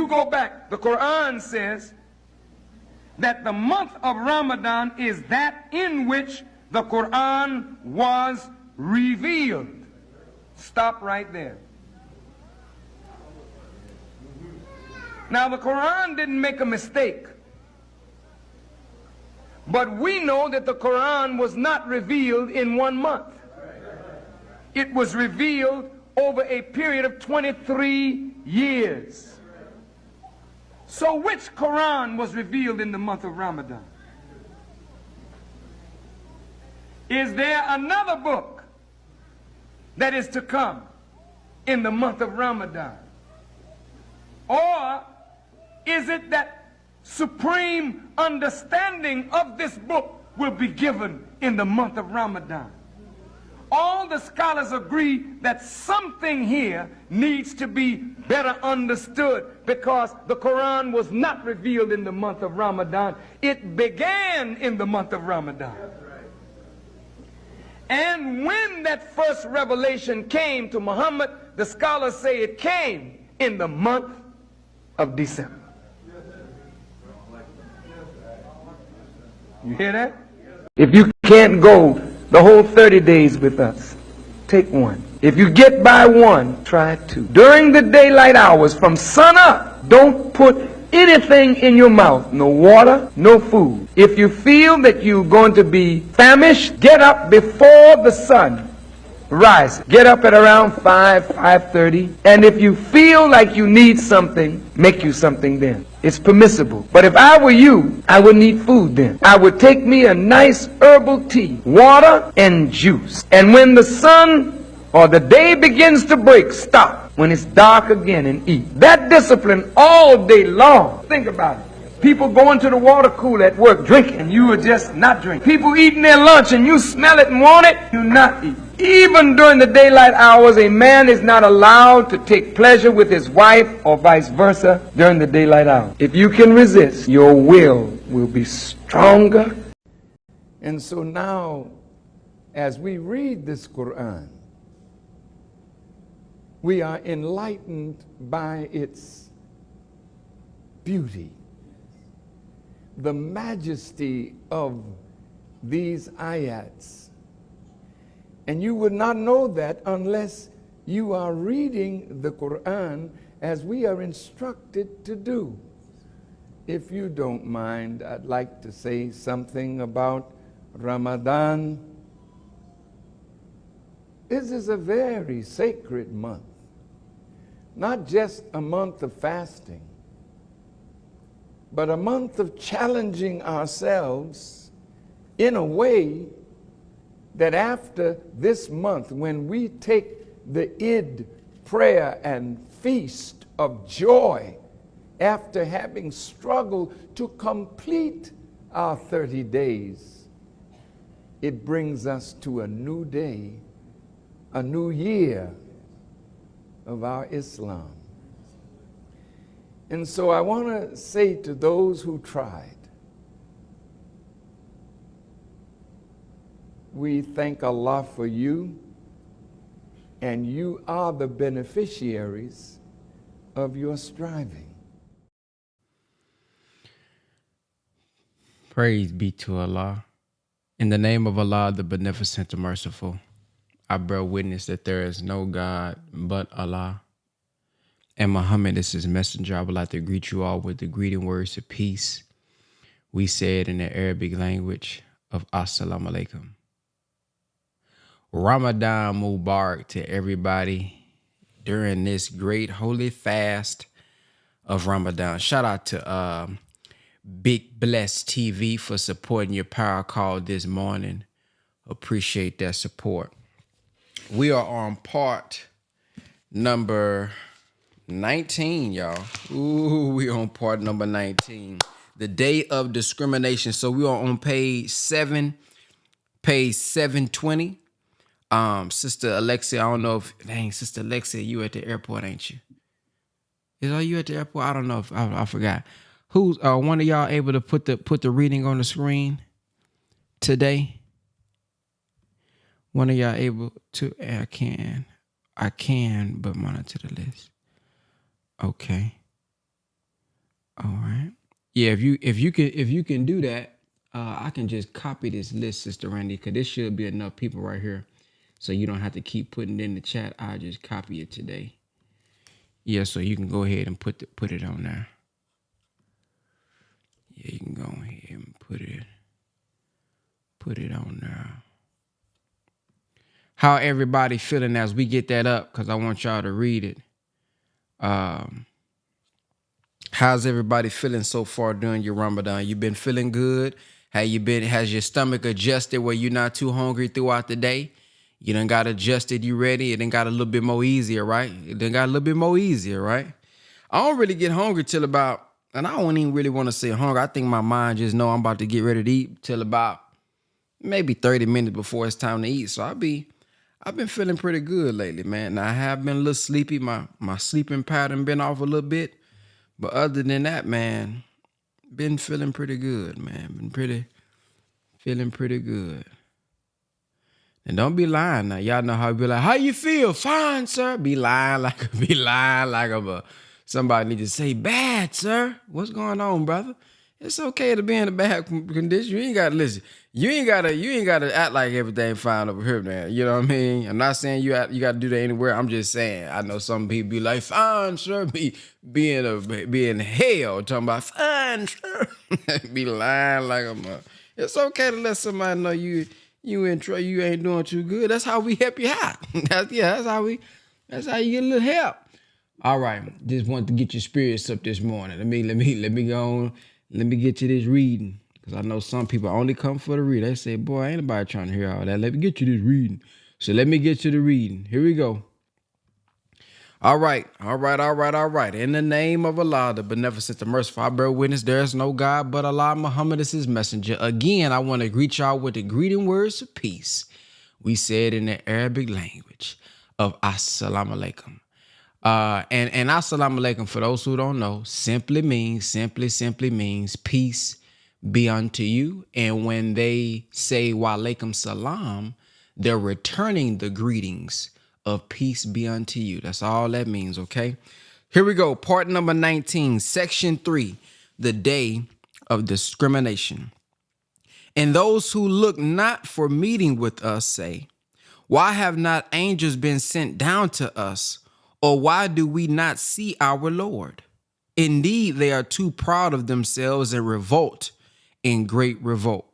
you go back, the Quran says that the month of Ramadan is that in which the Quran was revealed. Stop right there. Now, the Quran didn't make a mistake. But we know that the Quran was not revealed in 1 month. It was revealed over a period of 23 years. So which Quran was revealed in the month of Ramadan? Is there another book that is to come in the month of Ramadan? Or is it that supreme understanding of this book will be given in the month of Ramadan? All the scholars agree that something here needs to be better understood, because the Quran was not revealed in the month of Ramadan. It began in the month of Ramadan. And when that first revelation came to Muhammad, the scholars say it came in the month of December. You hear that? If you can't go the whole 30 days with us, take one. If you get by one, try two. During the daylight hours from sun up, don't put anything in your mouth. No water, no food. If you feel that you're going to be famished, get up before the sun rises. Get up at around 5:30. And if you feel like you need something, make you something then. It's permissible. But if I were you, I would need food then. I would take me a nice herbal tea, water, and juice. And when the sun or the day begins to break, stop. When it's dark again, and eat. That discipline all day long. Think about it. People going to the water cooler at work drinking, and you are just not drinking. People eating their lunch and you smell it and want it, you not eat. Even during the daylight hours, a man is not allowed to take pleasure with his wife or vice versa during the daylight hours. If you can resist, your will be stronger. And so now, as we read this Quran, we are enlightened by its beauty, the majesty of these ayats. And you would not know that unless you are reading the Quran as we are instructed to do. If you don't mind, I'd like to say something about Ramadan. This is a very sacred month. Not just a month of fasting, but a month of challenging ourselves in a way that after this month, when we take the Eid prayer and feast of joy, after having struggled to complete our 30 days, it brings us to a new day, a new year of our Islam. And so I want to say to those who tried, we thank Allah for you, and you are the beneficiaries of your striving. Praise be to Allah. In the name of Allah, the Beneficent and Merciful, I bear witness that there is no God but Allah. And Muhammad is his messenger. I would like to greet you all with the greeting words of peace. We say it in the Arabic language of Assalamu alaikum. Ramadan Mubarak to everybody during this great holy fast of Ramadan. Shout out to Big Bless TV for supporting your power call this morning. Appreciate that support. We are on part number 19, y'all. Ooh, we on part number 19. The day of discrimination. So we are on page 720. Sister Alexia, I don't know if, dang, Sister Alexia, you at the airport, ain't you? Are you at the airport? I don't know if I forgot. Who's one of y'all able to put the reading on the screen today? One of y'all able to? I can, but monitor the list. Okay. Yeah, if you can do that, I can just copy this list, Sister Randy, because this should be enough people right here, so you don't have to keep putting it in the chat. I just copy it today. Yeah, so you can go ahead and put it on there. Yeah, you can go ahead and put it on there. How everybody feeling as we get that up? Because I want y'all to read it. How's everybody feeling so far during your Ramadan? You been feeling good? Has your stomach adjusted where you're not too hungry throughout the day? You done got adjusted, you ready? It done got a little bit more easier, right? It done got a little bit more easier, right? I don't really get hungry till about, and I don't even really want to say hungry. I think my mind just know I'm about to get ready to eat till about maybe 30 minutes before it's time to eat. So I've been feeling pretty good lately, man. Now I have been a little sleepy. My sleeping pattern been off a little bit. But other than that, man, been feeling pretty good, man. Feeling pretty good. And don't be lying now. Y'all know how be like, how you feel? Fine, sir. Be lying like somebody need to say, bad, sir. What's going on, brother? It's okay to be in a bad condition. You ain't gotta listen. You ain't gotta act like everything fine over here, man. You know what I mean? I'm not saying you gotta do that anywhere. I'm just saying I know some people be like, fine, sir, be in hell talking about fine, sir. Be lying like it's okay to let somebody know you in trouble, you ain't doing too good. That's how we help you out. That's how you get a little help. All right, just wanted to get your spirits up this morning. Let me go on. Let me get you this reading, because I know some people only come for the read. They say, boy, ain't nobody trying to hear all that. Let me get you this reading. So let me get you the reading. Here we go. All right. In the name of Allah, the beneficent, the merciful, I bear witness there is no God but Allah. Muhammad is his messenger. Again, I want to greet y'all with the greeting words of peace. We said in the Arabic language of Assalamu alaikum. And assalamu alaikum, for those who don't know, simply means peace be unto you. And when they say wa alaikum salam, they're returning the greetings of peace be unto you. That's all that means, okay? Here we go. Part number 19, section 3, the day of discrimination. And those who look not for meeting with us say, why have not angels been sent down to us? Or why do we not see our Lord? Indeed, they are too proud of themselves and revolt in great revolt.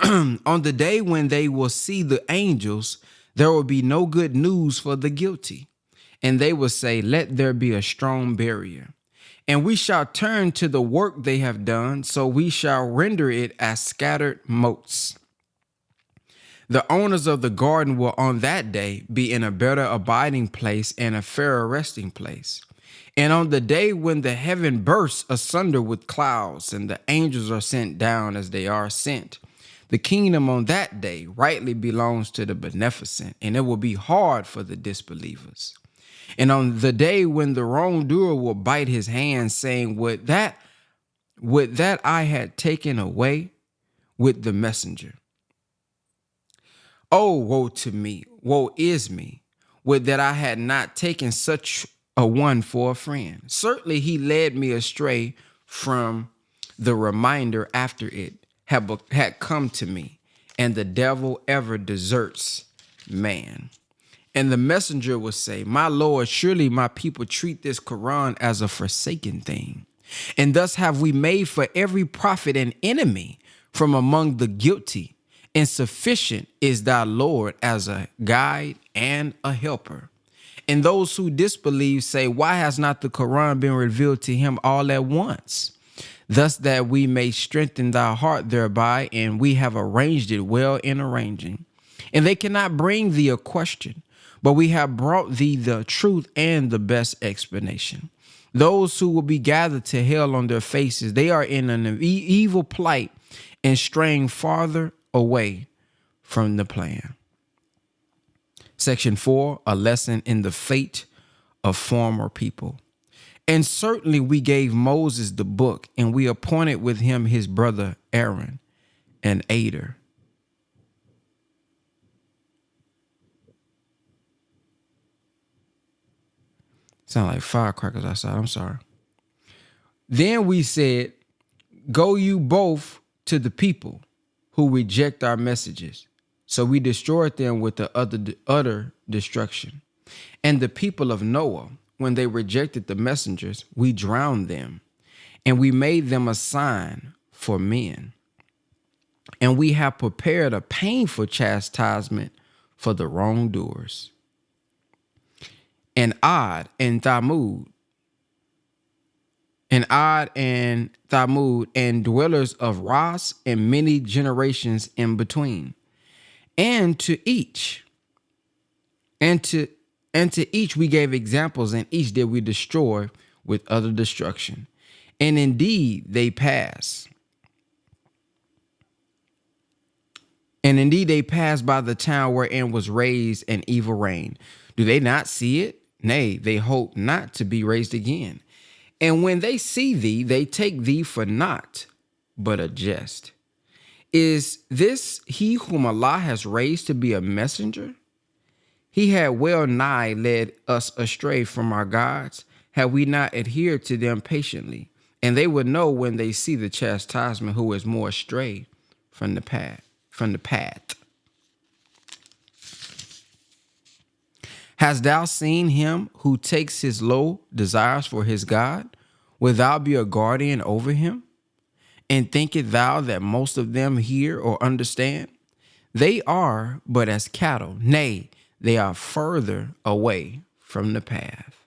On the day when they will see the angels, there will be no good news for the guilty. And they will say, let there be a strong barrier. And we shall turn to the work they have done, so we shall render it as scattered motes. The owners of the garden will on that day be in a better abiding place and a fairer resting place. And on the day when the heaven bursts asunder with clouds and the angels are sent down as they are sent, the kingdom on that day rightly belongs to the beneficent, and it will be hard for the disbelievers. And on the day when the wrongdoer will bite his hand, saying, would that I had taken away with the messenger. Oh, woe to me, woe is me, would that I had not taken such a one for a friend. Certainly he led me astray from the reminder after it had come to me, and the devil ever deserts man. And the messenger will say, my Lord, surely my people treat this Quran as a forsaken thing. And thus have we made for every prophet an enemy from among the guilty. Insufficient is thy Lord as a guide and a helper. And those who disbelieve say, why has not the Quran been revealed to him all at once? Thus that we may strengthen thy heart thereby, and we have arranged it well in arranging. And they cannot bring thee a question, but we have brought thee the truth and the best explanation. Those who will be gathered to hell on their faces, they are in an evil plight and straying farther away from the plan. Section 4, a lesson in the fate of former people. And certainly we gave Moses the book, and we appointed with him his brother Aaron, an aider. Sound like firecrackers outside. I'm sorry. Then we said, go you both to the people who reject our messages. So we destroyed them with the utter destruction. And the people of Noah, when they rejected the messengers, we drowned them. And we made them a sign for men. And we have prepared a painful chastisement for the wrongdoers. And Ad and Thamud, and dwellers of Ras, and many generations in between. And to each we gave examples, and each did we destroy with utter destruction. And indeed they pass. And indeed they passed by the town wherein was raised an evil reign. Do they not see it? Nay, they hope not to be raised again. And when they see thee, they take thee for naught, but a jest. Is this he whom Allah has raised to be a messenger? He had well nigh led us astray from our gods, had we not adhered to them patiently. And they would know when they see the chastisement who is more astray from the path. Hast thou seen him who takes his low desires for his God? Wilt thou be a guardian over him? And thinkest thou that most of them hear or understand? They are but as cattle, nay, they are further away from the path.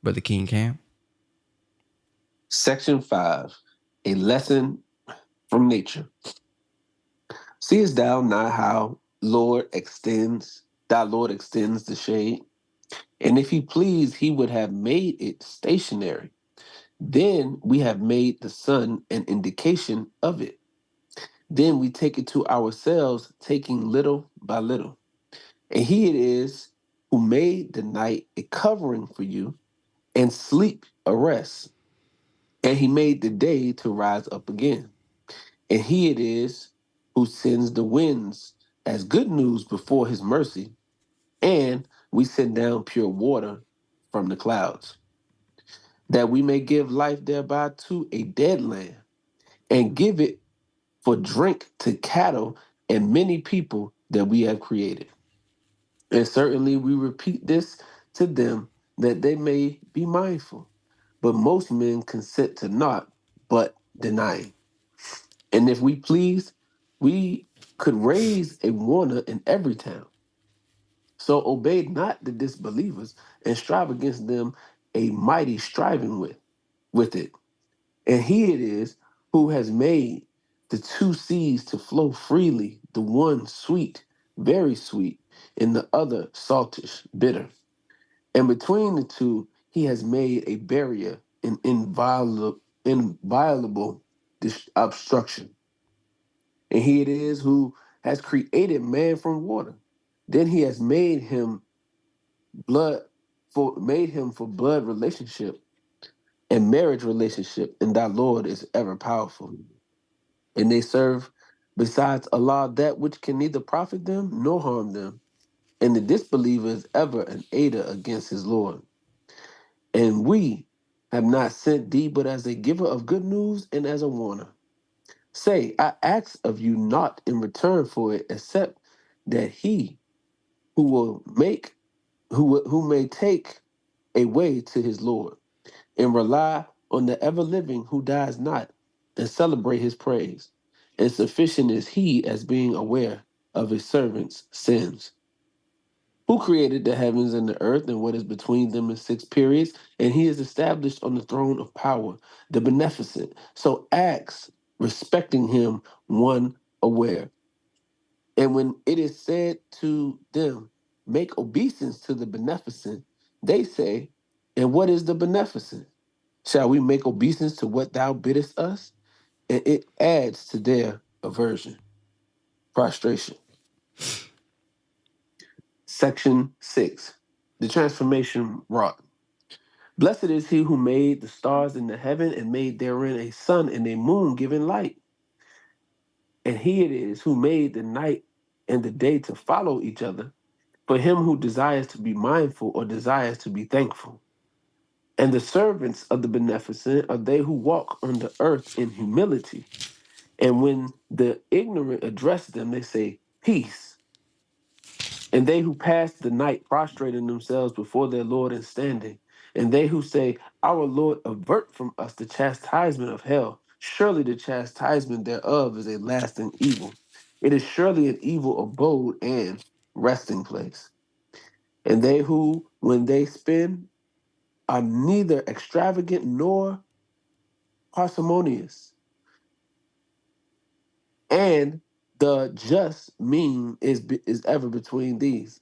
Brother King Cam. Section 5, a lesson from nature. Seest thou not how thy Lord extends the shade? And if he pleased, he would have made it stationary. Then we have made the sun an indication of it. Then we take it to ourselves, taking little by little. And he it is who made the night a covering for you, and sleep a rest. And he made the day to rise up again. And he it is who sends the winds as good news before his mercy, and we send down pure water from the clouds, that we may give life thereby to a dead land, and give it for drink to cattle and many people that we have created. And certainly we repeat this to them that they may be mindful. But most men consent to naught but denying. And if we please, we could raise a warner in every town. So obey not the disbelievers, and strive against them a mighty striving with it. And he it is who has made the two seas to flow freely, the one sweet, very sweet, and the other saltish, bitter. And between the two, he has made a barrier, an inviolable obstruction. And he it is who has created man from water. Then he has blood made him for blood relationship and marriage relationship, and thy Lord is ever powerful. And they serve besides Allah that which can neither profit them nor harm them. And the disbeliever is ever an aider against his Lord. And we have not sent thee but as a giver of good news and as a warner. Say, I ask of you naught in return for it, except that he who will make who may take a way to his Lord, and rely on the ever living who dies not, and celebrate his praise. And sufficient is he as being aware of his servants' sins. Who created the heavens and the earth and what is between them in 6 periods, and he is established on the throne of power, the beneficent. So acts respecting him one aware. And when it is said to them, make obeisance to the beneficent, they say, and what is the beneficent? Shall we make obeisance to what thou biddest us? And it adds to their aversion, prostration. Section 6, the transformation wrought. Blessed is he who made the stars in the heaven and made therein a sun and a moon giving light. And he it is who made the night and the day to follow each other, for him who desires to be mindful or desires to be thankful. And the servants of the beneficent are they who walk on the earth in humility. And when the ignorant address them, they say, peace. And they who pass the night prostrating themselves before their Lord and standing. And they who say, our Lord, avert from us the chastisement of hell. Surely the chastisement thereof is a lasting evil. It is surely an evil abode and resting place. And they who, when they spend, are neither extravagant nor parsimonious. And the just mean is ever between these.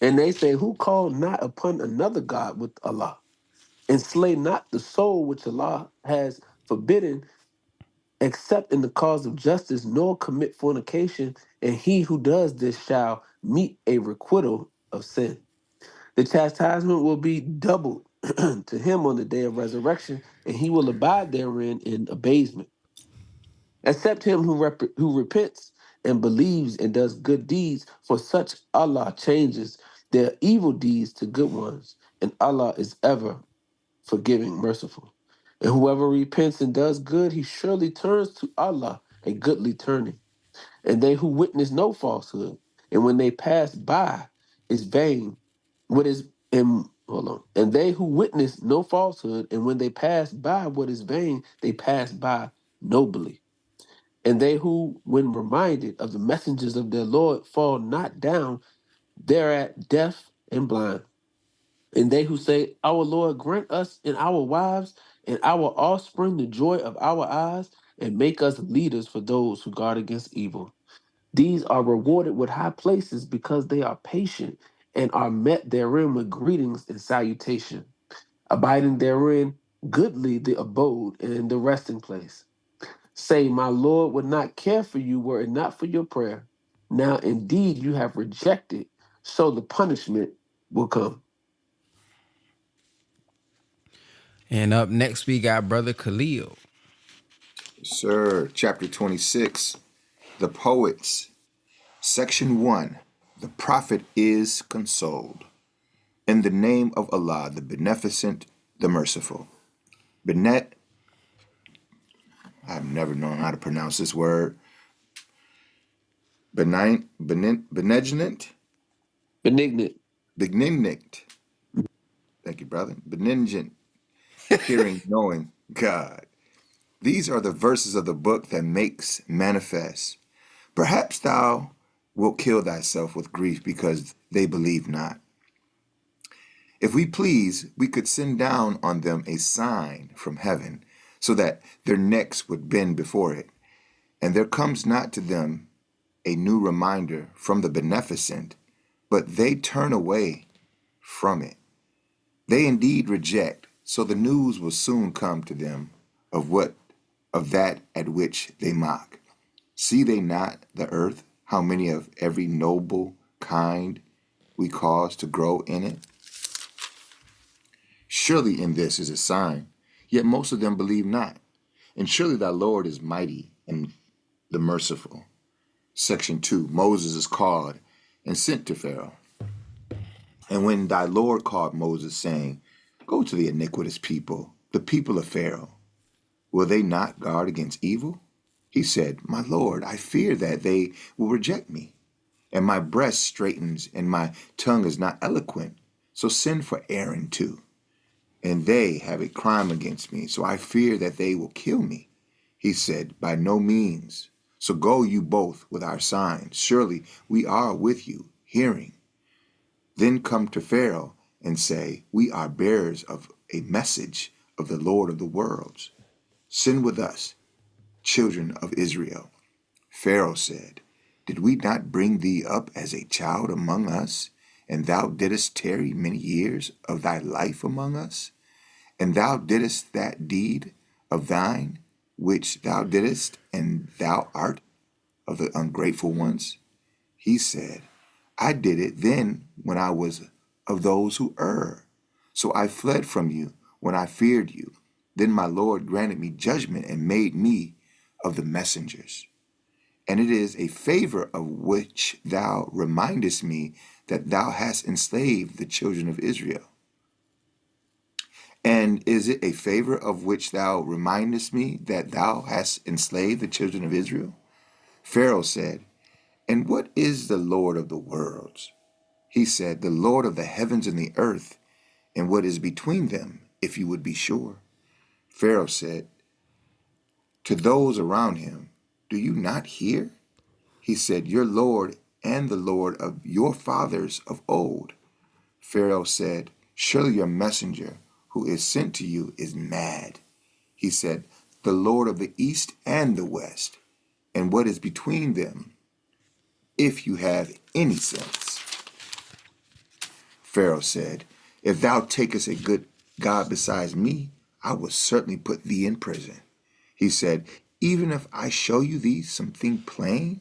And they say, who call not upon another God with Allah, and slay not the soul which Allah has forbidden, except in the cause of justice, nor commit fornication, and he who does this shall meet a requital of sin. The chastisement will be doubled to him on the day of resurrection, and he will abide therein in abasement. Except him who repents and believes and does good deeds, for such Allah changes their evil deeds to good ones, and Allah is ever forgiving, merciful. And whoever repents and does good, he surely turns to Allah a goodly turning. And they who witness no falsehood, and when they pass by is vain, what is and hold on. And they who witness no falsehood, and when they pass by what is vain, they pass by nobly. And they who, when reminded of the messengers of their Lord, fall not down, thereat deaf and blind. And they who say, our Lord, grant us and our wives and our offspring the joy of our eyes, and make us leaders for those who guard against evil. These are rewarded with high places because they are patient and are met therein with greetings and salutation, abiding therein goodly the abode and the resting place. Say, my Lord would not care for you were it not for your prayer. Now indeed you have rejected, so the punishment will come. And up next, we got Brother Khalil. Sir, chapter 26, the poets, section 1, the prophet is consoled. In the name of Allah, the beneficent, the merciful. Benet, I've never known how to pronounce this word. Benignant, Benignant. benignant. Thank you, brother. Benignant, hearing, knowing God. These are the verses of the book that makes manifest. Perhaps thou wilt kill thyself with grief because they believe not. If we please, we could send down on them a sign from heaven so that their necks would bend before it, and there comes not to them a new reminder from the beneficent, but they turn away from it. They indeed reject, so the news will soon come to them of that at which they mock. See they not the earth, how many of every noble kind we cause to grow in it? Surely in this is a sign, yet most of them believe not. And surely thy Lord is mighty and the merciful. Section 2, Moses is called and sent to Pharaoh. And when thy Lord called Moses, saying, go to the iniquitous people, the people of Pharaoh, will they not guard against evil? He said, my Lord, I fear that they will reject me, and my breast straightens, and my tongue is not eloquent. So send for Aaron too. And they have a crime against me, so I fear that they will kill me. He said, by no means. So go you both with our signs. Surely we are with you, hearing. Then come to Pharaoh and say, we are bearers of a message of the Lord of the worlds. Send with us, children of Israel. Pharaoh said, did we not bring thee up as a child among us, and thou didst tarry many years of thy life among us? And thou didst that deed of thine, which thou didst, and thou art of the ungrateful ones? He said, I did it then when I was of those who err. So I fled from you when I feared you. Then my Lord granted me judgment and made me of the messengers. And it is a favor of which thou remindest me that thou hast enslaved the children of Israel. And is it a favor of which thou remindest me that thou hast enslaved the children of Israel? Pharaoh said, And what is the Lord of the worlds? He said, The Lord of the heavens and the earth, and what is between them, if you would be sure. Pharaoh said to those around him, Do you not hear? He said, Your Lord and the Lord of your fathers of old. Pharaoh said, Surely your messenger who is sent to you is mad. He said, The Lord of the east and the west, and what is between them, if you have any sense. Pharaoh said, If thou takest a good God besides me, I will certainly put thee in prison. He said, Even if I show you thee something plain?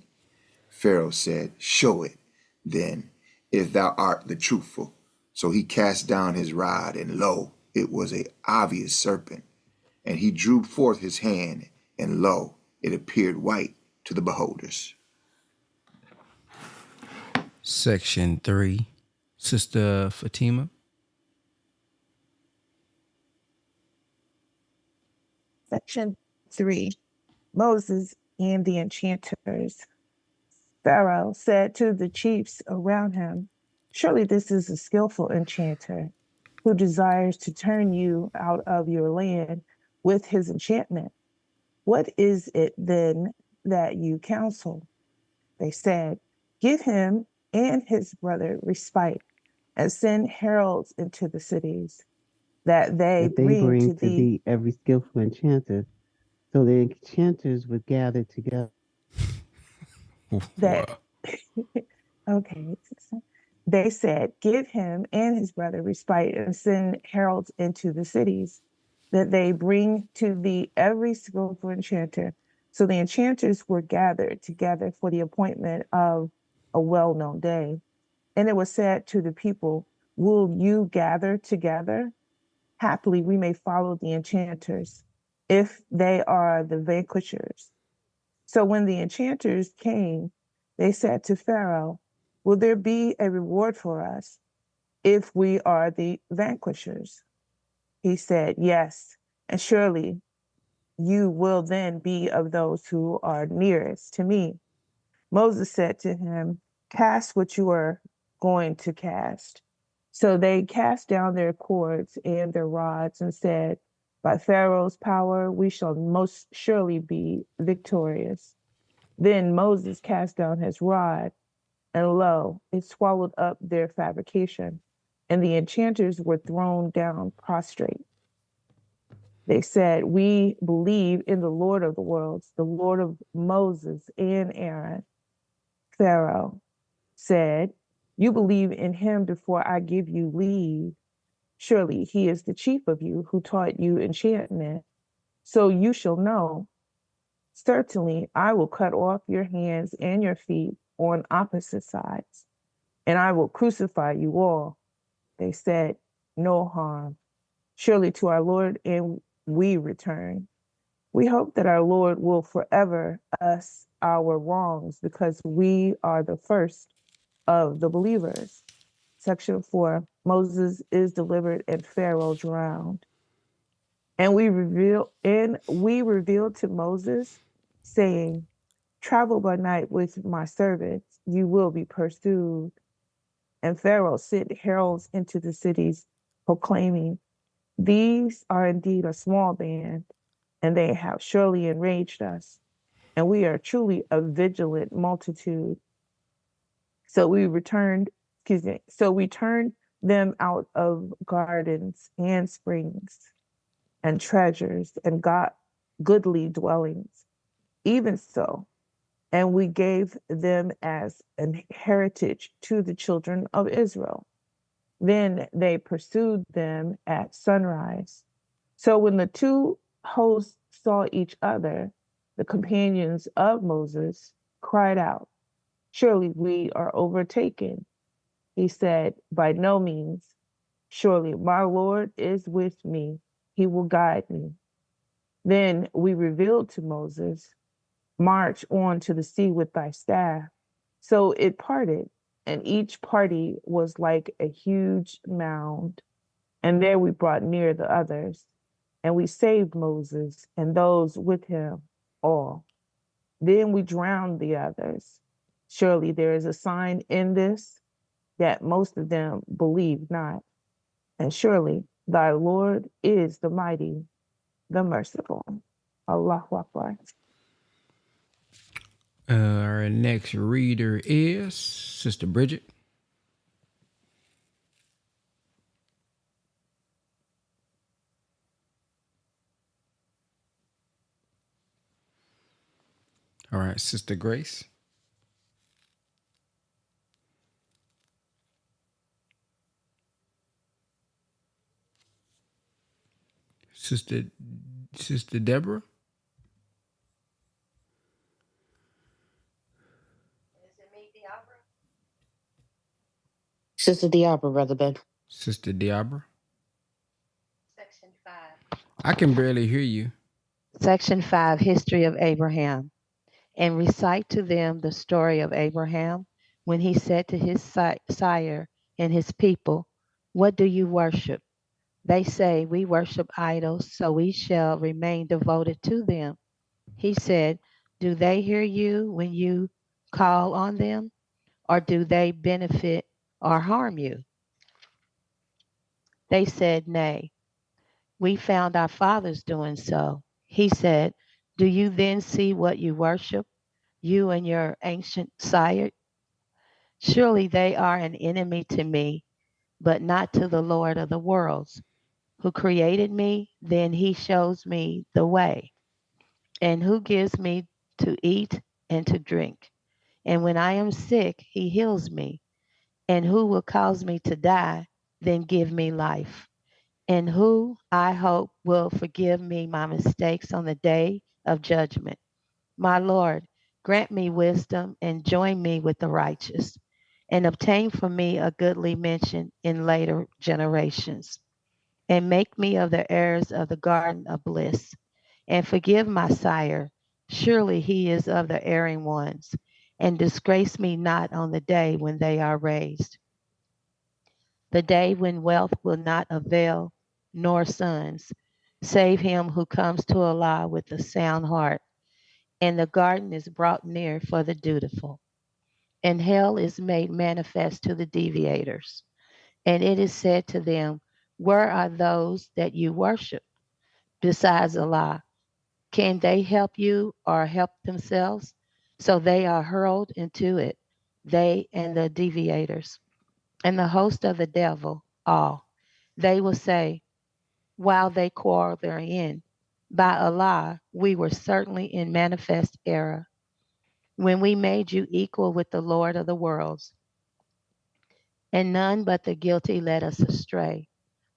Pharaoh said, Show it, then, if thou art the truthful. So he cast down his rod, and lo, it was an obvious serpent. And he drew forth his hand, and lo, it appeared white to the beholders. Section 3. Sister Fatima. Section 3. Moses and the enchanters. Pharaoh said to the chiefs around him, Surely this is a skillful enchanter who desires to turn you out of your land with his enchantment. What is it then that you counsel? They said, Give him and his brother respite and send heralds into the cities that they bring to thee every skillful enchanter. So the enchanters would gather together. that okay. They said, Give him and his brother respite and send heralds into the cities that they bring to thee every skillful enchanter. So the enchanters were gathered together for the appointment of a well-known day. And it was said to the people, Will you gather together? Happily, we may follow the enchanters, if they are the vanquishers. So when the enchanters came, they said to Pharaoh, Will there be a reward for us if we are the vanquishers? He said, Yes, and surely you will then be of those who are nearest to me. Moses said to him, Cast what you are going to cast. So they cast down their cords and their rods and said, By Pharaoh's power, we shall most surely be victorious. Then Moses cast down his rod, and lo, it swallowed up their fabrication, and the enchanters were thrown down prostrate. They said, We believe in the Lord of the worlds, the Lord of Moses and Aaron. Pharaoh said, You believe in him before I give you leave. Surely he is the chief of you who taught you enchantment. So you shall know. Certainly I will cut off your hands and your feet on opposite sides, and I will crucify you all. They said, No harm. Surely to our Lord and we return. We hope that our Lord will forever us our wrongs because we are the first of the believers. Section 4, Moses is delivered and Pharaoh drowned. And we revealed to Moses, saying, Travel by night with my servants, you will be pursued. And Pharaoh sent heralds into the cities, proclaiming, These are indeed a small band, and they have surely enraged us. And we are truly a vigilant multitude. So we turned them out of gardens and springs and treasures and got goodly dwellings. Even so, and we gave them as an heritage to the children of Israel. Then they pursued them at sunrise. So when the two hosts saw each other, the companions of Moses cried out, Surely we are overtaken. He said, By no means. Surely my Lord is with me. He will guide me. Then we revealed to Moses, March on to the sea with thy staff. So it parted, and each party was like a huge mound. And there we brought near the others, and we saved Moses and those with him all. Then we drowned the others. Surely there is a sign in this, that most of them believe not. And surely thy Lord is the mighty, the merciful. Allahu Akbar. Our next reader is Sister Bridget. All right, Sister Grace. Sister Deborah. Sister Diabra, Brother Ben. Sister Diabra. I can barely hear you. Section 5, History of Abraham. And recite to them the story of Abraham when he said to his sire and his people, "What do you worship?" They say, "We worship idols, so we shall remain devoted to them." He said, "Do they hear you when you call on them, or do they benefit or harm you?" They said, "Nay, we found our fathers doing so." He said, "Do you then see what you worship, you and your ancient sire? Surely they are an enemy to me, but not to the Lord of the worlds, who created me. Then he shows me the way, and who gives me to eat and to drink. And when I am sick, he heals me. And who will cause me to die, then give me life. And who, I hope, will forgive me my mistakes on the day of judgment. My Lord, grant me wisdom and join me with the righteous, and obtain for me a goodly mention in later generations. And make me of the heirs of the garden of bliss. And forgive my sire, surely he is of the erring ones. And disgrace me not on the day when they are raised, the day when wealth will not avail, nor sons. Save him who comes to Allah with a sound heart, and the garden is brought near for the dutiful. And hell is made manifest to the deviators. And it is said to them, "Where are those that you worship besides Allah? Can they help you or help themselves?" So they are hurled into it, they and the deviators, and the host of the devil, all. They will say, while they quarrel therein, "By Allah, we were certainly in manifest error when we made you equal with the Lord of the worlds, and none but the guilty led us astray.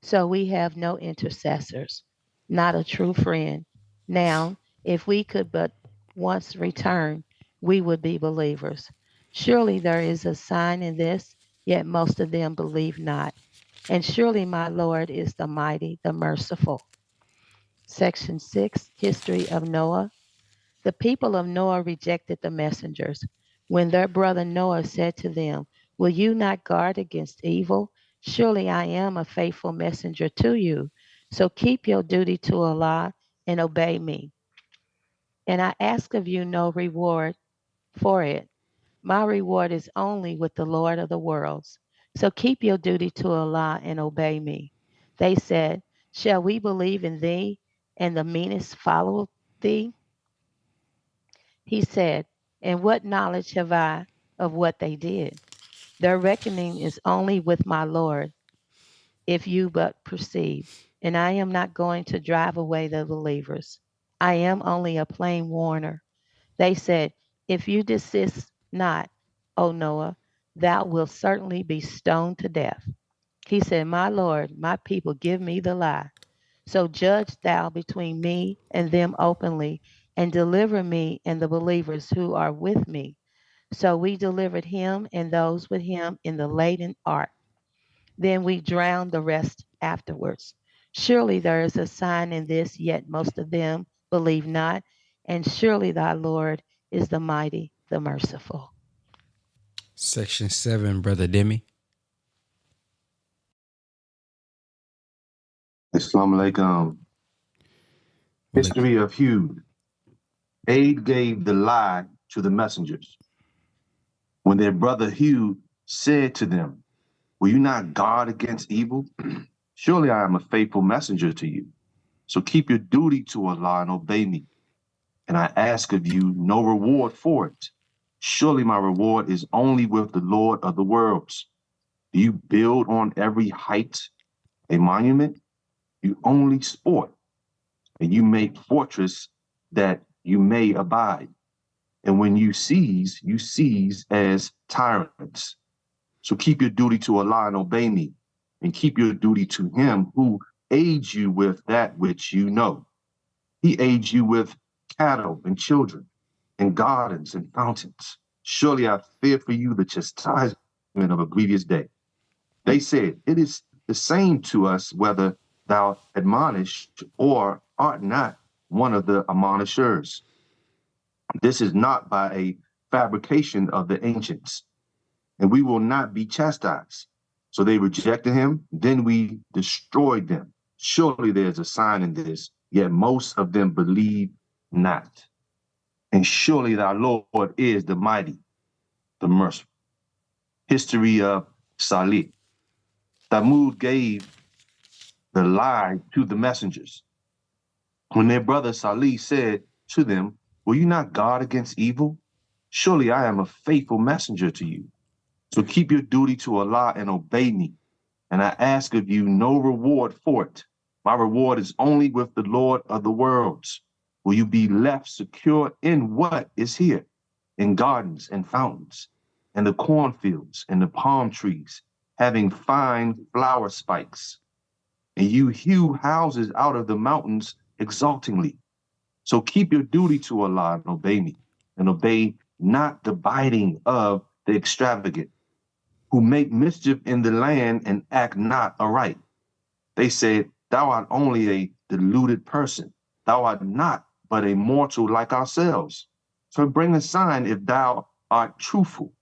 So we have no intercessors, not a true friend. Now, if we could but once return, we would be believers. Surely there is a sign in this, yet most of them believe not. And surely my Lord is the mighty, the merciful." Section 6, History of Noah. The people of Noah rejected the messengers. When their brother Noah said to them, "Will you not guard against evil? Surely I am a faithful messenger to you. So keep your duty to Allah and obey me. And I ask of you no reward for it. My reward is only with the Lord of the worlds. So keep your duty to Allah and obey me." They said, "Shall we believe in thee and the meanest follow thee?" He said, "And what knowledge have I of what they did? Their reckoning is only with my Lord, if you but perceive. And I am not going to drive away the believers. I am only a plain warner." They said, "If you desist not, O Noah, thou wilt certainly be stoned to death." He said, "My Lord, my people give me the lie. So judge thou between me and them openly, and deliver me and the believers who are with me." So we delivered him and those with him in the laden ark. Then we drowned the rest afterwards. Surely there is a sign in this, yet most of them believe not. And surely thy Lord is the mighty, the merciful. Section 7, Brother Demi. Assalamu alaikum. History of Hud. Aid gave the lie to the messengers. When their brother Hud said to them, will you not guard against evil? Surely I am a faithful messenger to you. So keep your duty to Allah and obey me. And I ask of you no reward for it. Surely my reward is only with the Lord of the worlds. Do you build on every height a monument? You only sport, and you make fortress that you may abide. And when you seize as tyrants. So keep your duty to Allah and obey me, and keep your duty to him who aids you with that which you know. He aids you with cattle and children, and gardens and fountains. Surely I fear for you the chastisement of a grievous day. They said, it is the same to us whether thou admonish or art not one of the admonishers. This is not by a fabrication of the ancients, and we will not be chastised. So they rejected him, then we destroyed them. Surely there's a sign in this, yet most of them believe not. And surely thy Lord is the mighty, the merciful. History of Salih. Thamud gave the lie to the messengers. When their brother Salih said to them, will you not guard against evil? Surely I am a faithful messenger to you. So keep your duty to Allah and obey me. And I ask of you no reward for it. My reward is only with the Lord of the worlds. Will you be left secure in what is here? In gardens and fountains, and the cornfields and the palm trees, having fine flower spikes. And you hew houses out of the mountains exultingly. So keep your duty to Allah and obey me, and obey not the biting of the extravagant, who make mischief in the land and act not aright. They said, thou art only a deluded person. Thou art not but a mortal like ourselves. So bring a sign if thou art truthful.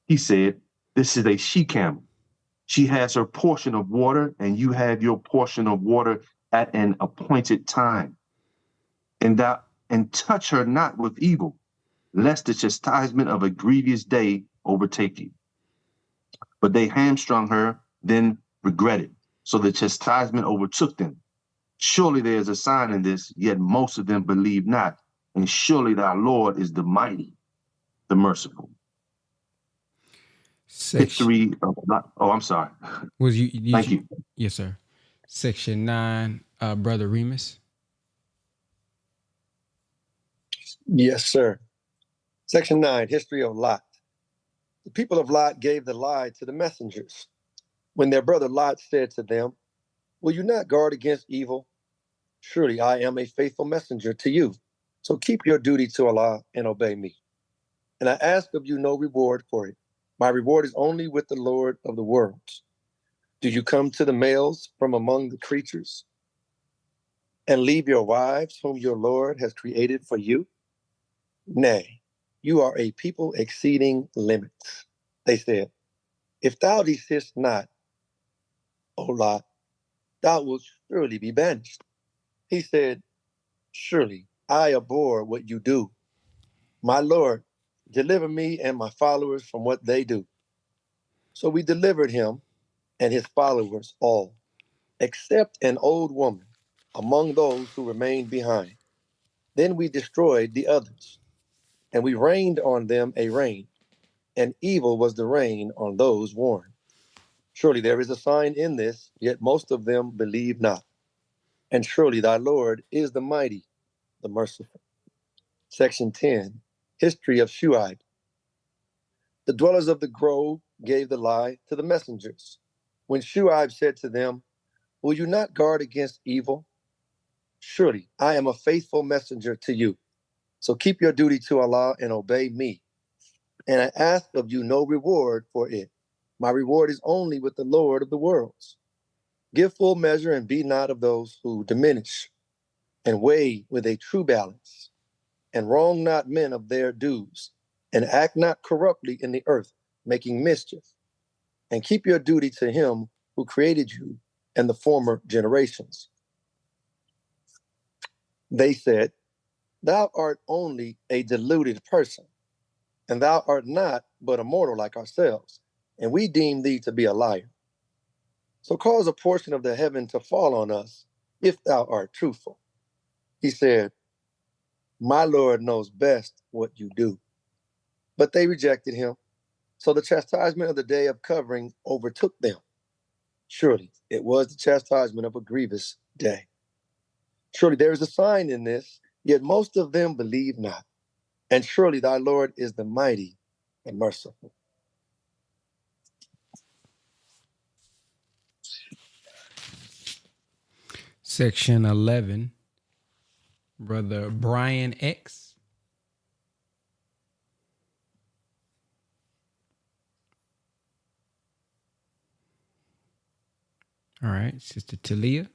He said, this is a she-camel. She has her portion of water, and you have your portion of water at an appointed time. And touch her not with evil, lest the chastisement of a grievous day overtake you. But they hamstrung her, then regretted. So the chastisement overtook them. Surely there is a sign in this, yet most of them believe not. And surely thy Lord is the mighty, the merciful. History of, I'm sorry. Was Thank you. Yes, sir. Section 9, Brother Remus. Yes, sir. Section 9, History of Lot. The people of Lot gave the lie to the messengers. When their brother Lot said to them, will you not guard against evil? Surely I am a faithful messenger to you. So keep your duty to Allah and obey me. And I ask of you no reward for it. My reward is only with the Lord of the worlds. Do you come to the males from among the creatures and leave your wives whom your Lord has created for you? Nay, you are a people exceeding limits. They said, if thou desist not, O Lot, thou wilt surely be banished. He said, surely I abhor what you do. My Lord, deliver me and my followers from what they do. So we delivered him and his followers all, except an old woman among those who remained behind. Then we destroyed the others, and we rained on them a rain, and evil was the rain on those warned. Surely there is a sign in this, yet most of them believe not. And surely thy Lord is the mighty, the merciful. Section 10, History of Shu'aib. The dwellers of the grove gave the lie to the messengers. When Shu'aib said to them, will you not guard against evil? Surely I am a faithful messenger to you. So keep your duty to Allah and obey me. And I ask of you no reward for it. My reward is only with the Lord of the worlds. Give full measure and be not of those who diminish, and weigh with a true balance, and wrong not men of their dues, and act not corruptly in the earth, making mischief. And keep your duty to him who created you and the former generations. They said, "Thou art only a deluded person, and thou art not but a mortal like ourselves, and we deem thee to be a liar. So cause a portion of the heaven to fall on us, if thou art truthful." He said, "My Lord knows best what you do." But they rejected him. So the chastisement of the day of covering overtook them. Surely it was the chastisement of a grievous day. Surely there is a sign in this, yet most of them believe not. And surely thy Lord is the mighty and merciful. Section 11, Brother Brian X. All right, Sister Talia.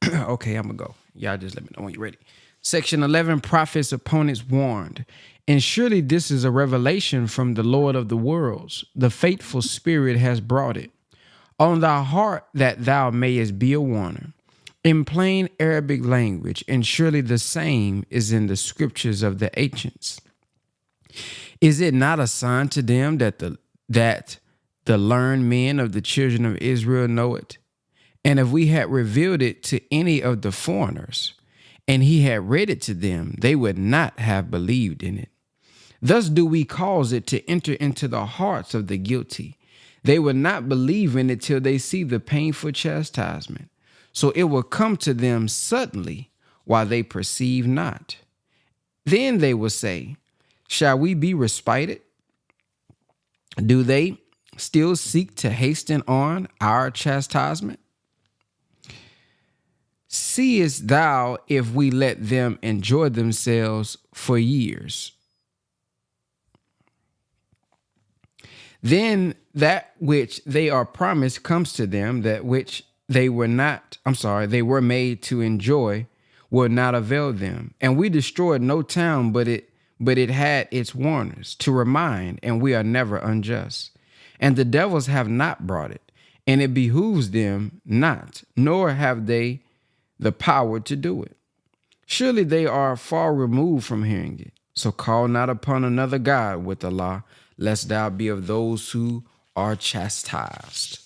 Okay, I'm going to go. Y'all just let me know when you're ready. Section 11, Prophets' opponents warned. And surely this is a revelation from the Lord of the worlds. The faithful spirit has brought it on thy heart that thou mayest be a warner. In plain Arabic language, and surely the same is in the scriptures of the ancients. Is it not a sign to them that the learned men of the children of Israel know it? And if we had revealed it to any of the foreigners, and he had read it to them, they would not have believed in it. Thus do we cause it to enter into the hearts of the guilty. They will not believe in it till they see the painful chastisement. So it will come to them suddenly while they perceive not. Then they will say, shall we be respited? Do they still seek to hasten on our chastisement? Seest thou if we let them enjoy themselves for years? Then that which they are promised comes to them, that which they were made to enjoy will not avail them. And we destroyed no town, but it had its warners to remind, and we are never unjust. And the devils have not brought it, and it behooves them not, nor have they the power to do it. Surely they are far removed from hearing it. So call not upon another God with Allah, lest thou be of those who are chastised.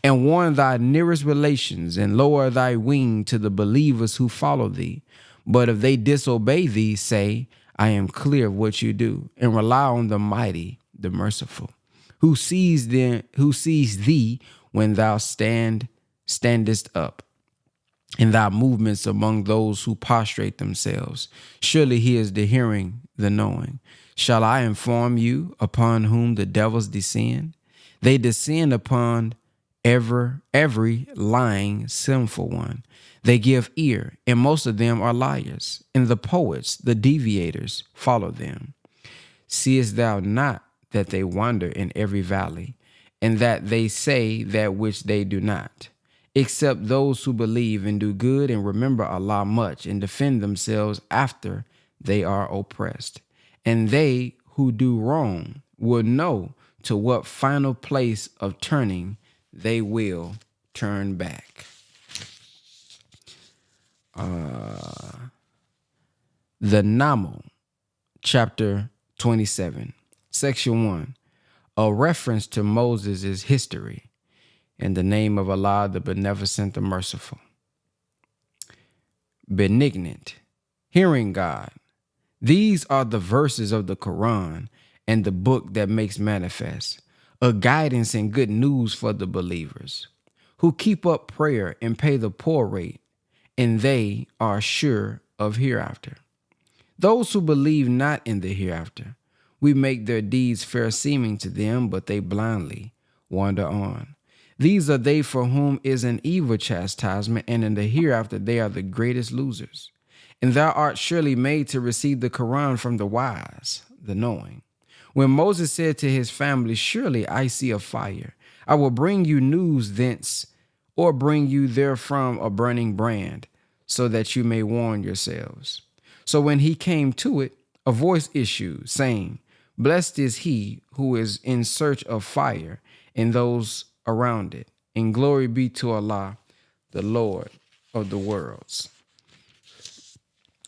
And warn thy nearest relations, and lower thy wing to the believers who follow thee. But if they disobey thee, say, I am clear of what you do, and rely on the mighty, the merciful, who sees thee when thou standest up, in thy movements among those who prostrate themselves. Surely he is the hearing, the knowing. Shall I inform you upon whom the devils descend? They descend upon every lying, sinful one. They give ear, and most of them are liars. And the poets, the deviators, follow them. Seest thou not that they wander in every valley, and that they say that which they do not? Except those who believe and do good and remember Allah much and defend themselves after they are oppressed. And they who do wrong will know to what final place of turning they will turn back. The Namu, chapter 27, section 1, a reference to Moses' history. In the name of Allah, the Beneficent, the Merciful. Benignant, hearing God. These are the verses of the Quran and the book that makes manifest, a guidance and good news for the believers, who keep up prayer and pay the poor rate, and they are sure of hereafter. Those who believe not in the hereafter, we make their deeds fair seeming to them, but they blindly wander on. These are they for whom is an evil chastisement, and in the hereafter they are the greatest losers. And thou art surely made to receive the Quran from the wise, the knowing. When Moses said to his family, surely I see a fire, I will bring you news thence, or bring you therefrom a burning brand, so that you may warn yourselves. So when he came to it, a voice issued, saying, Blessed is he who is in search of fire and those around it. And glory be to Allah, the Lord of the worlds.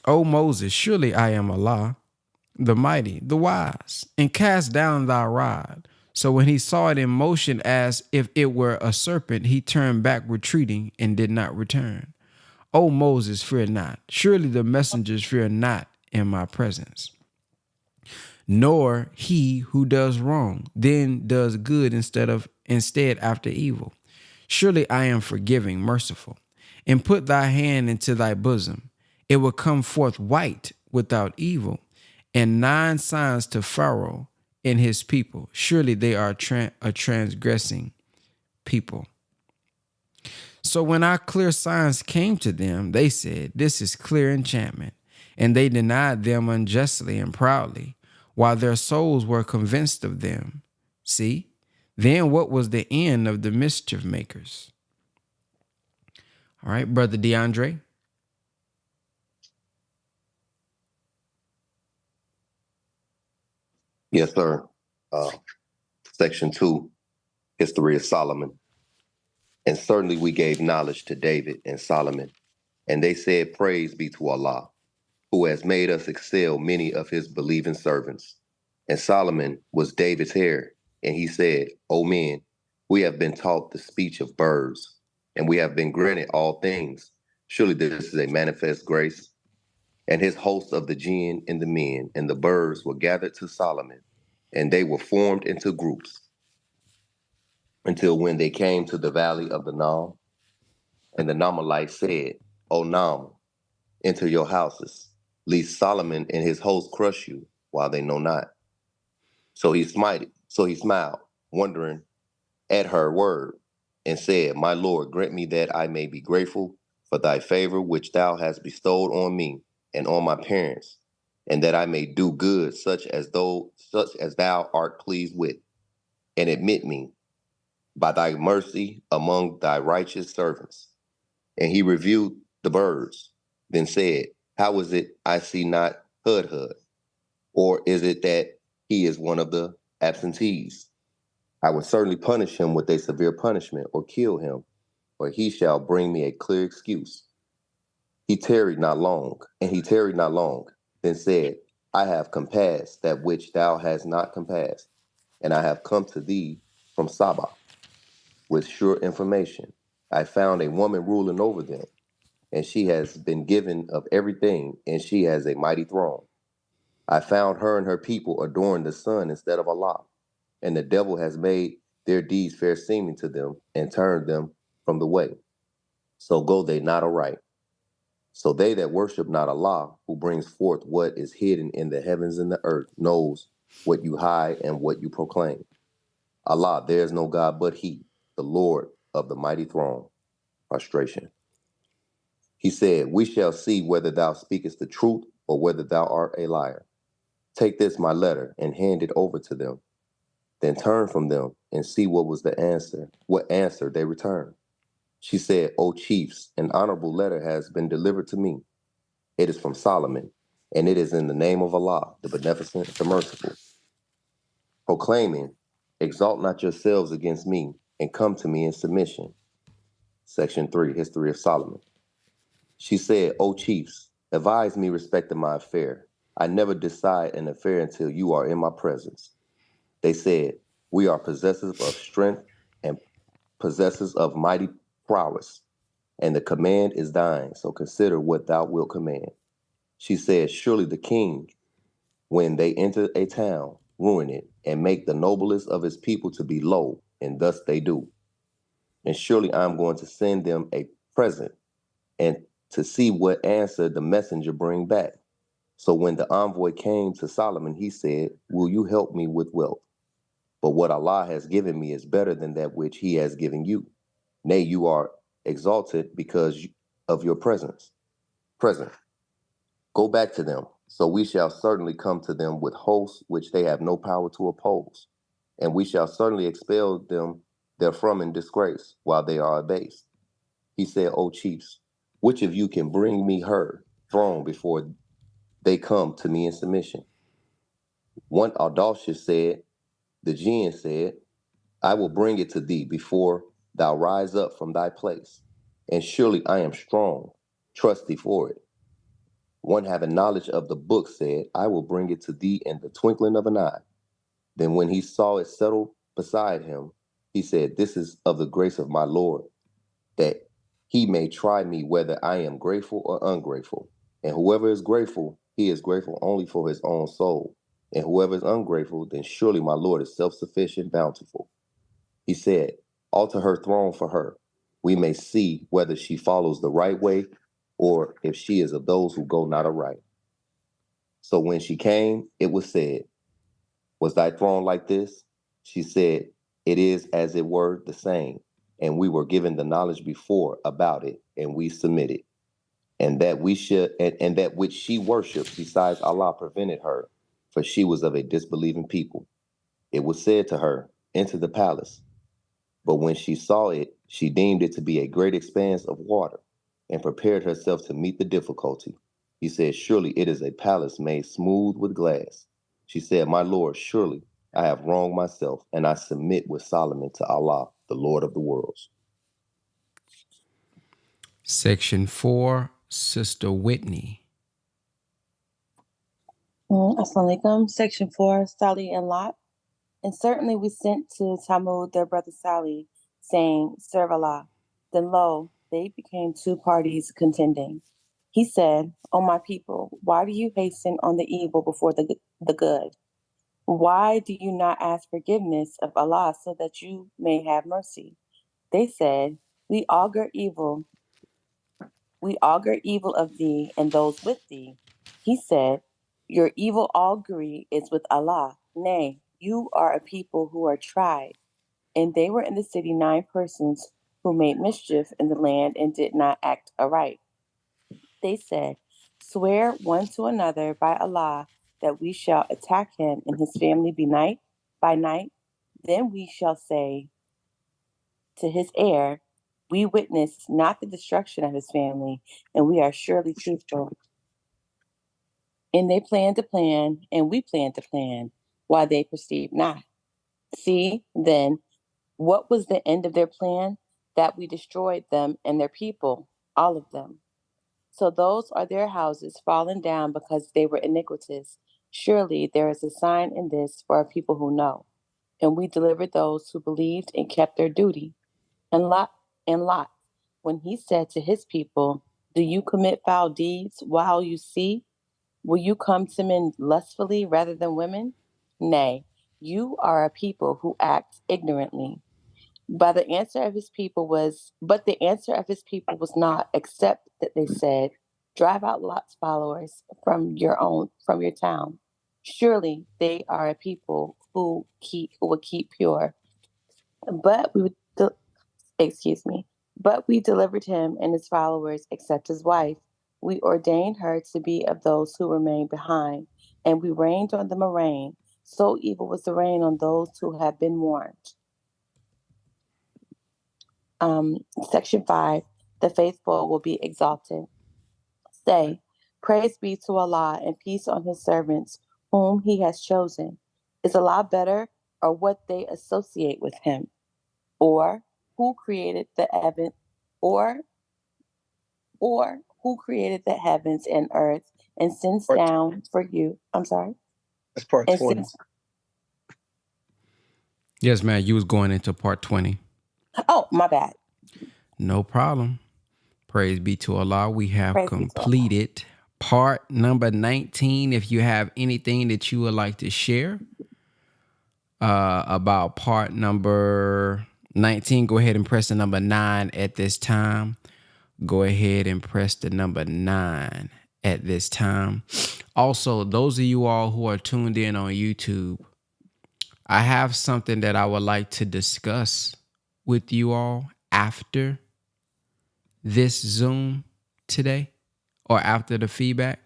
O Moses, surely I am Allah, the mighty, the wise, and cast down thy rod. So when he saw it in motion as if it were a serpent, he turned back retreating and did not return. O Moses, fear not. Surely the messengers fear not in my presence. Nor he who does wrong, then does good instead after evil. Surely I am forgiving, merciful. And put thy hand into thy bosom. It will come forth white without evil, and 9 signs to Pharaoh and his people. Surely they are a transgressing people. So when our clear signs came to them, they said, this is clear enchantment. And they denied them unjustly and proudly, while their souls were convinced of them. See, then what was the end of the mischief makers? All right, Brother DeAndre. Yes, sir. Section 2, History of Solomon. And certainly we gave knowledge to David and Solomon, and they said, praise be to Allah, who has made us excel many of his believing servants. And Solomon was David's heir, and he said, O men, we have been taught the speech of birds, and we have been granted all things. Surely this is a manifest grace. And his host of the jinn and the men and the birds were gathered to Solomon, and they were formed into groups until when they came to the valley of the Nam, and the Namalites said, O Nam, enter your houses, lest Solomon and his host crush you while they know not. So he smiled, wondering at her word, and said, My Lord, grant me that I may be grateful for thy favor which thou hast bestowed on me and on my parents, and that I may do good such as thou art pleased with, and admit me by thy mercy among thy righteous servants. And he reviewed the birds, then said, How is it I see not Hud? Or is it that he is one of the absentees? I will certainly punish him with a severe punishment, or kill him, or he shall bring me a clear excuse. He tarried not long, then said, I have compassed that which thou hast not compassed, and I have come to thee from Saba with sure information. I found a woman ruling over them, and she has been given of everything, and she has a mighty throne. I found her and her people adoring the sun instead of Allah, and the devil has made their deeds fair seeming to them, and turned them from the way. So go they not aright. So they that worship not Allah, who brings forth what is hidden in the heavens and the earth, knows what you hide and what you proclaim. Allah, there is no God but He, the Lord of the mighty throne. Prostration. He said, We shall see whether thou speakest the truth or whether thou art a liar. Take this my letter and hand it over to them. Then turn from them and see what answer they returned. She said, O chiefs, an honorable letter has been delivered to me. It is from Solomon, and it is in the name of Allah, the Beneficent, the Merciful, proclaiming, Exalt not yourselves against me, and come to me in submission. Section 3, History of Solomon. She said, O chiefs, advise me respecting my affair. I never decide an affair until you are in my presence. They said, We are possessors of strength and possessors of mighty prowess, and the command is thine, so consider what thou wilt command. She said, Surely the king, when they enter a town, ruin it, and make the noblest of his people to be low, and thus they do. And surely I am going to send them a present, and to see what answer the messenger bring back. So when the envoy came to Solomon, he said, Will you help me with wealth? But what Allah has given me is better than that which he has given you. Nay, you are exalted because of your present. Go back to them, so we shall certainly come to them with hosts which they have no power to oppose. And we shall certainly expel them therefrom in disgrace, while they are abased. He said, O chiefs, which of you can bring me her throne before they come to me in submission? One audacious said, the jinn said, I will bring it to thee before thou rise up from thy place. And surely I am strong. Trust thee for it. One having knowledge of the book said, I will bring it to thee in the twinkling of an eye. Then when he saw it settled beside him, he said, this is of the grace of my Lord, that he may try me whether I am grateful or ungrateful. And whoever is grateful, he is grateful only for his own soul. And whoever is ungrateful, then surely my Lord is self-sufficient, bountiful. He said, alter her throne for her. We may see whether she follows the right way or if she is of those who go not aright. So when she came, it was said, was thy throne like this? She said, it is as it were the same. And we were given the knowledge before about it, and we submitted. And that we should, and that which she worshipped besides Allah prevented her, for she was of a disbelieving people. It was said to her, enter the palace. But when she saw it, she deemed it to be a great expanse of water and prepared herself to meet the difficulty. He said, surely it is a palace made smooth with glass. She said, my Lord, surely I have wronged myself, and I submit with Solomon to Allah, the Lord of the worlds. Section 4, Sister Whitney. Assalamu alaikum. Section 4, Salih and Lot. And certainly we sent to Tammud their brother Salih, saying, serve Allah. Then lo, they became two parties contending. He said, O my people, why do you hasten on the evil before the good? Why do you not ask forgiveness of Allah so that you may have mercy? They said, we augur evil of thee and those with thee. He said, your evil augury is with Allah. Nay, you are a people who are tried. And they were in the city 9 persons who made mischief in the land and did not act aright. They said, swear one to another by Allah that we shall attack him and his family by night. Then we shall say to his heir, we witness not the destruction of his family, and we are surely truthful. And they planned to plan, and we planned to plan, while they perceived not. See, then, what was the end of their plan? That we destroyed them and their people, all of them. So those are their houses fallen down because they were iniquitous. Surely there is a sign in this for a people who know. And we delivered those who believed and kept their duty. And Lot, when he said to his people, do you commit foul deeds while you see? Will you come to men lustfully rather than women? Nay, you are a people who act ignorantly. But the answer of his people was not, except that they said, drive out Lot's followers from your town. Surely they are a people who will keep pure. But we delivered him and his followers, except his wife. We ordained her to be of those who remain behind, and we rained on them a rain. So evil was the rain on those who had been warned. Section 5, the faithful will be exalted. Say, praise be to Allah and peace on his servants whom he has chosen. Is Allah better or what they associate with him? Or who created the heaven or who created the heavens and earth and sends down for you? I'm sorry. That's part 20. Yes, man, you was going into part 20. Oh, my bad. No problem. Praise be to Allah. We have completed part number 19. If you have anything that you would like to share about part number 19, go ahead and press the number 9 at this time. Go ahead and press the number 9 at this time. Also, those of you all who are tuned in on YouTube, I have something that I would like to discuss with you all after this Zoom today, or after the feedback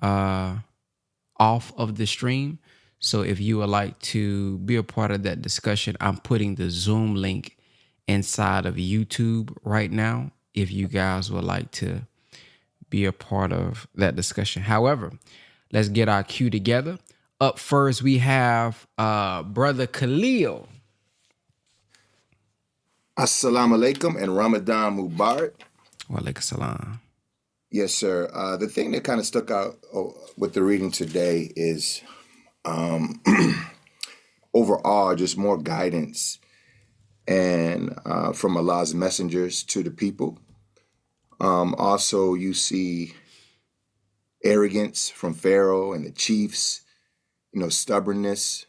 off of the stream. So if you would like to be a part of that discussion, I'm putting the Zoom link inside of YouTube right now if you guys would like to be a part of that discussion. However, let's get our cue together. Up first, we have Brother Khalil. Assalamu alaikum and Ramadan Mubarak. Wa alaikum salam. Yes, sir. The thing that kind of stuck out with the reading today is overall just more guidance and from Allah's messengers to the people. Also, you see arrogance from Pharaoh and the chiefs, stubbornness.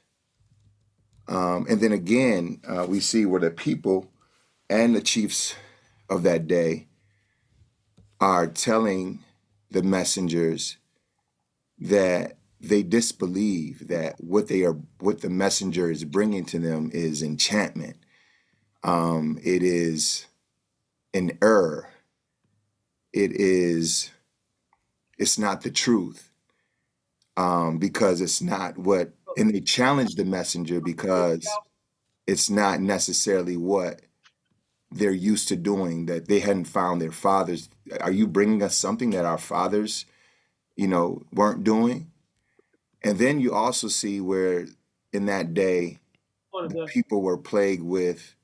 And then again, we see where the people and the chiefs of that day are telling the messengers that they disbelieve that what the messenger is bringing to them is enchantment. It is an error. It's not the truth, because it's not what, and they challenge the messenger because it's not necessarily what they're used to doing, that they hadn't found their fathers. Are you bringing us something that our fathers, weren't doing? And then you also see where in that day, the people were plagued with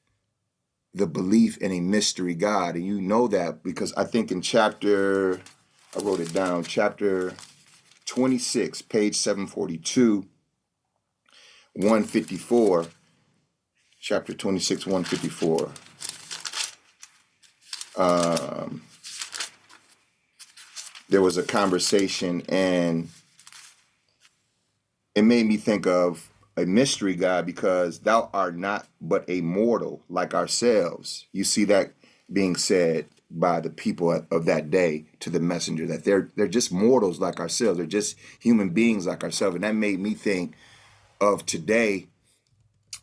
the belief in a mystery God. And you know that because I think in I wrote it down, chapter 26, page 742, 154, chapter 26, 154. There was a conversation and it made me think of a mystery God, because thou art not but a mortal like ourselves. You see that being said by the people of that day to the messenger, that they're just mortals like ourselves. They're just human beings like ourselves. And that made me think of today,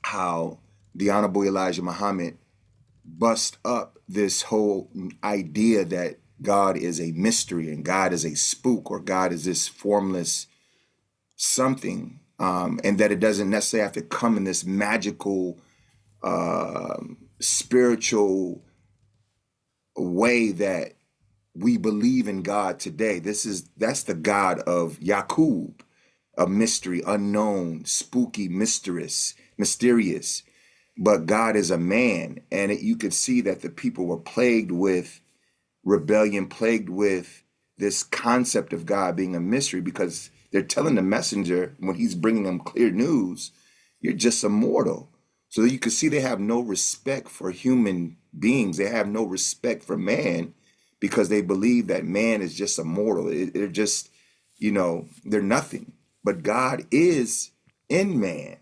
how the Honorable Elijah Muhammad bust up this whole idea that God is a mystery and God is a spook, or God is this formless something, and that it doesn't necessarily have to come in this magical, spiritual way that we believe in God today. That's the God of Yaqub, a mystery, unknown, spooky, mysterious. But God is a man, and you could see that the people were plagued with rebellion, plagued with this concept of God being a mystery, because they're telling the messenger when he's bringing them clear news, you're just a mortal. So you can see they have no respect for human beings. They have no respect for man, because they believe that man is just a mortal. They're just, they're nothing. But God is in man.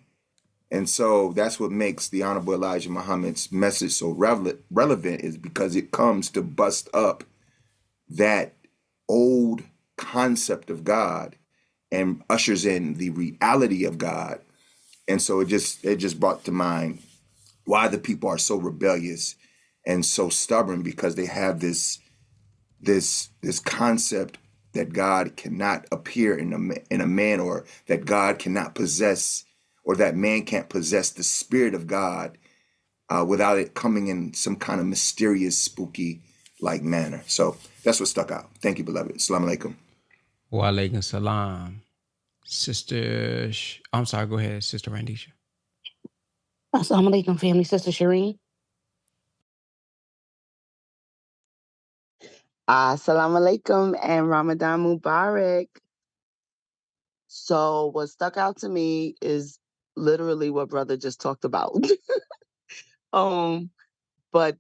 And so that's what makes the Honorable Elijah Muhammad's message so relevant, is because it comes to bust up that old concept of God and ushers in the reality of God. And so it just brought to mind why the people are so rebellious and so stubborn, because they have this concept that God cannot appear in a man, or that God cannot possess, or that man can't possess the spirit of God without it coming in some kind of mysterious, spooky like manner. So that's what stuck out. Thank you, beloved. Assalamu alaikum. Wa alaikum salam. Sister, I'm sorry, go ahead, Sister Randisha. Assalamu alaikum, family. Sister Shireen. Assalamu alaikum and Ramadan Mubarak. So what stuck out to me is literally what brother just talked about. But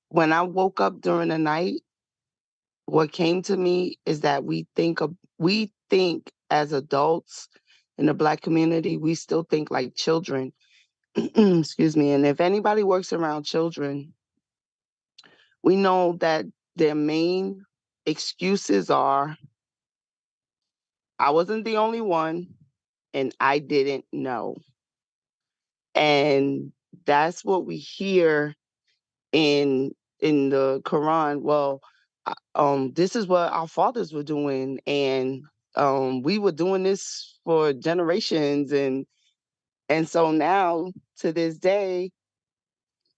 when I woke up during the night, what came to me is that we think as adults in the Black community, we still think like children. Excuse me. And if anybody works around children, we know that their main excuses are, I wasn't the only one and I didn't know. And that's what we hear in the Quran. Well, this is what our fathers were doing, and we were doing this for generations, and so now to this day,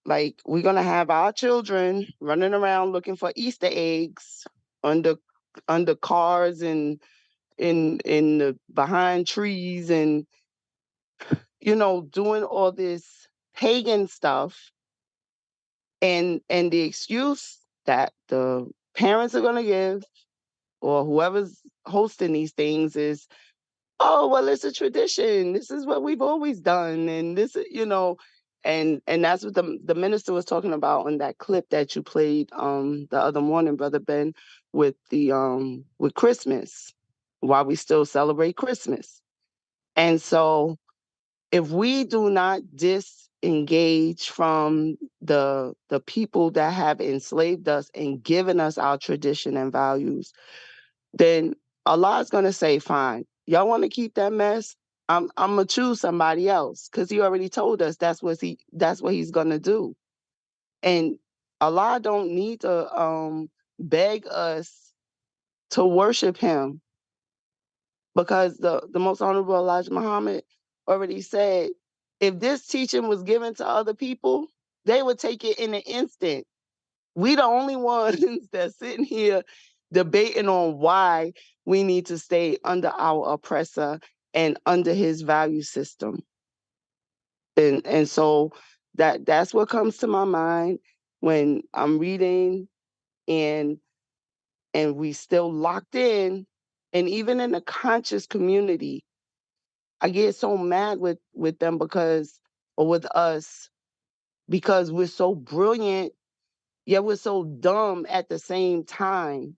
like, we're gonna have our children running around looking for Easter eggs under cars and in the behind trees and doing all this pagan stuff, and the excuse that the parents are going to give, or whoever's hosting these things, is, oh, well, it's a tradition, this is what we've always done, and this, and that's what the minister was talking about in that clip that you played the other morning, Brother Ben, with the with Christmas, why we still celebrate Christmas. And so if we do not disengage from the people that have enslaved us and given us our tradition and values, then Allah's gonna say, fine, y'all want to keep that mess? I'm gonna choose somebody else, because He already told us that's what He's gonna do. And Allah don't need to beg us to worship Him, because the most honorable Elijah Muhammad already said, if this teaching was given to other people, they would take it in an instant. We the only ones that's sitting here debating on why we need to stay under our oppressor and under his value system. And so that's what comes to my mind when I'm reading, and we still locked in. And even in the conscious community, I get so mad with them or with us, because we're so brilliant, yet we're so dumb at the same time.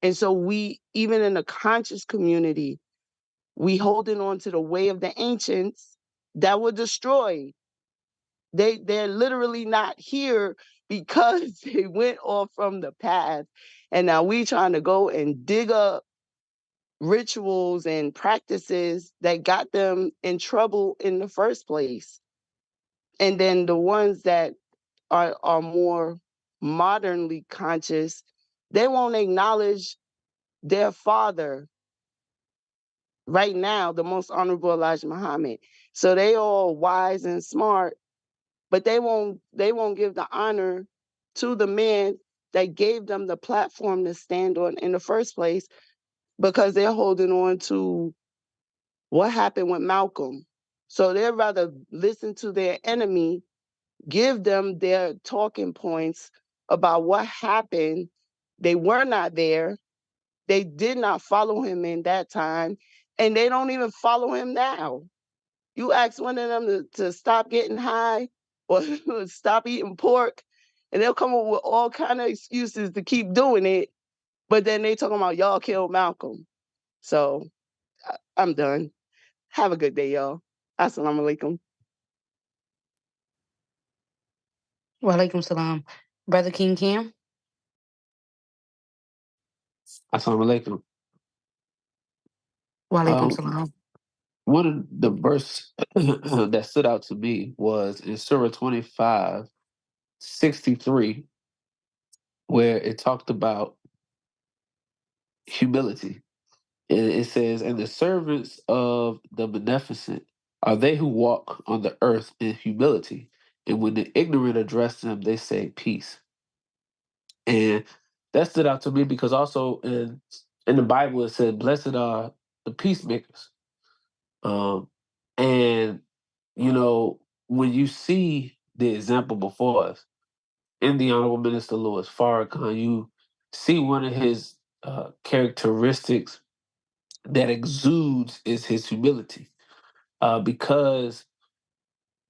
And so we, even in the conscious community, we holding on to the way of the ancients that were destroyed. They're literally not here because they went off from the path. And now we trying to go and dig up rituals and practices that got them in trouble in the first place. And then the ones that are more modernly conscious, they won't acknowledge their father right now, the most honorable Elijah Muhammad. So they all wise and smart, but they won't give the honor to the man that gave them the platform to stand on in the first place, because they're holding on to what happened with Malcolm. So they'd rather listen to their enemy, give them their talking points about what happened. They were not there. They did not follow him in that time, and they don't even follow him now. You ask one of them to stop getting high or stop eating pork, and they'll come up with all kind of excuses to keep doing it. But then they talking about y'all killed Malcolm. So I'm done. Have a good day, y'all. Assalamu alaikum. Walaikum salam. Brother King Cam? Assalamu alaikum. Walaikum salam. One of the verse that stood out to me was in Surah 25:63, where it talked about humility. And it says, and the servants of the beneficent are they who walk on the earth in humility. And when the ignorant address them, they say peace. And that stood out to me because also in the Bible it said, blessed are the peacemakers. And when you see the example before us in the Honorable Minister Louis Farrakhan, you see one of his characteristics that exudes is his humility, because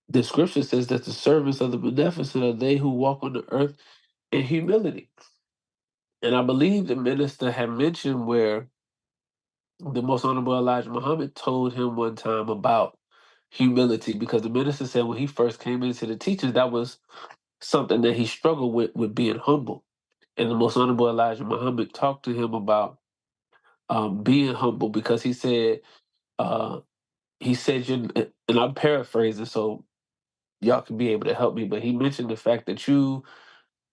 the scripture says that the servants of the beneficent are they who walk on the earth in humility. And I believe the minister had mentioned where the most honorable Elijah Muhammad told him one time about humility, because the minister said when he first came into the teachings, that was something that he struggled with being humble. And the most honorable Elijah Muhammad talked to him about being humble, because uh, he said, and I'm paraphrasing, so y'all can be able to help me, but he mentioned the fact that you're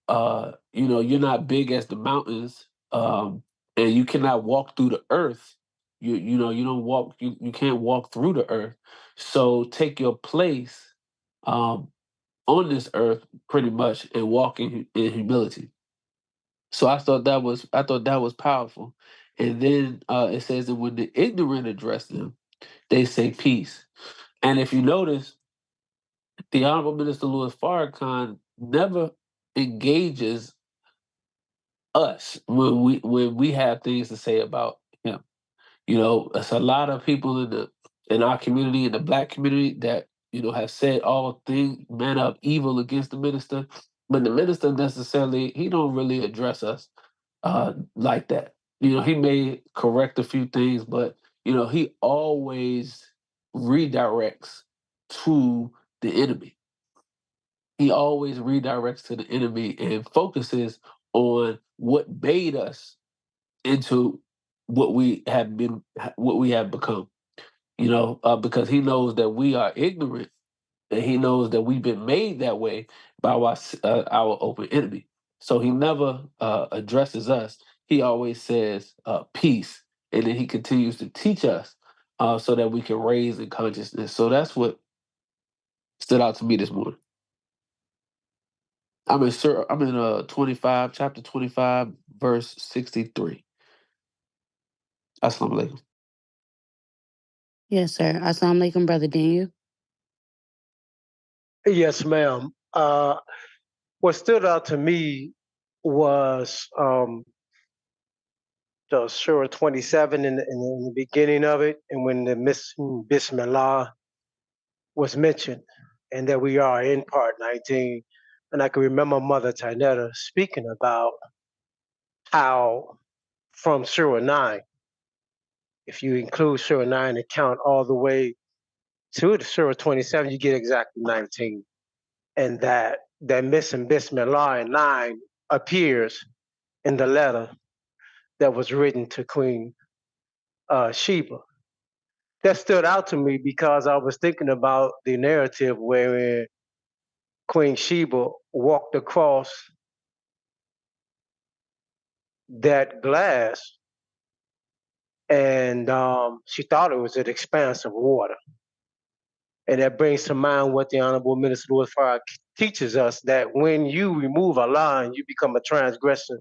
not big as the mountains, and you cannot walk through the earth. You don't walk, you can't walk through the earth. So take your place on this earth pretty much and walk in humility. So I thought that was powerful. And then it says that when the ignorant address them, they say peace. And if you notice, the Honorable Minister Louis Farrakhan never engages us when we have things to say about him. You know, it's a lot of people in our community, in the Black community, that have said all things manner of evil against the minister, but the minister necessarily he don't really address us like that. He may correct a few things, but he always redirects to the enemy. He always redirects to the enemy and focuses on what made us into what we have been, what we have become. Because he knows that we are ignorant, and he knows that we've been made that way by our open enemy. So he never addresses us. He always says peace, and then he continues to teach us so that we can raise in consciousness. So that's what stood out to me this morning. I'm in 25, chapter 25, verse 63. Assalamu alaikum. Yes, sir. Assalamu alaikum, Brother Daniel. Yes, ma'am. What stood out to me was the Surah 27 in the beginning of it, and when the Bismillah was mentioned, and that we are in part 19. And I can remember Mother Tainetta speaking about how from Surah 9, if you include Surah 9 and count all the way to the Surah 27, you get exactly 19. And that missing Bismillah in 9 appears in the letter that was written to Queen Sheba. That stood out to me because I was thinking about the narrative wherein Queen Sheba walked across that glass and she thought it was an expanse of water. And that brings to mind what the Honorable Minister Louis Farrakhan teaches us, that when you remove a law and you become a transgressor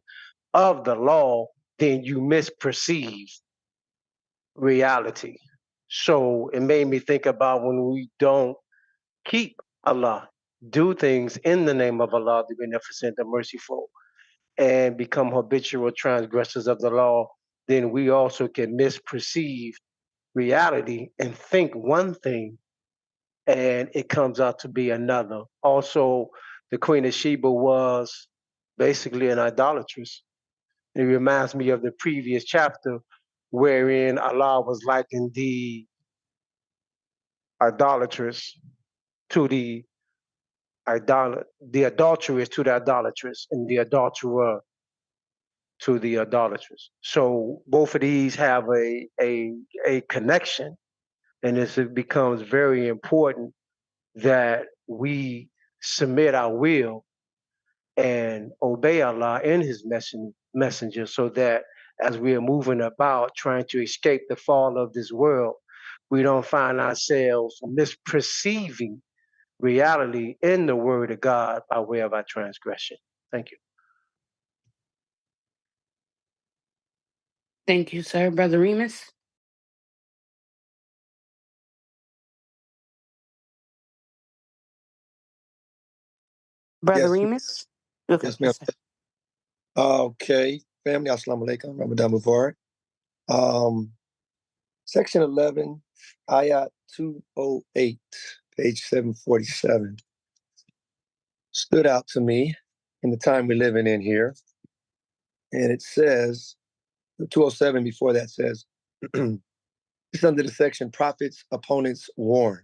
of the law, then you misperceive reality. So it made me think about when we don't keep Allah, do things in the name of Allah, the Beneficent, the Merciful, and become habitual transgressors of the law, then we also can misperceive reality and think one thing and it comes out to be another. Also, the Queen of Sheba was basically an idolatress. It reminds me of the previous chapter wherein Allah was likened the idolatress to the adulteress to the idolatress, and the adulterer to the idolatress. So both of these have a connection, and it becomes very important that we submit our will and obey Allah and His messenger, so that as we are moving about trying to escape the fall of this world, we don't find ourselves misperceiving reality in the Word of God by way of our transgression. Thank you. Thank you, sir. Brother Remus. Brother Yes, Remus? Okay, yes, ma'am. yes, sir. Okay, family, assalamu alaikum, Ramadan Mubarak. Section 11, Ayat 208, page 747, stood out to me in the time we're living in here. And it says, 207 before that says, it's under the section Prophets, Opponents Warn.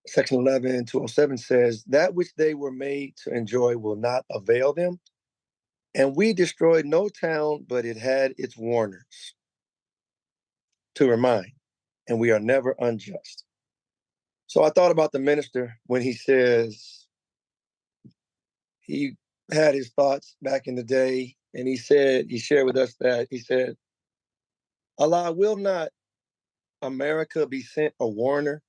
Section 11, 207 says, that which they were made to enjoy will not avail them. And we destroyed no town, but it had its warners to remind, and we are never unjust. So I thought about the minister when he says he had his thoughts back in the day, and he shared with us that he said, Allah, will not America be sent a warner?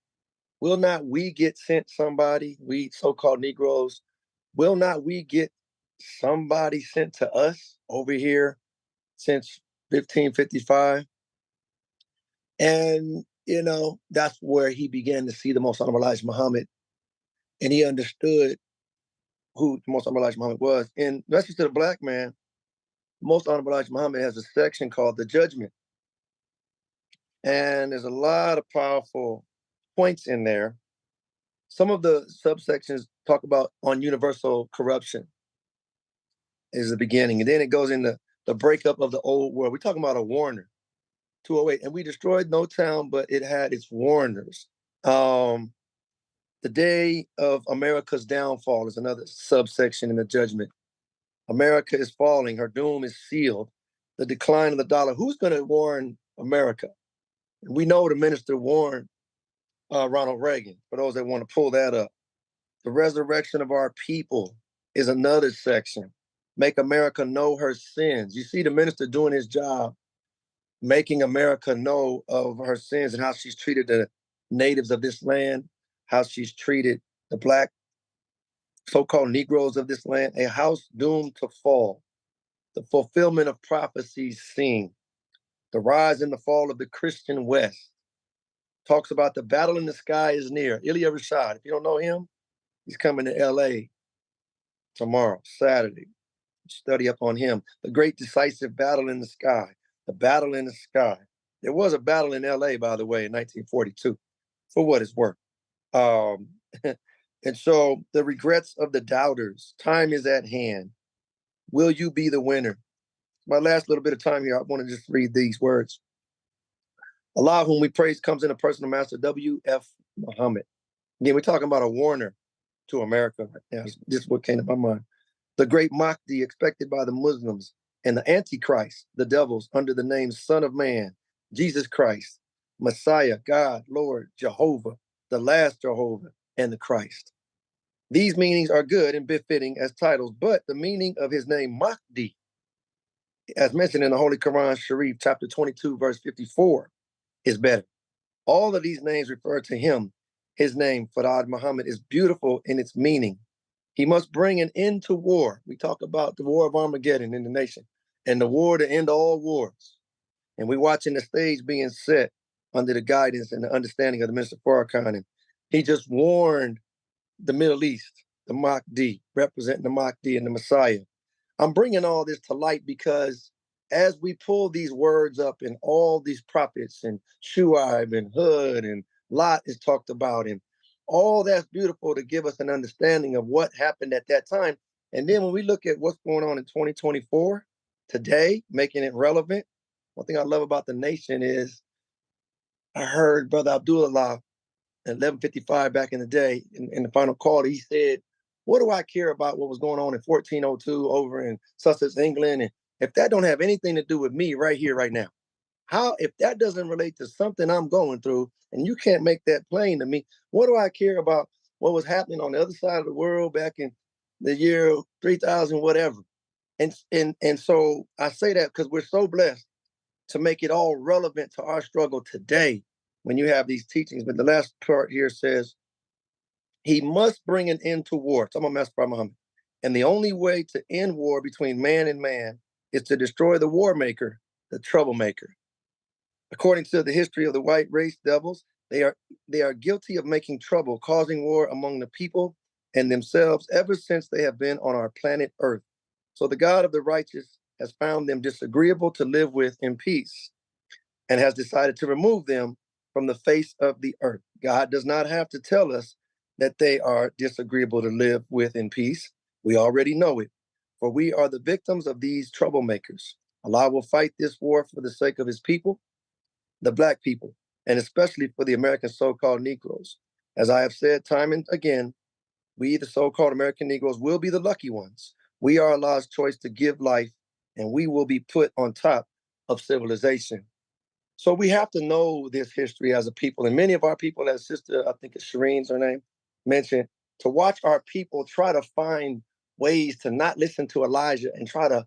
Will not we get sent somebody, we so-called Negroes, will not we get somebody sent to us over here, since 1555. And, that's where he began to see the Most Honorable Elijah Muhammad, and he understood who the Most Honorable Elijah Muhammad was. In Message to the Black Man, Most Honorable Elijah Muhammad has a section called The Judgment. And there's a lot of powerful points in there. Some of the subsections talk about on universal corruption is the beginning. And then it goes into the breakup of the old world. We're talking about a warner, 208. And we destroyed no town, but it had its warners. The day of America's downfall is another subsection in the judgment. America is falling. Her doom is sealed. The decline of the dollar. Who's going to warn America? And we know the minister warned Ronald Reagan, for those that want to pull that up. The resurrection of our people is another section. Make America know her sins. You see the minister doing his job, making America know of her sins and how she's treated the natives of this land, how she's treated the Black so-called Negroes of this land, a house doomed to fall. The fulfillment of prophecies seen. The rise and the fall of the Christian West. Talks about the battle in the sky is near. Ilya Rashad, if you don't know him, he's coming to LA tomorrow, Saturday. Study up on him. The great decisive battle in the sky. The battle in the sky. There was a battle in LA, by the way, in 1942, for what it's worth. And so the regrets of the doubters. Time is at hand. Will you be the winner? My last little bit of time here, I want to just read these words. Allah, whom we praise, comes in a personal master, W.F. Muhammad. Again, we're talking about a warner to America right now. This is what came to my mind. The great Mahdi expected by the Muslims and the Antichrist, the devils, under the name Son of Man, Jesus Christ, Messiah, God, Lord, Jehovah, the last Jehovah, and the Christ. These meanings are good and befitting as titles, but the meaning of his name, Mahdi, as mentioned in the Holy Quran Sharif, chapter 22, verse 54, is better. All of these names refer to him. His name, Farad Muhammad, is beautiful in its meaning. He must bring an end to war. We talk about the war of Armageddon in the nation and the war to end all wars. And we're watching the stage being set under the guidance and the understanding of the Minister Farrakhan. And he just warned the Middle East, the Mahdi, representing the Mahdi and the Messiah. I'm bringing all this to light because as we pull these words up and all these prophets and Shu'aib and Hud and Lot is talked about, and all that's beautiful to give us an understanding of what happened at that time. And then when we look at what's going on in 2024, today, making it relevant, one thing I love about the nation is I heard Brother Abdullah at 11:55 back in the day in the final call, he said, what do I care about what was going on in 1402 over in Sussex, England? And if that don't have anything to do with me right here, right now, how, if that doesn't relate to something I'm going through and you can't make that plain to me, what do I care about what was happening on the other side of the world back in the year 3000, whatever? And so I say that because we're so blessed to make it all relevant to our struggle today when you have these teachings. But the last part here says, he must bring an end to war. Talking about Master Muhammad. And the only way to end war between man and man is to destroy the war maker, the troublemaker. According to the history of the white race devils, they are guilty of making trouble, causing war among the people and themselves ever since they have been on our planet Earth. So the God of the righteous has found them disagreeable to live with in peace and has decided to remove them from the face of the earth. God does not have to tell us that they are disagreeable to live with in peace. We already know it, for we are the victims of these troublemakers. Allah will fight this war for the sake of his people, the Black people, and especially for the American so-called Negroes. As I have said time and again, we, the so-called American Negroes, will be the lucky ones. We are Allah's choice to give life, and we will be put on top of civilization. So we have to know this history as a people. And many of our people, as Sister, I think it's Shireen's her name, mentioned, to watch our people try to find ways to not listen to Elijah and try to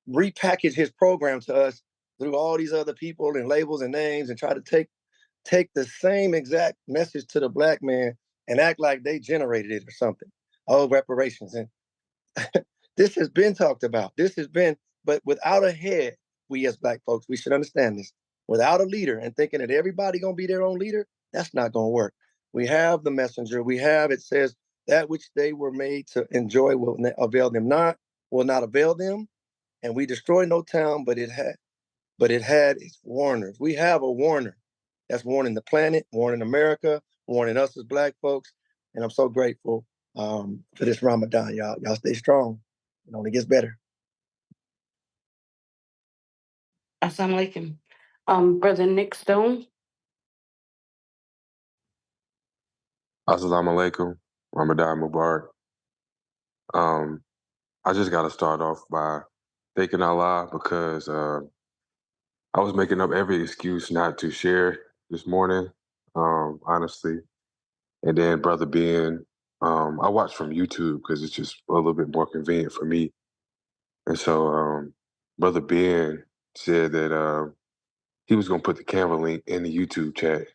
repackage his program to us through all these other people and labels and names and try to take the same exact message to the Black man and act like they generated it or something. Oh, reparations. And this has been talked about. This has been, but without a head, we as Black folks, we should understand this. Without a leader and thinking that everybody gonna be their own leader, that's not gonna work. We have the messenger. We have, it says, that which they were made to enjoy will avail them not, will not avail them. And we destroy no town, but it had its warners. We have a warner that's warning the planet, warning America, warning us as Black folks. And I'm so grateful for this Ramadan, y'all. Y'all stay strong. It only gets better. Assalamu alaikum. Brother Nick Stone. Assalamu alaikum, Ramadan Mubarak. I just got to start off by thanking Allah because I was making up every excuse not to share this morning, honestly. And then Brother Ben, I watch from YouTube because it's just a little bit more convenient for me. And so Brother Ben said that he was going to put the Canva link in the YouTube chat.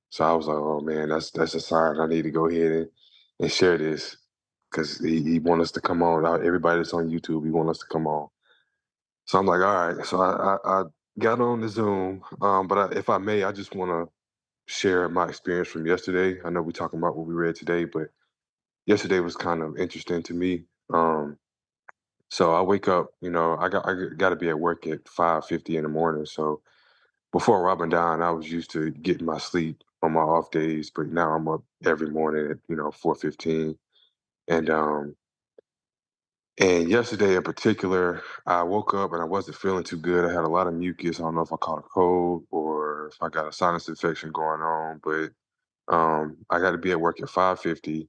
So I was like, oh man, that's a sign. I need to go ahead and share this because he want us to come on. Everybody that's on YouTube, he want us to come on. So I'm like, all right. So I got on the Zoom, but if I may, I just want to share my experience from yesterday. I know we're talking about what we read today, but yesterday was kind of interesting to me. So I wake up, I got to be at work at 5:50 in the morning. So before Ramadan, I was used to getting my sleep on my off days, but now I'm up every morning at 4:15, and yesterday in particular, I woke up and I wasn't feeling too good. I had a lot of mucus. I don't know if I caught a cold or if I got a sinus infection going on, but I got to be at work at 5:50.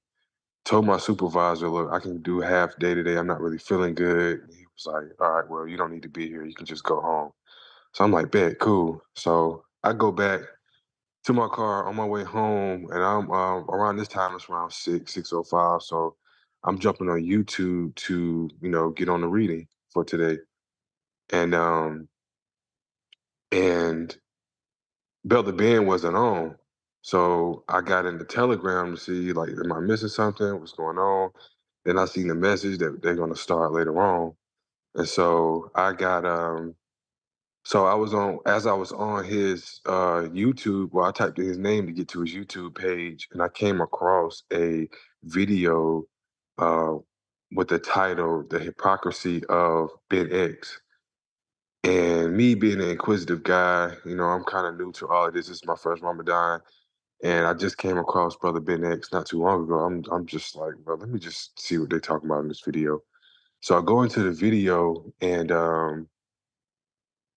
Told my supervisor, look, I can do half day today. I'm not really feeling good. He was like, all right, well, you don't need to be here. You can just go home. So I'm like, bet, cool. So I go back to my car on my way home, and I'm around this time. It's around 6:05. So I'm jumping on YouTube to get on the reading for today, and and Brother Ben wasn't on, so I got in the Telegram to see like, am I missing something? What's going on? Then I seen the message that they're gonna start later on, and so I got So as I was on his YouTube, well, I typed in his name to get to his YouTube page, and I came across a video uh, with the title "The Hypocrisy of Ben X." And me being an inquisitive guy, I'm kind of new to all of this. This is my first Ramadan, and I just came across Brother Ben X not too long ago. I'm just like, well, let me just see what they're talking about in this video. So I go into the video, and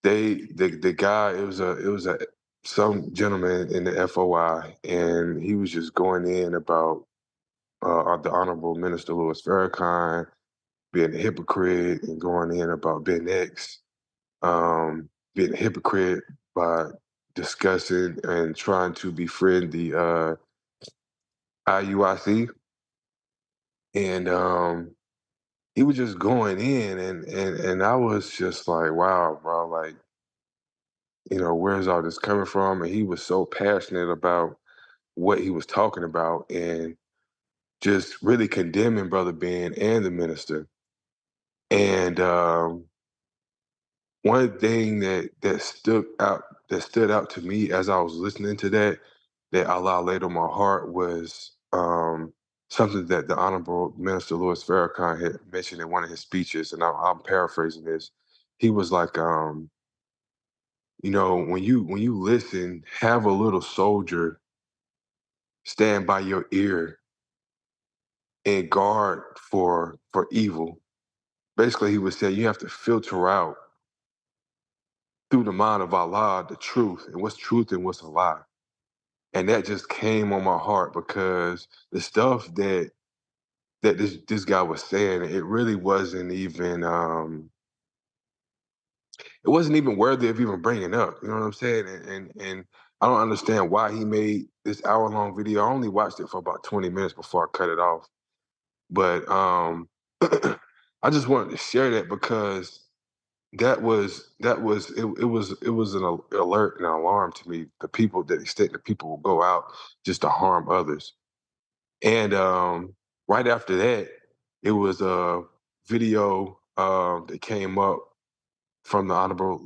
the guy, it was a some gentleman in the FOI, and he was just going in about the Honorable Minister Louis Farrakhan being a hypocrite and going in about Ben X being a hypocrite by discussing and trying to befriend the IUIC, and he was just going in, and I was just like, wow, bro, like, where's all this coming from? And he was so passionate about what he was talking about and just really condemning Brother Ben and the minister. And one thing that stood out to me as I was listening to that Allah laid on my heart was something that the Honorable Minister Louis Farrakhan had mentioned in one of his speeches, and I'm paraphrasing this. He was like, when you listen, have a little soldier stand by your ear and guard for evil. Basically, he was saying you have to filter out through the mind of Allah the truth and what's truth and what's a lie. And that just came on my heart because the stuff that this guy was saying, it really wasn't even it wasn't even worthy of even bringing up. You know what I'm saying? And I don't understand why he made this hour-long video. I only watched it for about 20 minutes before I cut it off. But I just wanted to share that because it was an alert and an alarm to me. The people that extent that people will go out just to harm others. And right after that, it was a video that came up from the Honorable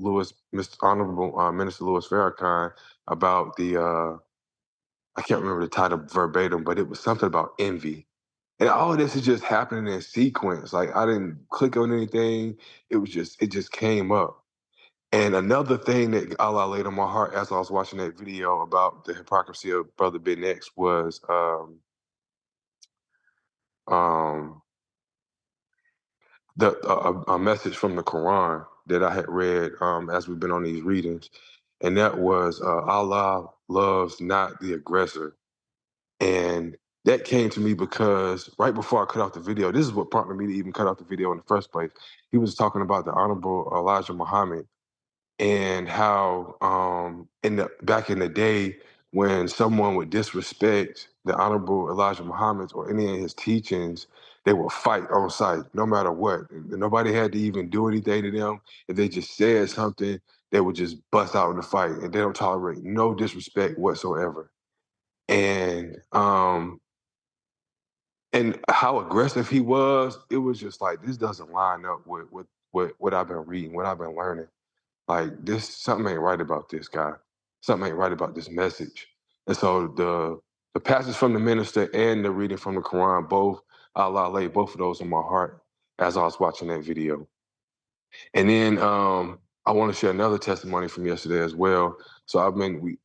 Minister Louis Farrakhan about the I can't remember the title verbatim, but it was something about envy. And all of this is just happening in sequence. Like I didn't click on anything. It just came up. And another thing that Allah laid on my heart as I was watching that video about the hypocrisy of Brother Ben X was um, a message from the Quran that I had read as we've been on these readings, and that was Allah loves not the aggressor. And that came to me because right before I cut off the video, this is what prompted me to even cut off the video in the first place. He was talking about the Honorable Elijah Muhammad and how back in the day when someone would disrespect the Honorable Elijah Muhammad or any of his teachings, they would fight on sight, no matter what. And nobody had to even do anything to them. If they just said something, they would just bust out in the fight, and they don't tolerate no disrespect whatsoever. And how aggressive he was, it was just like, this doesn't line up with what I've been reading, what I've been learning. Like something ain't right about this guy. Something ain't right about this message. And so the passage from the minister and the reading from the Quran, both, Allah laid both of those on my heart as I was watching that video. And then I want to share another testimony from yesterday as well. So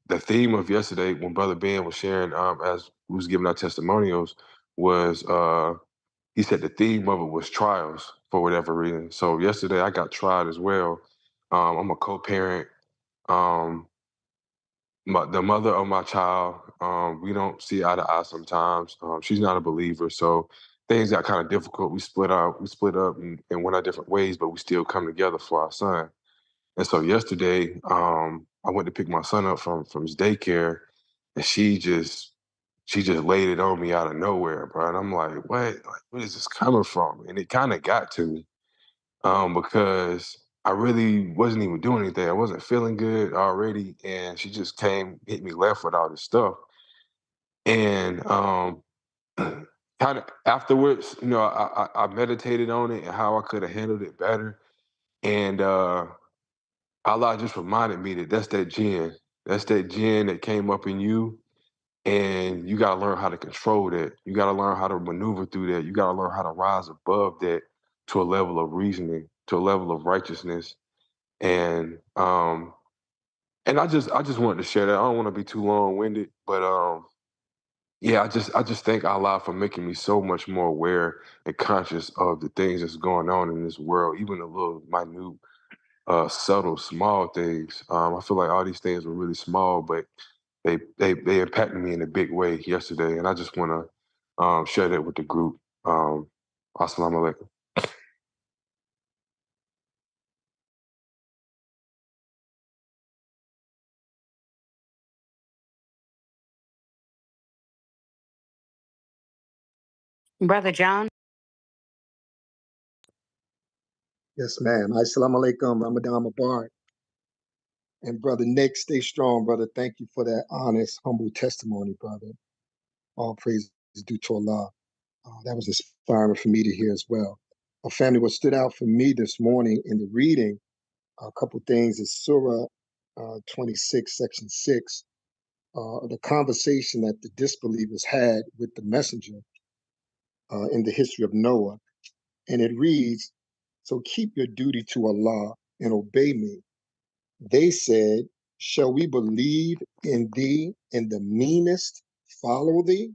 the theme of yesterday when Brother Ben was sharing as we was giving our testimonials was he said the theme of it was trials for whatever reason. So yesterday I got tried as well. I'm a co-parent. Um, the mother of my child, we don't see eye to eye sometimes. She's not a believer, so things got kind of difficult. We split up and went our different ways, but we still come together for our son. And so yesterday, I went to pick my son up from his daycare, and she just laid it on me out of nowhere, bro. And I'm like, what? Like, where is this coming from? And it kind of got to me because I really wasn't even doing anything. I wasn't feeling good already, and she just hit me left with all this stuff. And kind of afterwards, I meditated on it and how I could have handled it better. And Allah just reminded me that that's that jinn. That's that jinn that came up in you. And you got to learn how to control that. You got to learn how to maneuver through that. You got to learn how to rise above that to a level of reasoning, to a level of righteousness. And I just wanted to share that. I don't want to be too long-winded, but yeah, I just thank Allah for making me so much more aware and conscious of the things that's going on in this world, even the little minute, subtle, small things. I feel like all these things were really small, but they impacted me in a big way yesterday, and I just want to share that with the group. Assalamu alaikum. Brother John. Yes, ma'am. Assalamu alaikum, Ramadan Mubarak. And Brother Nick, stay strong, brother. Thank you for that honest, humble testimony, brother. All praise is due to Allah. That was inspiring for me to hear as well. A family, what stood out for me this morning in the reading, a couple things is Surah 26, section 6, the conversation that the disbelievers had with the messenger in the history of Noah. And it reads, so keep your duty to Allah and obey me. They said, shall we believe in thee and the meanest follow thee?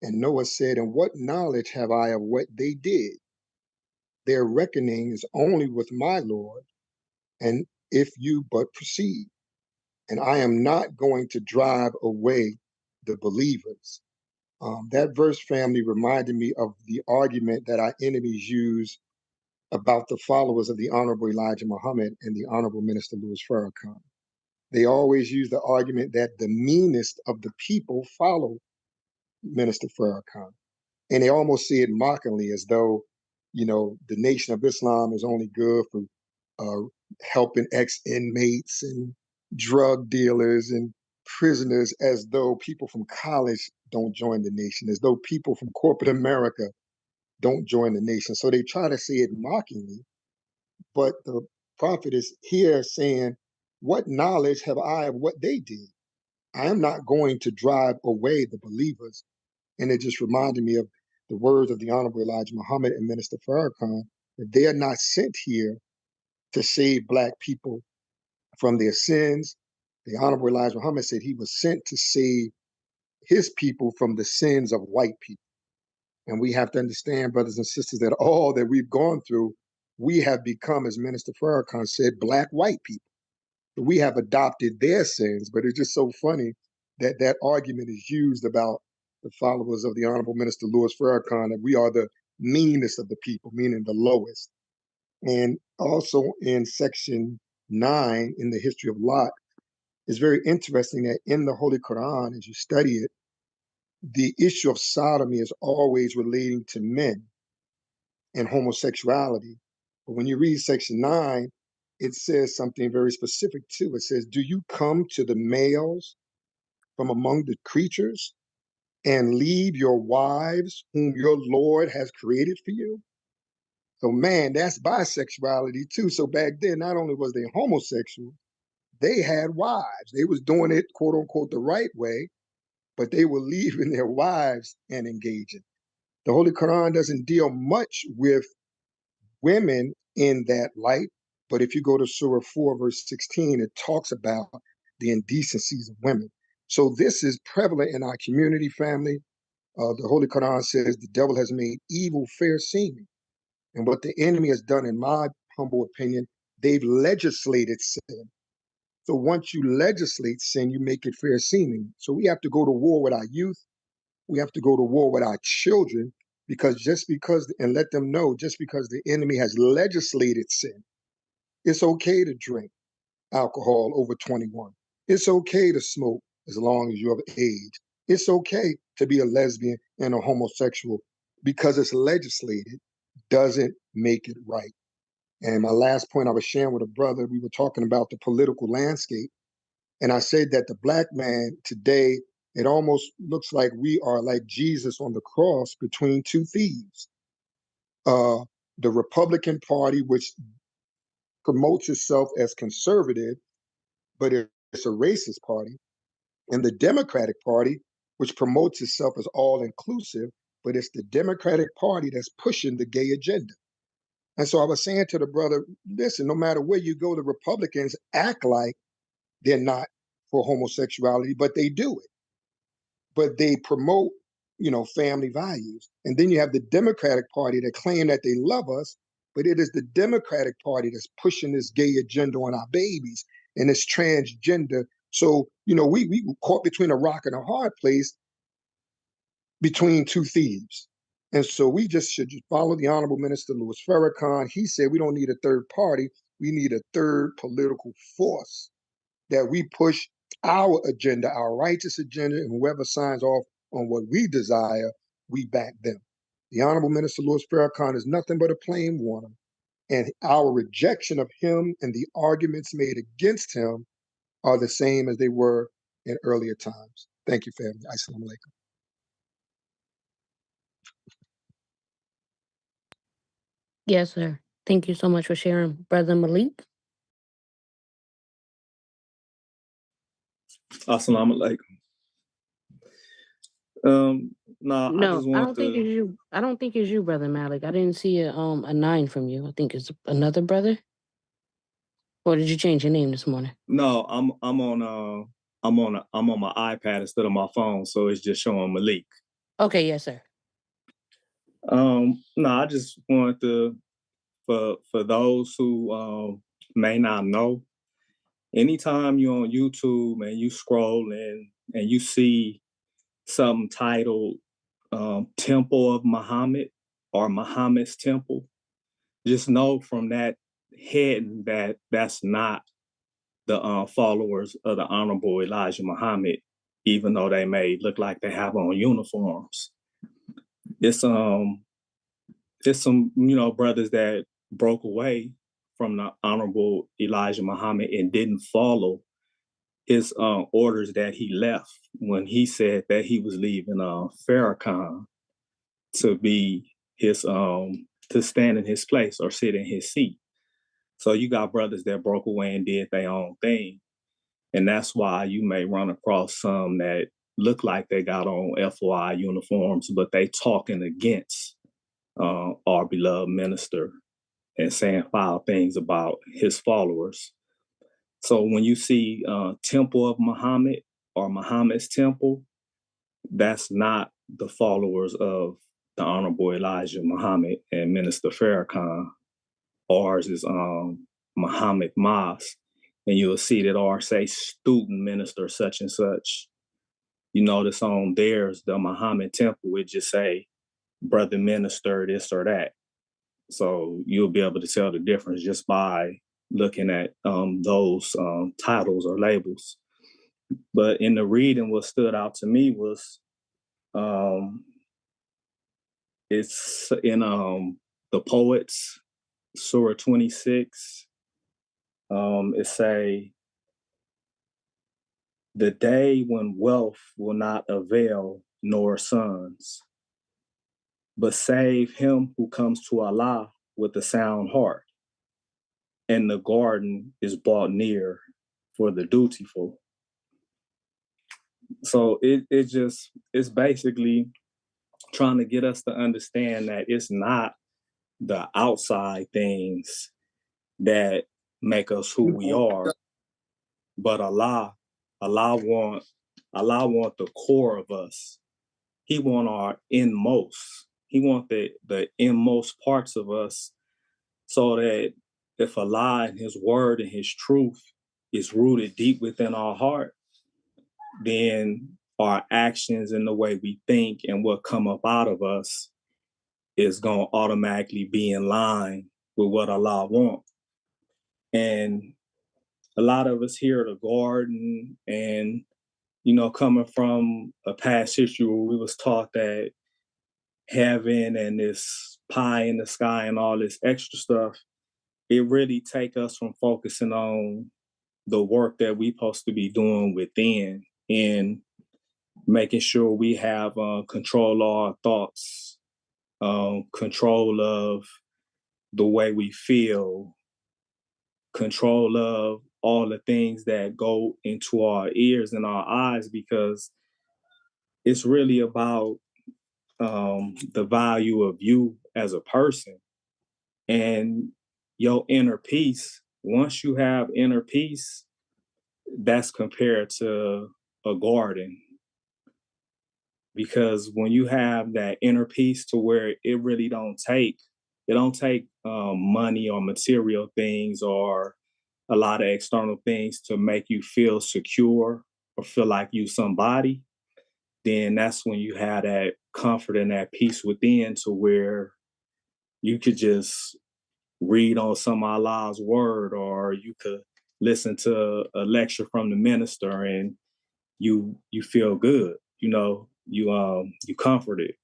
And Noah said, and what knowledge have I of what they did? Their reckoning is only with my Lord, and if you but proceed. And I am not going to drive away the believers. That verse, family, reminded me of the argument that our enemies use about the followers of the Honorable Elijah Muhammad and the Honorable Minister Louis Farrakhan. They always use the argument that the meanest of the people follow Minister Farrakhan. And they almost see it mockingly as though, the Nation of Islam is only good for helping ex-inmates and drug dealers and prisoners, as though people from college don't join the nation, as though people from corporate America don't join the nation. So they try to say it mockingly, but the prophet is here saying, what knowledge have I of what they did? I am not going to drive away the believers. And it just reminded me of the words of the Honorable Elijah Muhammad and Minister Farrakhan, that they are not sent here to save Black people from their sins. The Honorable Elijah Muhammad said he was sent to save his people from the sins of white people. And we have to understand, brothers and sisters, that all that we've gone through, we have become, as Minister Farrakhan said, Black white people. We have adopted their sins, but it's just so funny that that argument is used about the followers of the Honorable Minister Louis Farrakhan, that we are the meanest of the people, meaning the lowest. And also in section 9 in the history of Lot, it's very interesting that in the Holy Quran, as you study it, the issue of sodomy is always relating to men and homosexuality. But when you read section 9, it says something very specific too. It says, do you come to the males from among the creatures and leave your wives whom your Lord has created for you? So man, that's bisexuality too. So back then, not only was they homosexual, they had wives. They was doing it, quote unquote, the right way, but they were leaving their wives and engaging. The Holy Quran doesn't deal much with women in that light, but if you go to Surah 4, verse 16, it talks about the indecencies of women. So this is prevalent in our community, family. The Holy Quran says the devil has made evil fair seeming. And what the enemy has done, in my humble opinion, they've legislated sin. So once you legislate sin, you make it fair seeming. So we have to go to war with our youth. We have to go to war with our children, because and let them know, just because the enemy has legislated sin, it's okay to drink alcohol over 21. It's okay to smoke as long as you're of age. It's okay to be a lesbian and a homosexual. Because it's legislated doesn't make it right. And my last point I was sharing with a brother, we were talking about the political landscape. And I said that the Black man today, it almost looks like we are like Jesus on the cross between two thieves. The Republican Party, which promotes itself as conservative, but it's a racist party, and the Democratic Party, which promotes itself as all inclusive, but it's the Democratic Party that's pushing the gay agenda. And so I was saying to the brother, listen, no matter where you go, the Republicans act like they're not for homosexuality, but they do it. But they promote, family values. And then you have the Democratic Party that claim that they love us, but it is the Democratic Party that's pushing this gay agenda on our babies and this transgender. So, we caught between a rock and a hard place between two thieves. And so we just should follow the Honorable Minister Louis Farrakhan. He said we don't need a third party. We need a third political force that we push our agenda, our righteous agenda, and whoever signs off on what we desire, we back them. The Honorable Minister Louis Farrakhan is nothing but a plain warner. And our rejection of him and the arguments made against him are the same as they were in earlier times. Thank you, family. Assalamu alaikum. Yes, sir. Thank you so much for sharing, Brother Malik. Assalamu alaikum. I No, just I want don't think it's to. you. I don't think it's you, Brother Malik. I didn't see a 9 from you. I think it's another brother. Or did you change your name this morning? No, I'm on my iPad instead of my phone, so it's just showing Malik. Okay, yes, sir. No, I just wanted to, for those who may not know, anytime you're on YouTube and you scroll and you see something titled Temple of Muhammad or Muhammad's Temple, just know from that heading that that's not the followers of the Honorable Elijah Muhammad, even though they may look like they have on uniforms. It's some brothers that broke away from the Honorable Elijah Muhammad and didn't follow his orders that he left when he said that he was leaving Farrakhan to be his to stand in his place or sit in his seat. So you got brothers that broke away and did their own thing. And that's why you may run across some that look like they got on FY uniforms, but they talking against our beloved minister and saying foul things about his followers. So when you see Temple of Muhammad or Muhammad's Temple, that's not the followers of the Honorable Elijah Muhammad and Minister Farrakhan. Ours is Muhammad Mosque. And you'll see that ours say student minister such and such. You notice on theirs, the Muhammad Temple, it just say brother minister this or that. So you'll be able to tell the difference just by looking at those titles or labels. But in the reading, what stood out to me was it's in the Poets, Surah 26. It say, the day when wealth will not avail nor sons, but save him who comes to Allah with a sound heart, and the garden is brought near for the dutiful. So it's basically trying to get us to understand that it's not the outside things that make us who we are, but Allah want the core of us. He want our inmost. He want the inmost parts of us, so that if Allah and His word and His truth is rooted deep within our heart, then our actions and the way we think and what come up out of us is going to automatically be in line with what Allah wants. And a lot of us here at the garden and, coming from a past history where we was taught that heaven and this pie in the sky and all this extra stuff, it really take us from focusing on the work that we supposed to be doing within and making sure we have control of our thoughts, control of the way we feel, control of all the things that go into our ears and our eyes, because it's really about the value of you as a person and your inner peace. Once you have inner peace, that's compared to a garden. Because when you have that inner peace to where it really don't take money or material things or a lot of external things to make you feel secure or feel like you somebody, then that's when you have that comfort and that peace within, to where you could just read on some of Allah's word, or you could listen to a lecture from the minister and you feel good, you comforted.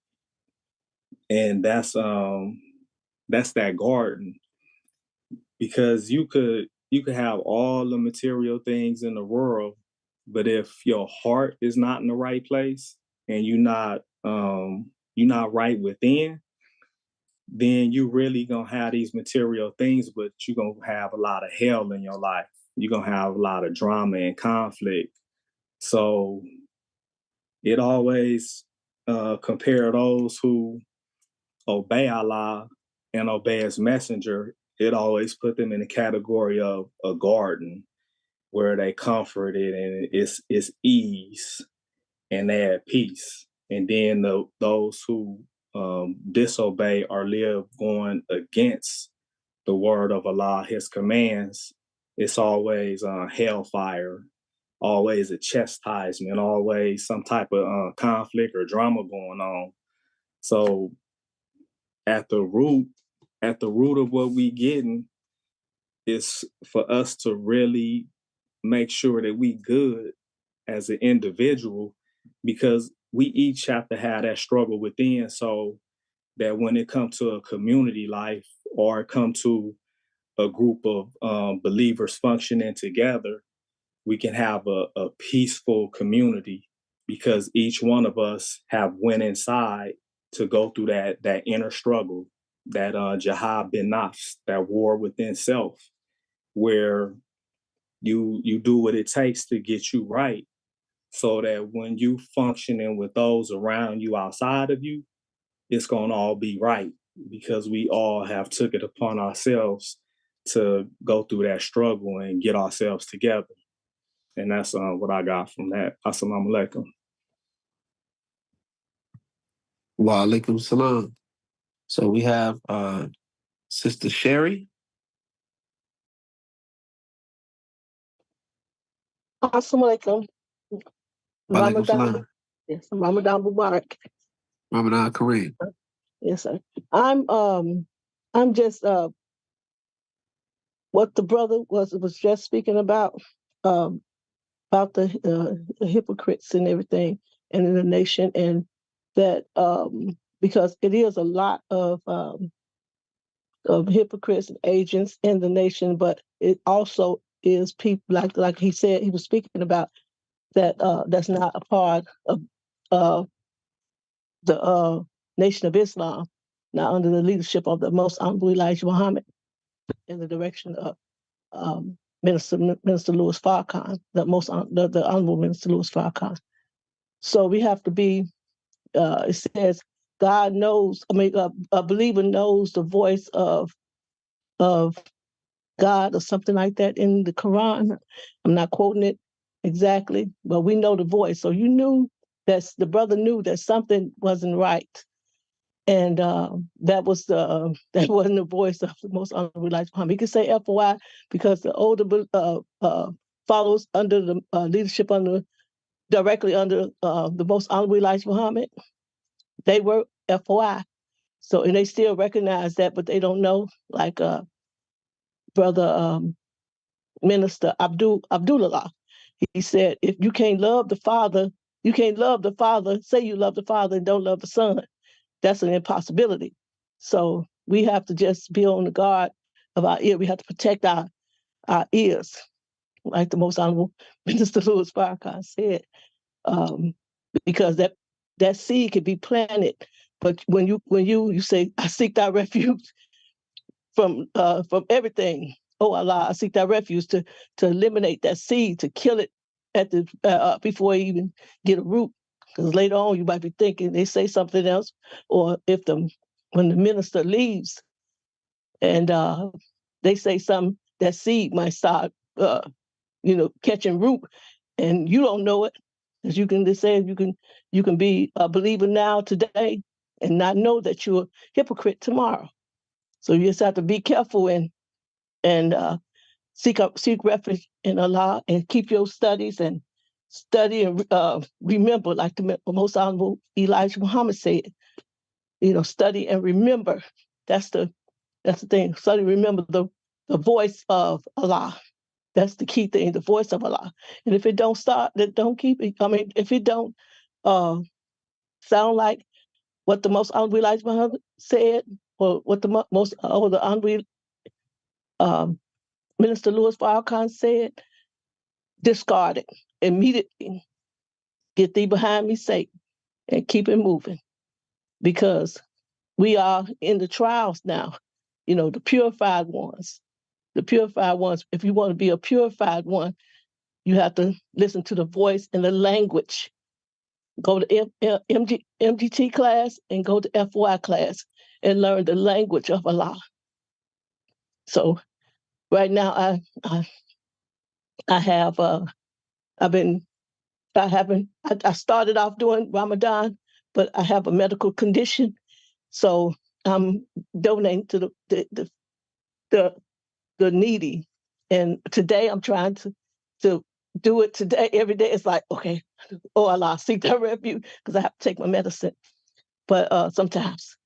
And that's that garden. Because you could have all the material things in the world, but if your heart is not in the right place and you're not right within, then you really gonna have these material things, but you're gonna have a lot of hell in your life. You're gonna have a lot of drama and conflict. So it always compare those who obey Allah and obey His messenger. It always put them in the category of a garden where they comforted and it's ease and they have peace. And then those who disobey or live going against the word of Allah, His commands, it's always hellfire, always a chastisement, always some type of conflict or drama going on. So at the root of what we getting is for us to really make sure that we good as an individual, because we each have to have that struggle within, so that when it comes to a community life or it comes to a group of believers functioning together, we can have a peaceful community, because each one of us have went inside to go through that inner struggle, that jihad bin nafs, that war within self. where you do what it takes to get you right, so that when you functioning with those around you outside of you, it's gonna all be right, because we all have took it upon ourselves to go through that struggle and get ourselves together. And that's what I got from that. Assalamu alaikum. Wa alaikum salam. So we have Sister Sherry. Assalamu alaikum. Wa alaikum Ramadan. salam. Yes, Ramadan Mubarak. Ramadan Kareem. Yes, sir. I'm just what the brother was just speaking um, about the hypocrites and everything, and in the nation, and that because it is a lot of hypocrites and agents in the nation, but it also is people like he said he was speaking about that that's not a part of uh, the Nation of Islam, not under the leadership of the Most Honorable Elijah Muhammad, in the direction of Minister Louis Farrakhan, the Honorable Minister Louis Farrakhan. So we have to be. It says God knows. I mean, a believer knows the voice of God or something like that in the Quran. I'm not quoting it exactly, but we know the voice. So you knew that the brother knew that something wasn't right, and that wasn't the voice of the Most Honorable Elijah Muhammad. He could say FOI because the older followers under the leadership directly under the Most Honorable Elijah Muhammad, they were FOI. So and they still recognize that, but they don't know, like brother Minister Abdullah. He said, if you can't love the Father, you can't love the Father. Say you love the Father and don't love the Son. That's an impossibility. So we have to just be on the guard of our ear. We have to protect our ears, like the Most Honorable Minister Louis Farrakhan said, because that seed can be planted. But when you say, I seek thy refuge from everything, oh Allah, I seek thy refuge to eliminate that seed, to kill it at the before you even get a root. Because later on you might be thinking they say something else, or when the minister leaves and they say something, that seed might start catching root, and you don't know it. As you can just say, you can be a believer now today and not know that you're a hypocrite tomorrow. So you just have to be careful and seek refuge in Allah and keep your studies and study and remember, like the Most Honorable Elijah Muhammad said, study and remember. That's the thing. Study, remember the voice of Allah. That's the key thing, the voice of Allah. And if it don't start, then don't keep it. I mean, if it don't sound like what the Most Honorable Elijah Muhammad said, or what the Honorable Minister Louis Farrakhan said, discard it immediately. Get thee behind me, Satan, and keep it moving, because we are in the trials now. The purified ones. The purified ones. If you want to be a purified one, you have to listen to the voice and the language. Go to MGT class and go to FY class and learn the language of Allah. So right now, I have I started off doing Ramadan, but I have a medical condition, so I'm donating to the needy. And today I'm trying to do it today. Every day it's like, okay, oh Allah, seek thy refuge, because I have to take my medicine. But sometimes.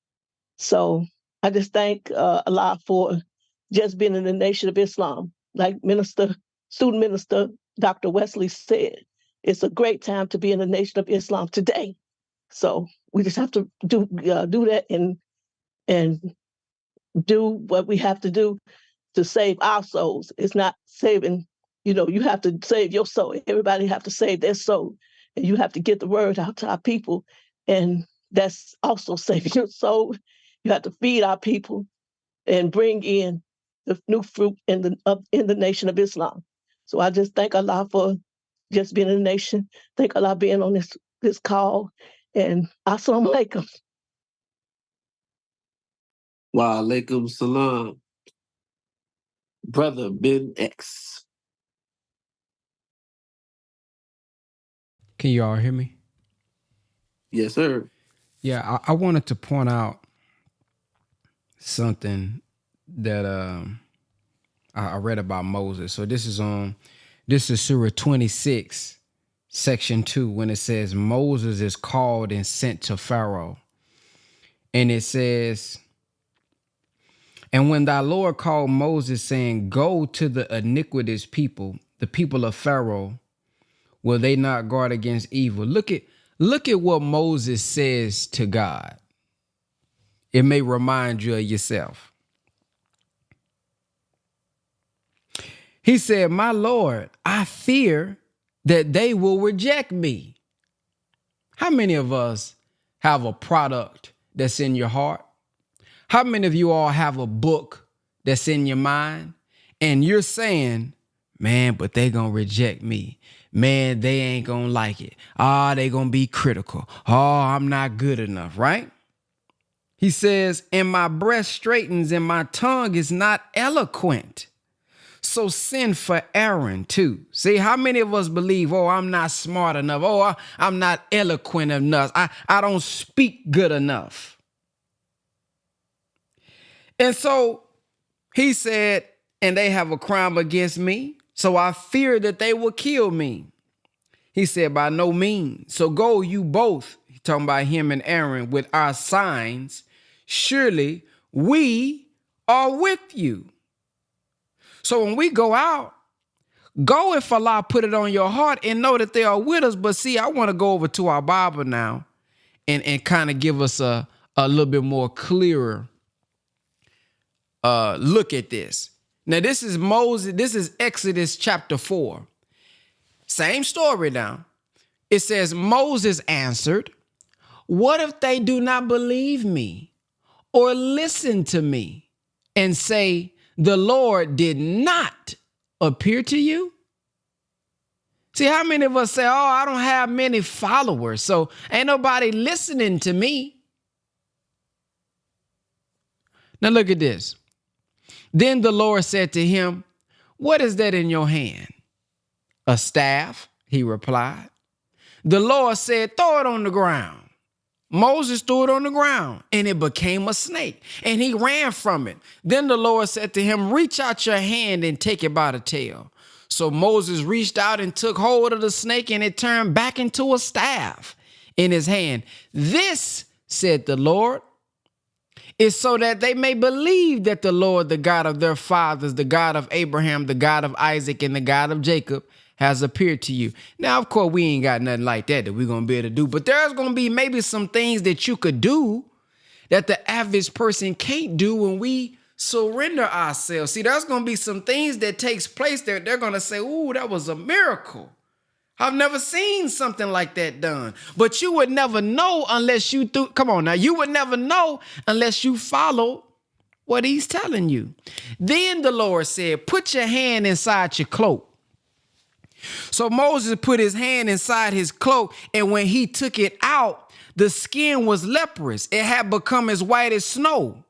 So I just thank Allah for just being in the Nation of Islam. Like Student Minister Dr. Wesley said, it's a great time to be in the Nation of Islam today. So we just have to do that and do what we have to do to save our souls. It's not saving, you have to save your soul. Everybody have to save their soul. And you have to get the word out to our people. And that's also saving your soul. You have to feed our people and bring in the new fruit in the nation of Islam. So I just thank Allah for just being in the nation. Thank Allah being on this call. And assalamu alaikum. Wa alaikum salam. Brother Ben X. Can you all hear me? Yes, sir. Yeah, I wanted to point out something that I read about Moses. So this is Surah 26, section 2, when it says Moses is called and sent to Pharaoh. And it says, and when thy Lord called Moses, saying, go to the iniquitous people, the people of Pharaoh, will they not guard against evil? Look at what Moses says to God. It may remind you of yourself. He said, my Lord, I fear that they will reject me. How many of us have a product that's in your heart? How many of you all have a book that's in your mind and you're saying, man, but they gonna reject me. Man, they ain't gonna like it. They gonna be critical. I'm not good enough, right? He says, and my breast straightens and my tongue is not eloquent. So send for Aaron too. See, how many of us believe, I'm not smart enough. I'm not eloquent enough. I don't speak good enough. And so he said, and they have a crime against me, so I fear that they will kill me. He said, by no means. So go you both, he's talking about him and Aaron, with our signs. Surely we are with you. So when we go out, go if Allah put it on your heart and know that they are with us. But see, I want to go over to our Bible now and kind of give us a little bit more clearer look at this. Now, this is Moses. This is Exodus chapter 4. Same story now. It says, Moses answered, what if they do not believe me or listen to me and say, the Lord did not appear to you? See, how many of us say, I don't have many followers, so ain't nobody listening to me. Now look at this. Then the Lord said to him, what is that in your hand? A staff, he replied. The Lord said, throw it on the ground. Moses threw it on the ground and it became a snake and he ran from it. Then the Lord said to him, reach out your hand and take it by the tail. So Moses reached out and took hold of the snake and it turned back into a staff in his hand. This, said the Lord, is so that they may believe that the Lord, the God of their fathers, the God of Abraham, the God of Isaac, and the God of Jacob, has appeared to you. Now, of course, we ain't got nothing like that we're going to be able to do, but there's going to be maybe some things that you could do that the average person can't do when we surrender ourselves. See, there's going to be some things that takes place there. They're going to say, ooh, that was a miracle. I've never seen something like that done. But you would never know unless you come on now. You would never know unless you follow what he's telling you. Then the Lord said, put your hand inside your cloak. So Moses put his hand inside his cloak, and when he took it out, the skin was leprous. It had become as white as snow.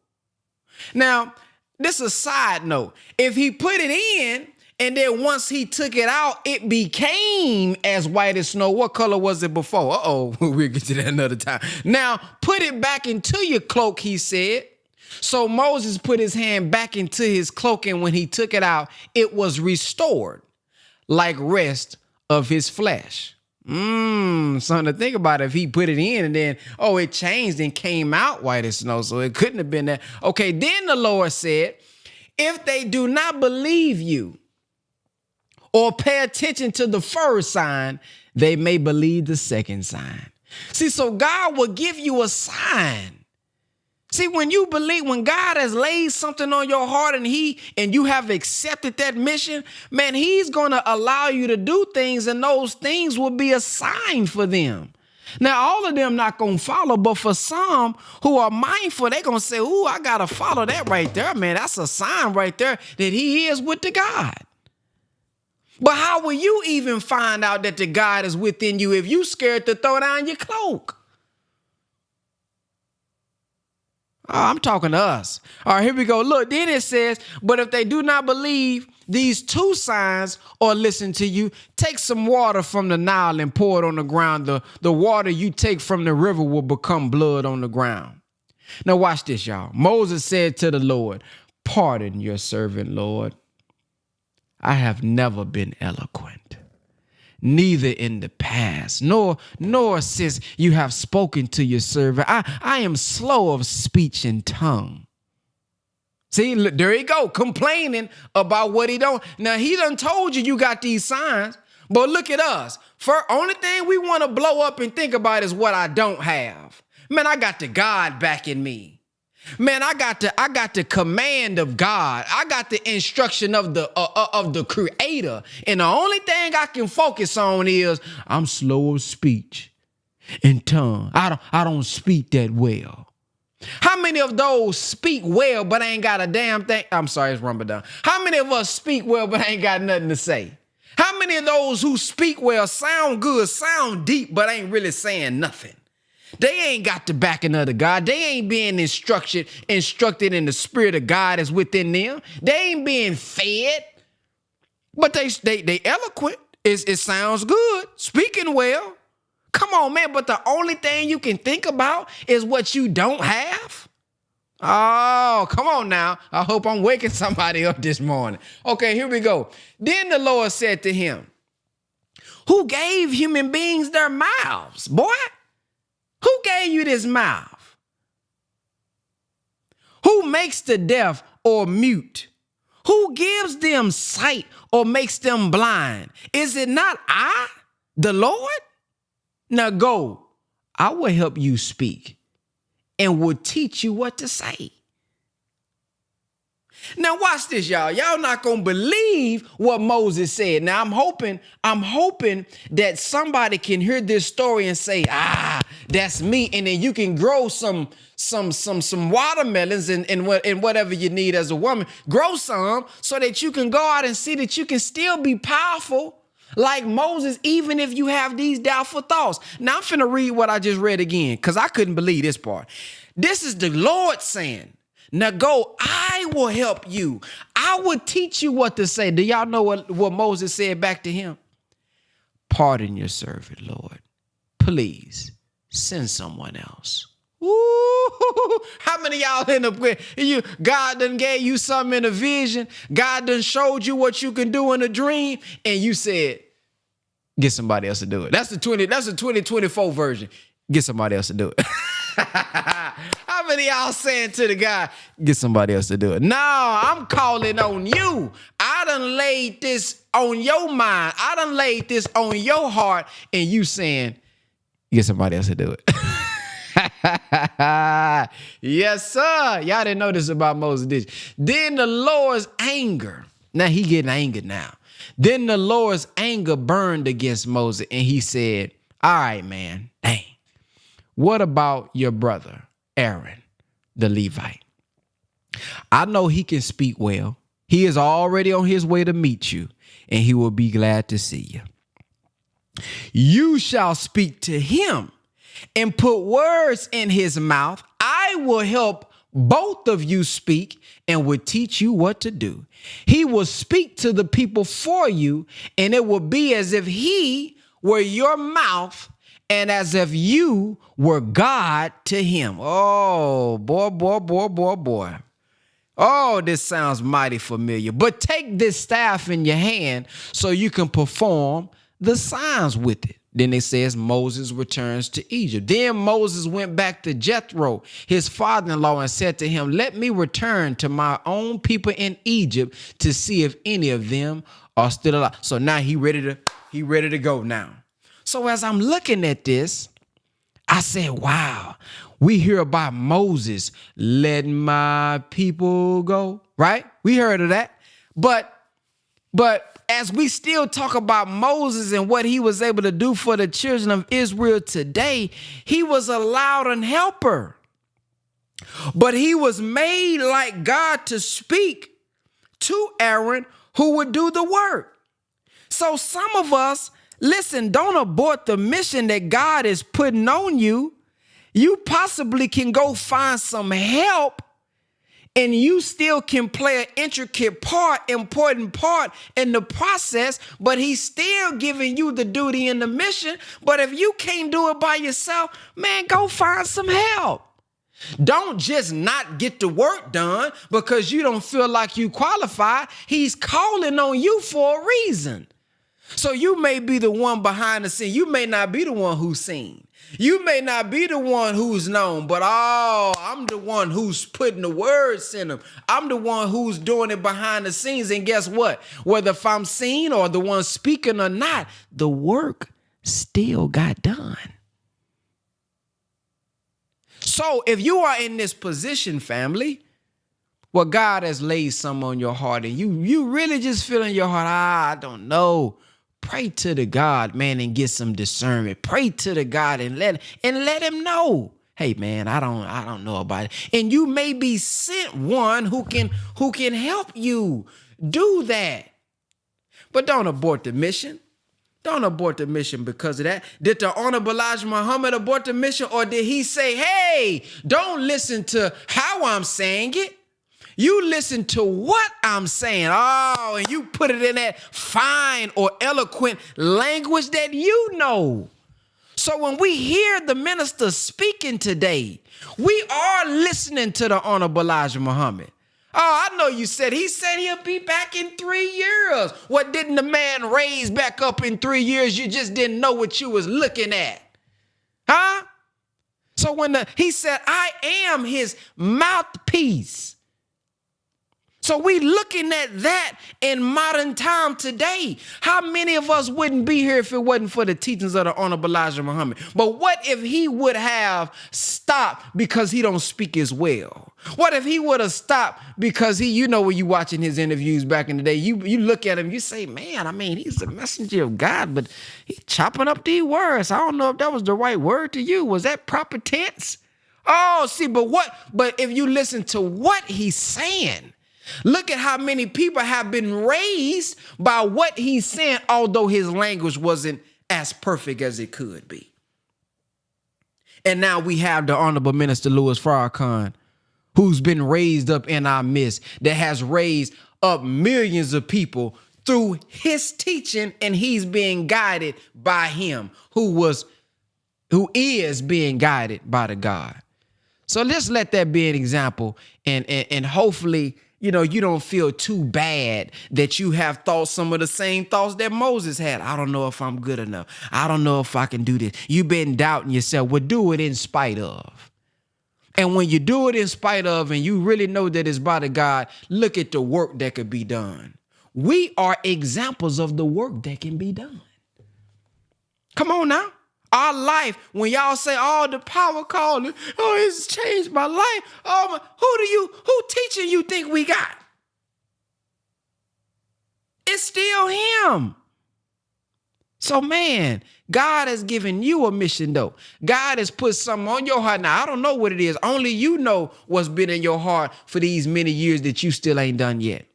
Now, this is a side note. If he put it in, and then once he took it out, it became as white as snow. What color was it before? We'll get to that another time. Now, put it back into your cloak, he said. So Moses put his hand back into his cloak, and when he took it out, it was restored like rest of his flesh. Something to think about. If he put it in and then, it changed and came out white as snow. So it couldn't have been that. Okay, then the Lord said, if they do not believe you or pay attention to the first sign, they may believe the second sign. See, so God will give you a sign. See, when you believe, when God has laid something on your heart and you have accepted that mission, man, he's going to allow you to do things, and those things will be a sign for them. Now, all of them not going to follow, but for some who are mindful, they're going to say, ooh, I got to follow that right there, man. That's a sign right there that he is with the God. But how will you even find out that the God is within you if you scared to throw down your cloak? Oh, I'm talking to us. All right, here we go. Look, then it says, but if they do not believe these two signs or listen to you, take some water from the Nile and pour it on the ground. The water you take from the river will become blood on the ground. Now watch this, y'all. Moses said to the Lord, pardon your servant, Lord. I have never been eloquent, neither in the past, nor since you have spoken to your servant. I am slow of speech and tongue. See, look, there he go, complaining about what he don't. Now, he done told you got these signs, but look at us. Only thing we want to blow up and think about is what I don't have. Man, I got the God back in me. Man, I got the command of God. I got the instruction of the Creator. And the only thing I can focus on is I'm slow of speech and tongue. I don't speak that well. How many of those speak well but ain't got a damn thing? I'm sorry, it's Ramadan. How many of us speak well but ain't got nothing to say? How many of those who speak well sound good, sound deep, but ain't really saying nothing? They ain't got the backing of the God. They ain't being instructed in the spirit of God is within them. They ain't being fed, but they eloquent. It sounds good, speaking well. Come on, man. But the only thing you can think about is what you don't have. Oh, come on now. I hope I'm waking somebody up this morning. Okay, here we go. Then the Lord said to him, who gave human beings their mouths, boy? Who gave you this mouth? Who makes the deaf or mute? Who gives them sight or makes them blind? Is it not I, the Lord? Now go, I will help you speak and will teach you what to say. Now watch this, y'all. Y'all not gonna believe what Moses said. Now I'm hoping that somebody can hear this story and say, that's me, and then you can grow some watermelons and whatever you need as a woman. Grow some so that you can go out and see that you can still be powerful like Moses, even if you have these doubtful thoughts. Now I'm finna read what I just read again because I couldn't believe this part. This is the Lord saying, now go, I will help you. I will teach you what to say. Do y'all know what Moses said back to him? Pardon your servant, Lord. Please send someone else. Ooh, how many of y'all end up with you? God done gave you something in a vision. God done showed you what you can do in a dream. And you said, get somebody else to do it. That's the 2024 version. Get somebody else to do it. How many of y'all saying to the guy, get somebody else to do it? No, I'm calling on you. I done laid this on your mind. I done laid this on your heart. And you saying, get somebody else to do it. Yes, sir. Y'all didn't know this about Moses, did you? Then the Lord's anger. Now he getting angry now. Then the Lord's anger burned against Moses. And he said, all right, man. Dang. What about your brother, Aaron, the Levite? I know he can speak well. He is already on his way to meet you, and he will be glad to see you. You shall speak to him and put words in his mouth. I will help both of you speak and will teach you what to do. He will speak to the people for you, and it will be as if he were your mouth and as if you were God to him. Oh, boy. Oh, this sounds mighty familiar. But take this staff in your hand so you can perform the signs with it. Then it says Moses returns to Egypt. Then Moses went back to Jethro, his father-in-law, and said to him, let me return to my own people in Egypt to see if any of them are still alive. So now he ready to go now. So as I'm looking at this, I said, wow, we hear about Moses letting my people go, right? We heard of that. But as we still talk about Moses and what he was able to do for the children of Israel today, he was allowed an helper. But he was made like God to speak to Aaron, who would do the work. So some of us, listen, don't abort the mission that God is putting on you. You possibly can go find some help, and you still can play an intricate part, important part in the process, but he's still giving you the duty and the mission. But if you can't do it by yourself, man, go find some help. Don't just not get the work done because you don't feel like you qualify. He's calling on you for a reason. So you may be the one behind the scene. You may not be the one who's seen. You may not be the one who's known, but I'm the one who's putting the words in them. I'm the one who's doing it behind the scenes. And guess what? Whether if I'm seen or the one speaking or not, the work still got done. So if you are in this position, family, where God has laid some on your heart and you really just feel in your heart, I don't know. Pray to the God, man, and get some discernment. Pray to the God and let him know. Hey, man, I don't know about it. And you may be sent one who can help you do that. But don't abort the mission. Don't abort the mission because of that. Did the Honorable Elijah Muhammad abort the mission, or did he say, hey, don't listen to how I'm saying it? You listen to what I'm saying. Oh, and you put it in that fine or eloquent language that you know. So when we hear the minister speaking today, we are listening to the Honorable Elijah Muhammad. Oh, I know you said he'll be back in 3 years. What didn't the man raise back up in 3 years? You just didn't know what you was looking at. Huh? So when he said, I am his mouthpiece. So we looking at that in modern time today. How many of us wouldn't be here if it wasn't for the teachings of the Honorable Elijah Muhammad? But what if he would have stopped because he don't speak as well? What if he would have stopped because when you watching his interviews back in the day, you look at him, you say, man, I mean, he's the messenger of God, but he's chopping up these words. I don't know if that was the right word to you. Was that proper tense? Oh, see, but if you listen to what he's saying, look at how many people have been raised by what he's saying, although his language wasn't as perfect as it could be. And now we have the Honorable Minister Louis Farrakhan, who's been raised up in our midst, that has raised up millions of people through his teaching, and he's being guided by him, who is being guided by the God. So let's let that be an example, and hopefully, you don't feel too bad that you have thought some of the same thoughts that Moses had. I don't know if I'm good enough. I don't know if I can do this. You've been doubting yourself. Well, do it in spite of. And when you do it in spite of, and you really know that it's by the God, look at the work that could be done. We are examples of the work that can be done. Come on now. Our life, when y'all say, oh, the power calling, oh, it's changed my life. Oh, who teaching you think we got? It's still him. So, man, God has given you a mission, though. God has put something on your heart. Now, I don't know what it is. Only you know what's been in your heart for these many years that you still ain't done yet.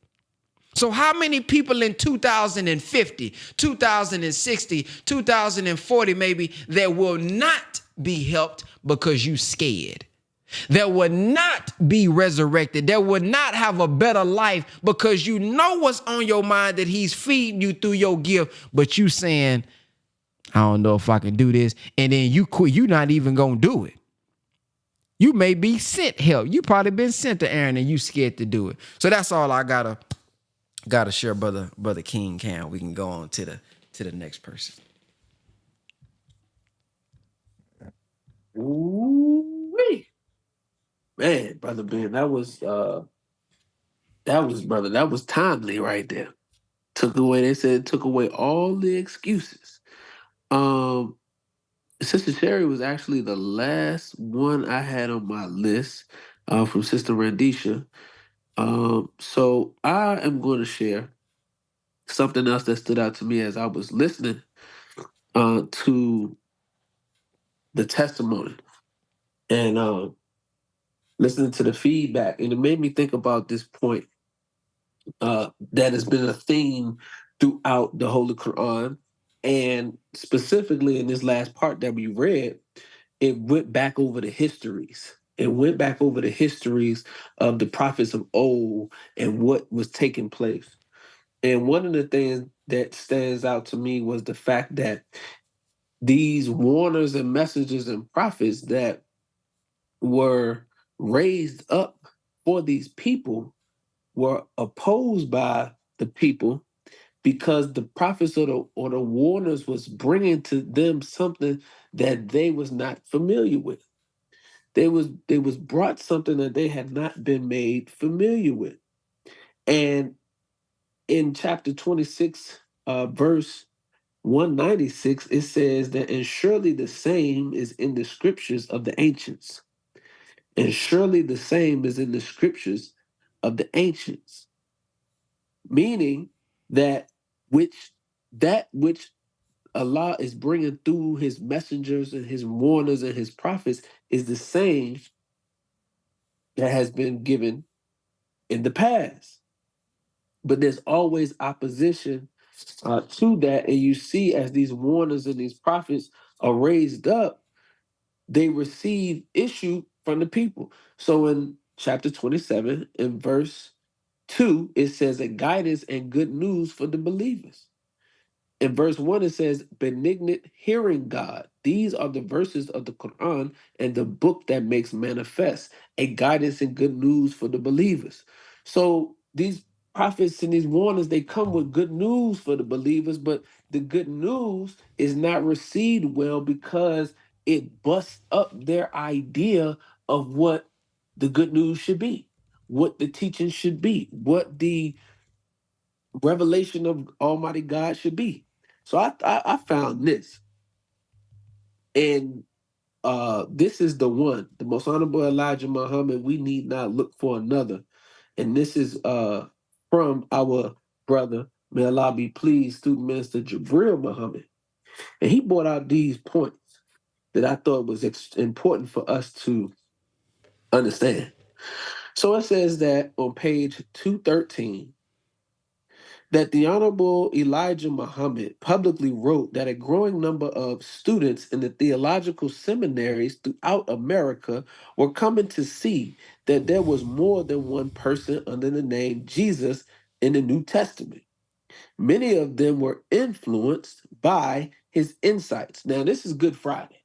So how many people in 2050, 2060, 2040 maybe that will not be helped because you scared? That will not be resurrected. That will not have a better life because you know what's on your mind, that he's feeding you through your gift, but you saying, I don't know if I can do this. And then you quit. You're not even going to do it. You may be sent help. You probably been sent to Aaron and you scared to do it. So that's all I gotta share, brother King Cam. We can go on to the next person. Ooh-wee. Man, brother Ben, that was timely right there. They said took away all the excuses. Sister Sherry was actually the last one I had on my list from Sister Randisha. So I am going to share something else that stood out to me as I was listening to the testimony and listening to the feedback, and it made me think about this point that has been a theme throughout the Holy Quran, and specifically in this last part that we read, it went back over the histories. It went back over the histories of the prophets of old and what was taking place. And one of the things that stands out to me was the fact that these warners and messengers and prophets that were raised up for these people were opposed by the people because the prophets or the warners was bringing to them something that they was not familiar with. They was brought something that they had not been made familiar with. And in chapter 26, verse 196, it says that, and surely the same is in the scriptures of the ancients. And surely the same is in the scriptures of the ancients. Meaning that which Allah is bringing through his messengers and his warners and his prophets is the same that has been given in the past. But there's always opposition to that. And you see, as these warners and these prophets are raised up, they receive issue from the people. So in chapter 27, in verse 2, it says a guidance and good news for the believers. In verse 1, it says, benignant hearing God. These are the verses of the Quran and the book that makes manifest a guidance and good news for the believers. So these prophets and these warners, they come with good news for the believers, but the good news is not received well because it busts up their idea of what the good news should be, what the teaching should be, what the revelation of Almighty God should be. So I found this, and this is the one, the most honorable Elijah Muhammad. We need not look for another, and this is from our brother, may Allah be pleased, student minister Jabril Muhammad, and he brought out these points that I thought was important for us to understand. So it says that on page 213. That the Honorable Elijah Muhammad publicly wrote that a growing number of students in the theological seminaries throughout America were coming to see that there was more than one person under the name Jesus in the New Testament. Many of them were influenced by his insights. Now, this is Good Friday.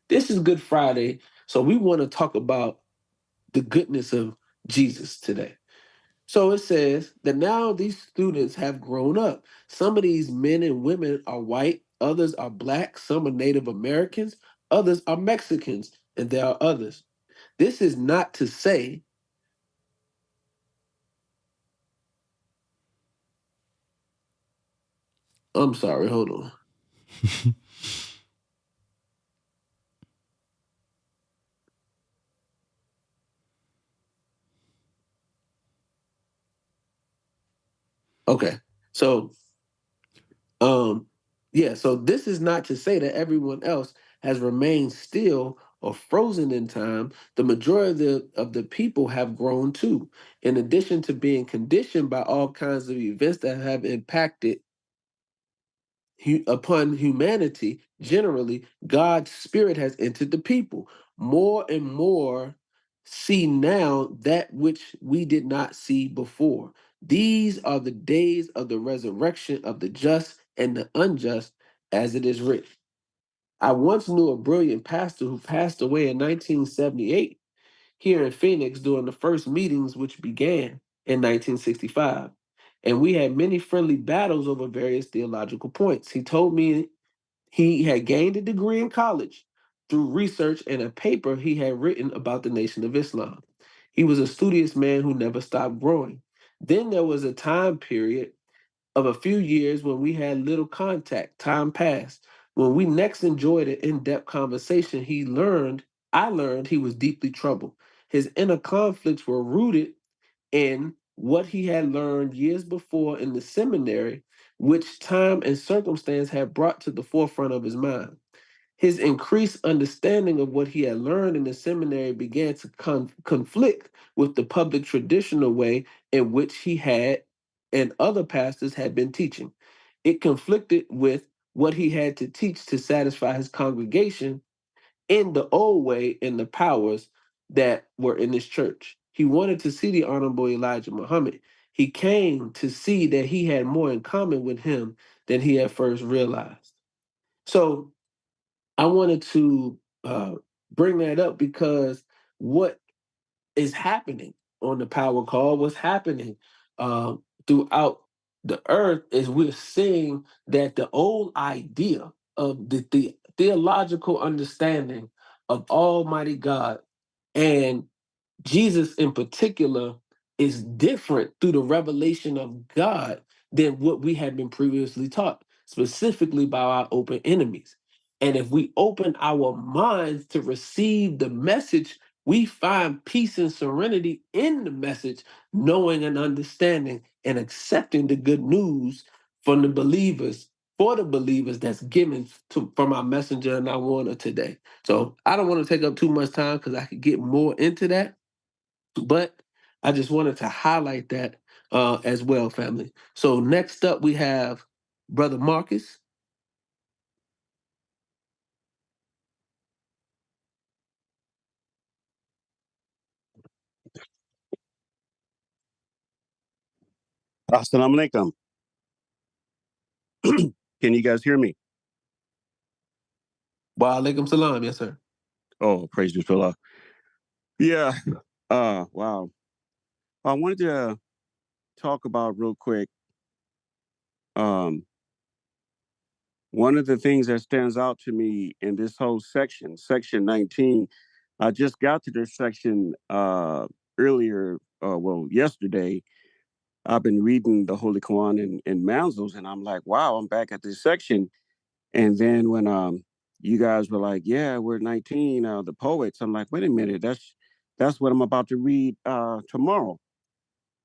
This is Good Friday, so we want to talk about the goodness of Jesus today. So it says that now these students have grown up. Some of these men and women are white, others are black, some are Native Americans, others are Mexicans, and there are others. This is not to say I'm sorry, hold on. Okay. So so this is not to say that everyone else has remained still or frozen in time. The majority of the people have grown too. In addition to being conditioned by all kinds of events that have impacted upon humanity, generally, God's spirit has entered the people. More and more see now that which we did not see before. These are the days of the resurrection of the just and the unjust, as it is written. I once knew a brilliant pastor who passed away in 1978 here in Phoenix during the first meetings, which began in 1965. And we had many friendly battles over various theological points. He told me he had gained a degree in college through research and a paper he had written about the Nation of Islam. He was a studious man who never stopped growing. Then there was a time period of a few years when we had little contact. Time passed. When we next enjoyed an in-depth conversation, I learned he was deeply troubled. His inner conflicts were rooted in what he had learned years before in the seminary which time and circumstance had brought to the forefront of his mind. His increased understanding of what he had learned in the seminary began to conflict with the public traditional way in which he had and other pastors had been teaching. It conflicted with what he had to teach to satisfy his congregation in the old way and the powers that were in his church. He wanted to see the Honorable Elijah Muhammad. He came to see that he had more in common with him than he had first realized. So I wanted to bring that up because what is happening on the power call, what's happening throughout the earth is we're seeing that the old idea of the theological understanding of Almighty God and Jesus in particular is different through the revelation of God than what we had been previously taught, specifically by our open enemies. And if we open our minds to receive the message, we find peace and serenity in the message, knowing and understanding and accepting the good news from the believers, for the believers that's given from our messenger and our warner today. So I don't want to take up too much time because I could get more into that. But I just wanted to highlight that as well, family. So next up, we have Brother Marcus. Assalamu alaikum. Can you guys hear me? Wa alaikum salam, yes, sir. Oh, praise the Lord. Yeah. Wow. I wanted to talk about real quick. One of the things that stands out to me in this whole section, section 19, I just got to this section earlier, yesterday. I've been reading the Holy Quran in Manzils, and I'm like, wow, I'm back at this section. And then when you guys were like, yeah, we're 19, the poets, I'm like, wait a minute, that's what I'm about to read tomorrow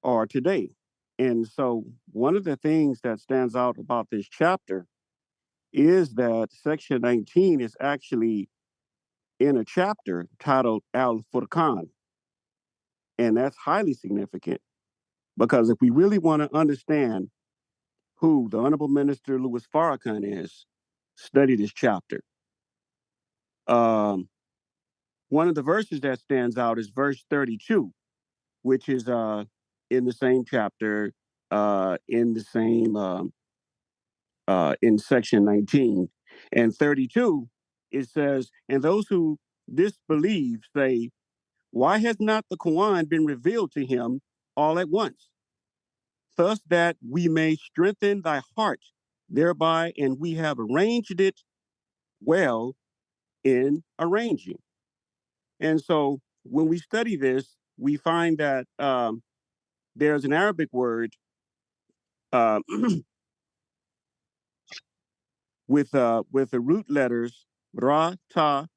or today. And so one of the things that stands out about this chapter is that section 19 is actually in a chapter titled Al Furqan. And that's highly significant because if we really want to understand who the Honorable Minister Louis Farrakhan is, study this chapter. One of the verses that stands out is verse 32, which is in the same chapter, in the same in section 19. And 32, it says, and those who disbelieve say, why has not the Quran been revealed to him all at once? Thus that we may strengthen thy heart thereby, and we have arranged it well in arranging. And so when we study this, we find that there's an Arabic word with the root letters ra, ta.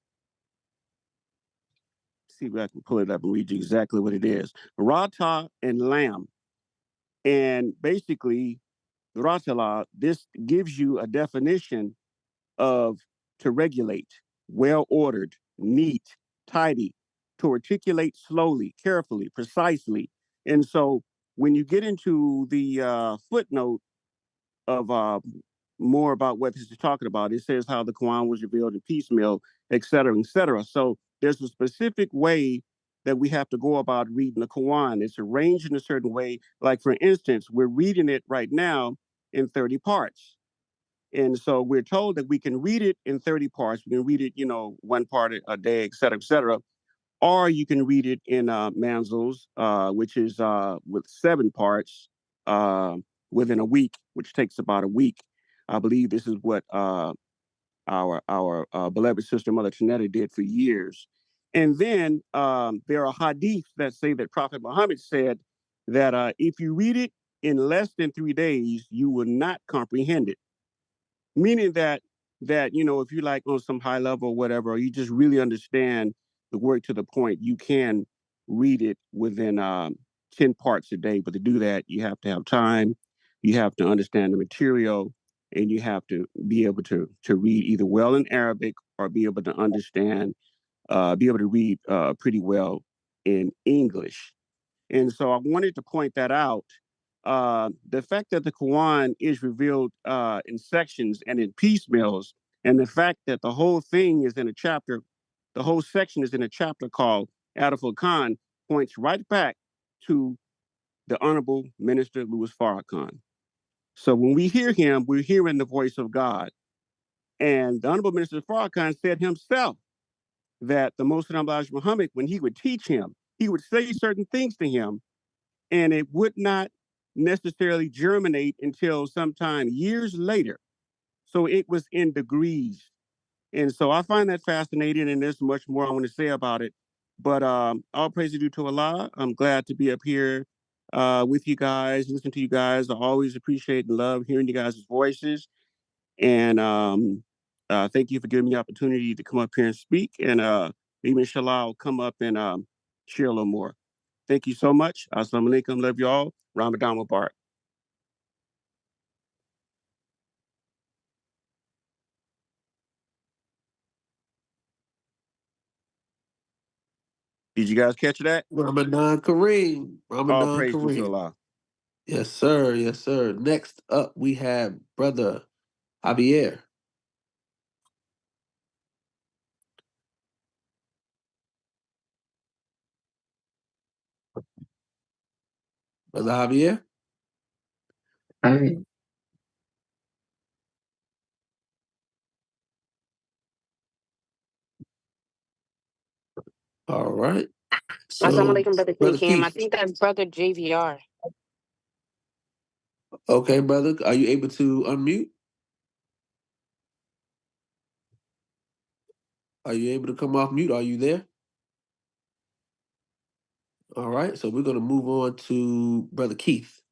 See if I can pull it up and read you exactly what it is. Ra, ta, and lam. And basically, ratala, this gives you a definition of to regulate, well ordered, neat, tidy, to articulate slowly, carefully, precisely. And so when you get into the footnote of more about what this is talking about, it says how the Quran was revealed in piecemeal, et cetera, et cetera. So there's a specific way that we have to go about reading the Quran. It's arranged in a certain way. Like, for instance, we're reading it right now in 30 parts. And so we're told that we can read it in 30 parts. We can read it, one part a day, et cetera, et cetera. Or you can read it in Manzils, which is with 7 parts within a week, which takes about a week. I believe this is what our beloved sister, Mother Tanetta, did for years. And then there are hadiths that say that Prophet Muhammad said that if you read it in less than 3 days, you will not comprehend it. Meaning that if you like on some high level or whatever, or you just really understand the word to the point, you can read it within 10 parts a day. But to do that, you have to have time, you have to understand the material, and you have to be able to read either well in Arabic or be able to understand, be able to read pretty well in English. And so I wanted to point that out. The fact that the Quran is revealed in sections and in piecemeals, and the fact that the whole thing is in a chapter, the whole section is in a chapter called Adif Khan, points right back to the Honorable Minister Louis Farrakhan. So when we hear him, we're hearing the voice of God. And the Honorable Minister Farrakhan said himself that the Most Honorable Elijah Muhammad, when he would teach him, he would say certain things to him, and it would not necessarily germinate until sometime years later. So it was in degrees. And so I find that fascinating, and there's much more I want to say about it. But all praise is due to Allah. I'm glad to be up here with you guys, listen to you guys. I always appreciate and love hearing you guys' voices. And thank you for giving me the opportunity to come up here and speak. And maybe inshallah, I'll come up and share a little more. Thank you so much. Assalamu alaikum. Love you all. Ramadan Mubarak. Did you guys catch that? Ramadan Kareem. All Ramadan praise to Kareem. Allah. Yes, sir. Yes, sir. Next up, we have Brother Javier. Brother Javier. All right. Assalamu So, alaikum, Brother Brother Kim. I Keith. think that's Brother JVR. Okay, brother. Are you able to unmute? Are you able to come off mute? Are you there? All right. So we're going to move on to Brother Keith.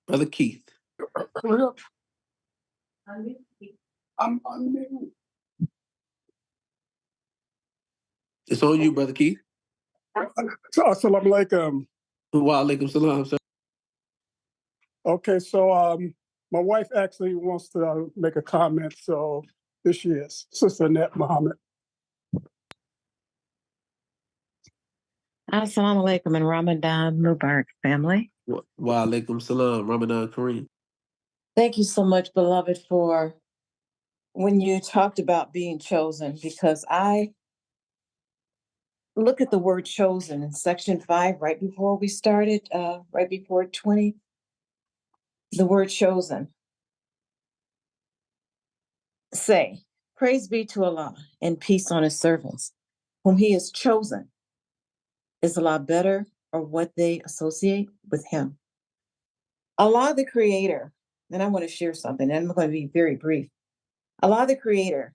Brother Keith. I'm unmuted. It's on you, Brother Keith. Assalamu alaikum. Wa alaikum salam, sir. Okay, so my wife actually wants to make a comment, so here she is, Sister Annette Muhammad. Assalamu alaikum and Ramadan Mubarak, family. Wa alaikum salam, Ramadan Kareem. Thank you so much, beloved, for when you talked about being chosen, because I look at the word chosen in section 5 right before we started, right before 20, the word chosen. Say, praise be to Allah and peace on his servants, whom he has chosen. Is Allah better or what they associate with him? Allah the creator, and I want to share something, and I'm going to be very brief. Allah the creator,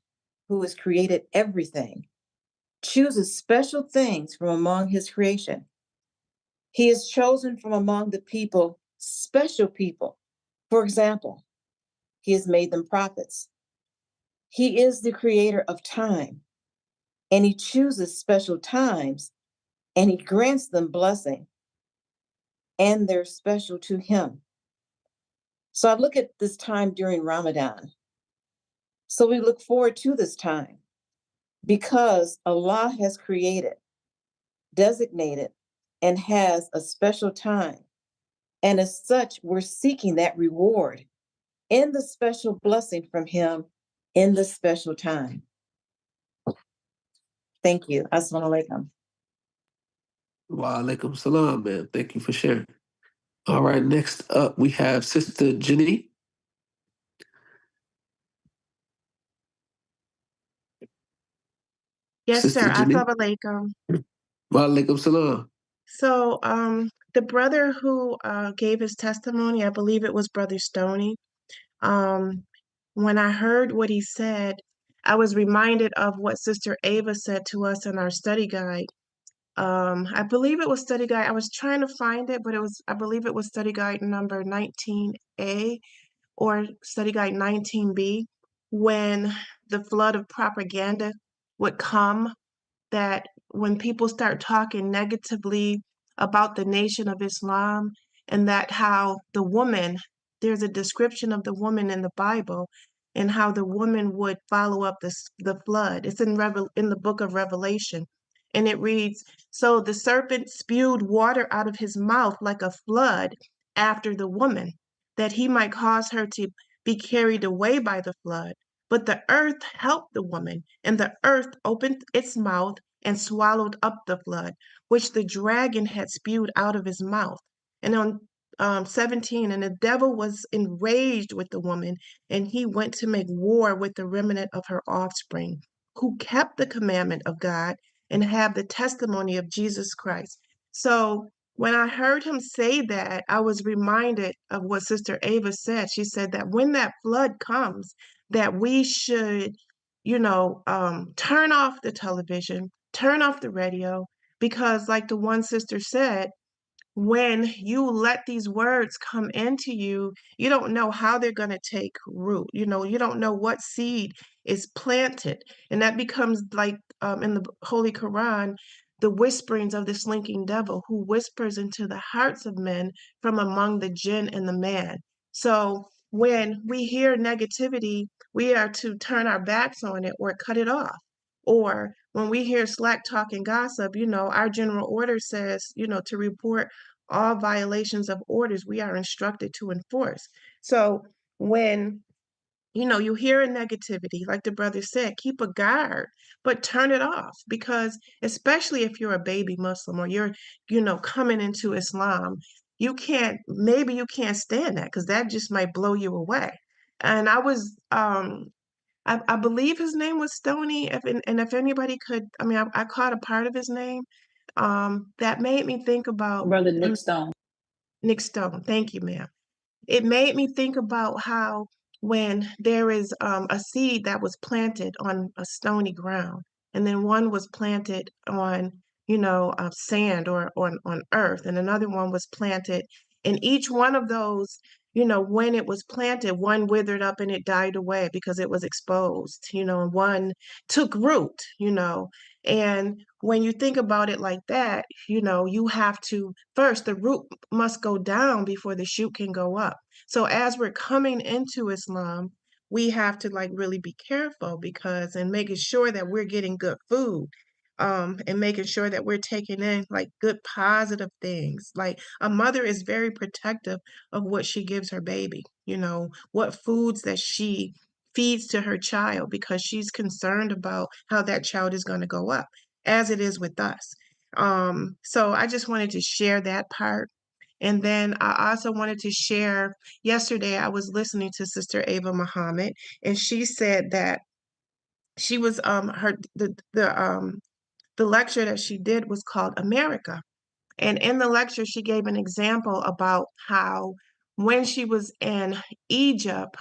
who has created everything, chooses special things from among his creation. He has chosen from among the people special people. For example, he has made them prophets. He is the creator of time, and he chooses special times, and he grants them blessing, and they're special to him. So I look at this time during Ramadan. So we look forward to this time because Allah has created, designated, and has a special time. And as such, we're seeking that reward in the special blessing from him in the special time. Thank you. Assalamu alaikum. Wa alaikum salam, man. Thank you for sharing. All right, next up we have Sister Jenny. Yes, Sister sir. Jenny. Assalamu alaikum. Wa alaikum salam. So, the brother who gave his testimony, I believe it was Brother Stoney. When I heard what he said, I was reminded of what Sister Ava said to us in our study guide. I believe it was study guide. I was trying to find it, but I believe it was study guide number 19A or study guide 19B, when the flood of propaganda would come, that when people start talking negatively about the Nation of Islam and that how the woman, there's a description of the woman in the Bible and how the woman would follow up the flood. It's in the book of Revelation. And it reads, so the serpent spewed water out of his mouth like a flood after the woman, that he might cause her to be carried away by the flood. But the earth helped the woman, and the earth opened its mouth and swallowed up the flood, which the dragon had spewed out of his mouth. And on 17, and the devil was enraged with the woman, and he went to make war with the remnant of her offspring, who kept the commandment of God and have the testimony of Jesus Christ. So when I heard him say that, I was reminded of what Sister Ava said. She said that when that flood comes, that we should, turn off the television, turn off the radio, because like the one sister said, when you let these words come into you, you don't know how they're going to take root. You don't know what seed is planted. And that becomes like in the Holy Quran, the whisperings of the slinking devil who whispers into the hearts of men from among the jinn and the man. So when we hear negativity, we are to turn our backs on it or cut it off. Or when we hear slack talk and gossip, our general order says, to report all violations of orders we are instructed to enforce. So when you hear a negativity, like the brother said, keep a guard, but turn it off, because especially if you're a baby Muslim or you're, coming into Islam, maybe you can't stand that because that just might blow you away. And I was, I believe his name was Stony. If anybody could, I caught a part of his name. That made me think about Brother Nick Stone. Nick Stone. Thank you, ma'am. It made me think about how when there is a seed that was planted on a stony ground, and then one was planted on, sand or on earth, and another one was planted, and each one of those, when it was planted, one withered up and it died away because it was exposed, and one took root, and when you think about it like that, you have to first, the root must go down before the shoot can go up. So as we're coming into Islam, we have to like really be careful and making sure that we're getting good food, and making sure that we're taking in like good positive things. Like a mother is very protective of what she gives her baby, what foods that she feeds to her child, because she's concerned about how that child is going to go up, as it is with us. So I just wanted to share that part. And then I also wanted to share, yesterday I was listening to Sister Ava Muhammad, and she said that she was the lecture that she did was called America. And in the lecture, she gave an example about how when she was in Egypt,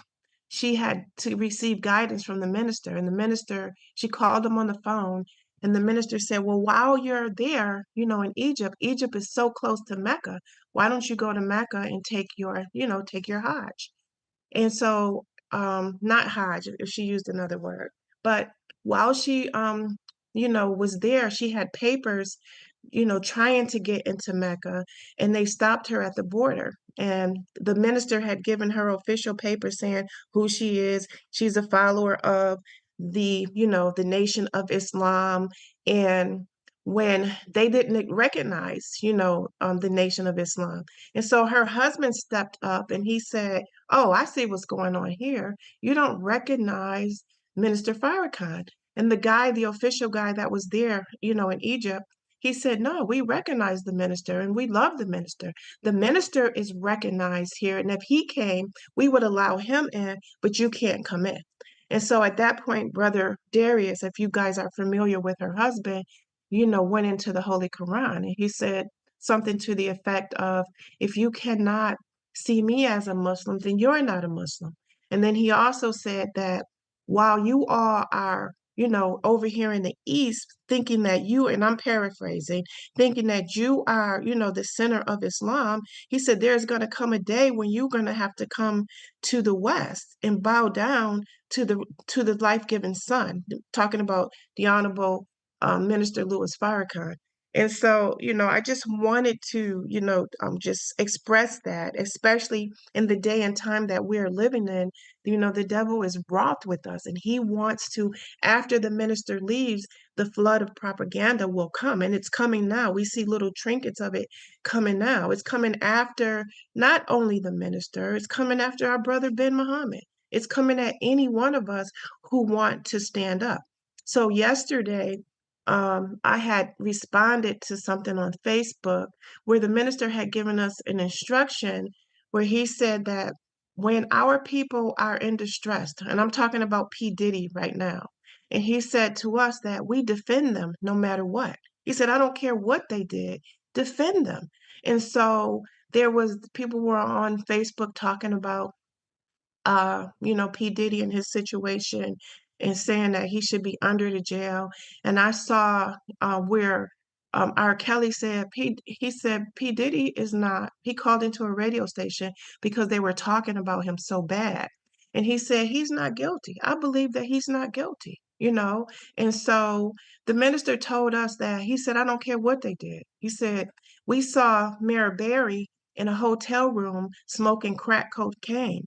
she had to receive guidance from the minister. And the minister, she called him on the phone, and the minister said, well, while you're there, in Egypt, Egypt is so close to Mecca. Why don't you go to Mecca and take your Hajj? And so, not Hajj, if she used another word, but while she, was there, she had papers, trying to get into Mecca, and they stopped her at the border. And the minister had given her official paper saying who she is. She's a follower of the Nation of Islam. And when they didn't recognize, the Nation of Islam. And so her husband stepped up and he said, oh, I see what's going on here. You don't recognize Minister Farrakhan. And the official guy that was there, in Egypt, he said, no, we recognize the minister and we love the minister. The minister is recognized here. And if he came, we would allow him in, but you can't come in. And so at that point, Brother Darius, if you guys are familiar with her husband, went into the Holy Quran. And he said something to the effect of, if you cannot see me as a Muslim, then you're not a Muslim. And then he also said that while you all are, over here in the East, thinking that and I'm paraphrasing, thinking that you are, the center of Islam, he said there's going to come a day when you're going to have to come to the West and bow down to the life-giving Son, talking about the Honorable Minister Louis Farrakhan. And so, I just wanted to, just express that, especially in the day and time that we're living in. The devil is wroth with us, and he wants to, after the minister leaves, the flood of propaganda will come, and it's coming now. We see little trinkets of it coming now. It's coming after not only the minister, it's coming after our brother Ben Muhammad. It's coming at any one of us who want to stand up. So yesterday, I had responded to something on Facebook where the minister had given us an instruction where he said that when our people are in distress, and I'm talking about P. Diddy right now, and he said to us that we defend them no matter what. He said, I don't care what they did, defend them. And so there was people were on Facebook talking about P. Diddy and his situation and saying that he should be under the jail. And I saw where R. Kelly said, he said, P. Diddy is not, he called into a radio station because they were talking about him so bad. And he said, he's not guilty. I believe that he's not guilty. And so the minister told us that, he said, I don't care what they did. He said, we saw Mayor Barry in a hotel room smoking crack cocaine,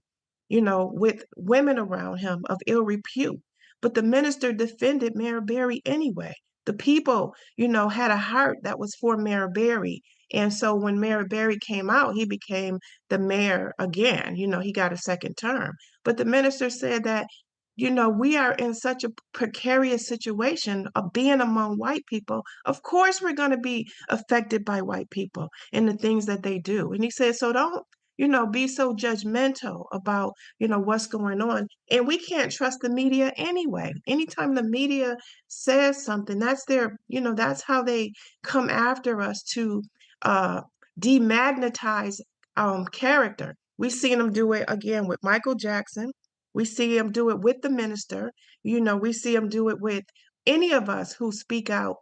with women around him of ill repute. But the minister defended Mayor Berry anyway. The people, had a heart that was for Mayor Berry. And so when Mayor Berry came out, he became the mayor again. He got a second term. But the minister said that, we are in such a precarious situation of being among white people. Of course, we're going to be affected by white people and the things that they do. And he said, so don't, be so judgmental about, what's going on. And we can't trust the media anyway. Anytime the media says something, that's their, that's how they come after us to demagnetize character. We've seen them do it again with Michael Jackson. We see them do it with the minister. We see them do it with any of us who speak out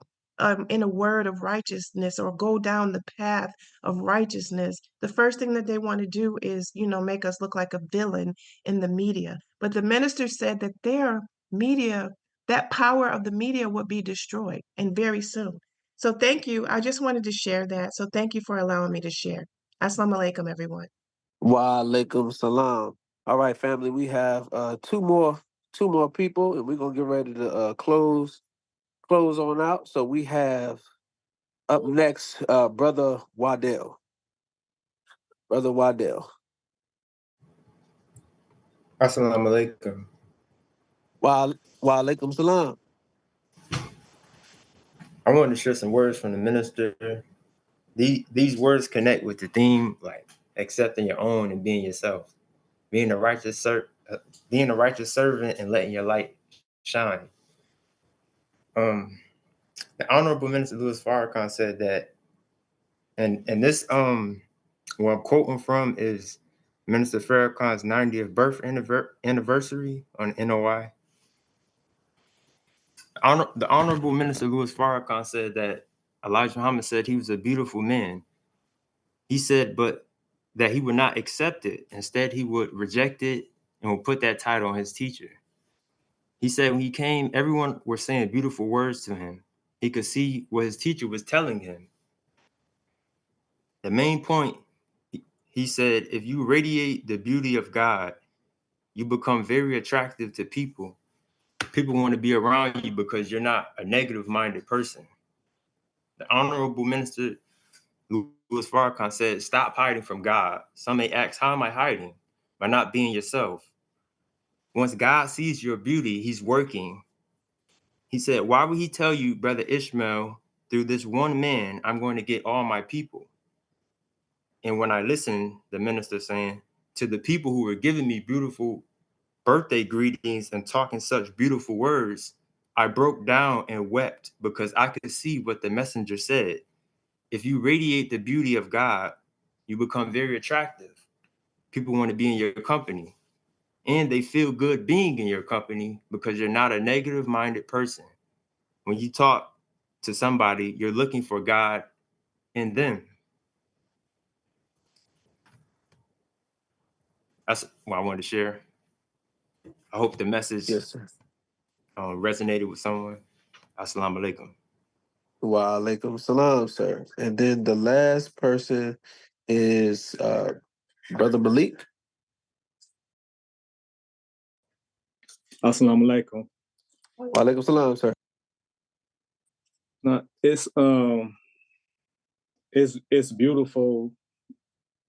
in a word of righteousness or go down the path of righteousness. The first thing that they want to do is, make us look like a villain in the media. But the minister said that their media, that power of the media would be destroyed and very soon. So thank you. I just wanted to share that. So thank you for allowing me to share. Assalamu alaikum, everyone. Wa alaikum salam. All right, family, we have two more people, and we're gonna get ready to close on out. So we have up next, brother Waddell. Brother Waddell. Assalamu alaikum. Wa alaikum salam. I want to share some words from the minister. These words connect with the theme, like accepting your own and being yourself, being a righteous servant and letting your light shine. The Honorable Minister Louis Farrakhan said that, and this where I'm quoting from is Minister Farrakhan's 90th birth anniversary on NOI. The Honorable Minister Louis Farrakhan said that Elijah Muhammad said he was a beautiful man. He said, but that he would not accept it. Instead, he would reject it and would put that title on his teacher. He said when he came, everyone were saying beautiful words to him. He could see what his teacher was telling him. The main point, he said, if you radiate the beauty of God, you become very attractive to people. People want to be around you because you're not a negative-minded person. The Honorable Minister Louis Farrakhan said, stop hiding from God. Some may ask, how am I hiding? By not being yourself. Once God sees your beauty, he's working. He said, why would he tell you, Brother Ishmael, through this one man, I'm going to get all my people? And when I listened, the minister saying, to the people who were giving me beautiful birthday greetings and talking such beautiful words, I broke down and wept because I could see what the messenger said. If you radiate the beauty of God, you become very attractive. People want to be in your company. And they feel good being in your company because you're not a negative-minded person. When you talk to somebody, you're looking for God in them. That's what I wanted to share. I hope the message Yes, sir. resonated with someone. Assalamu alaikum. Wa alaikum salam, sir. And then the last person is Brother Malik. Assalamu alaikum. Wa alaikum salam, sir. Now, it's beautiful.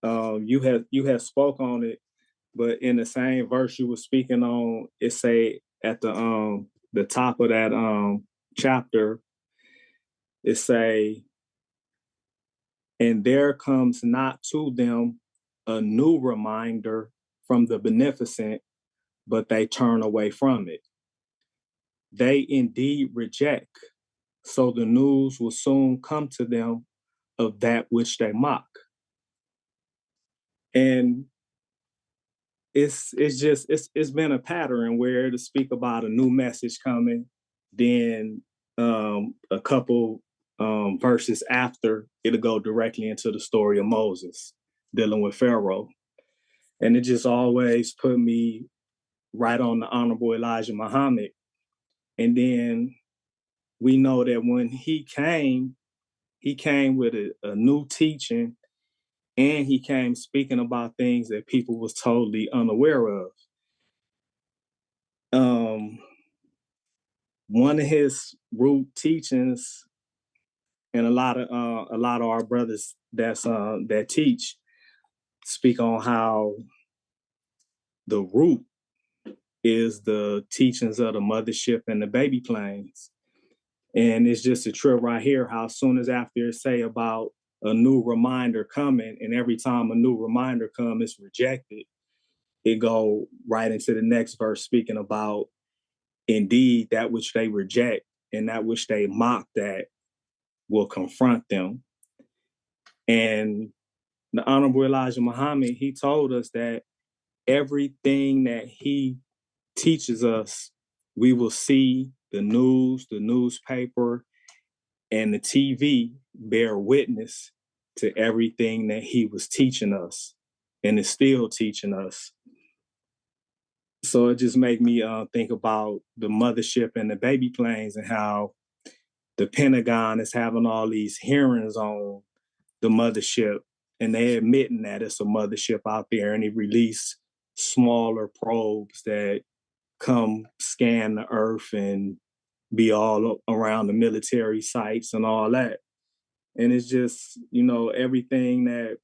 You had spoke on it, but in the same verse you were speaking on, it say at the top of that chapter, it say, and there comes not to them a new reminder from the beneficent, but they turn away from it. They indeed reject, so the news will soon come to them of that which they mock. And it's been a pattern where to speak about a new message coming, then a couple verses after, it'll go directly into the story of Moses dealing with Pharaoh. And it just always put me right on the Honorable Elijah Muhammad. And then we know that when he came with a new teaching, and he came speaking about things that people was totally unaware of. One of his root teachings, and a lot of our brothers that teach speak on how the root is the teachings of the mothership and the baby planes. And it's just a trip right here, how soon as after it say about a new reminder coming, and every time a new reminder comes, it's rejected, it go right into the next verse speaking about indeed that which they reject and that which they mock at will confront them. And the Honorable Elijah Muhammad, he told us that everything that he teaches us, we will see the news, the newspaper, and the TV bear witness to everything that he was teaching us and is still teaching us. So it just made me think about the mothership and the baby planes, and how the Pentagon is having all these hearings on the mothership, and they admitting that it's a mothership out there, and they release smaller probes that come scan the earth and be all around the military sites and all that. And it's just, everything that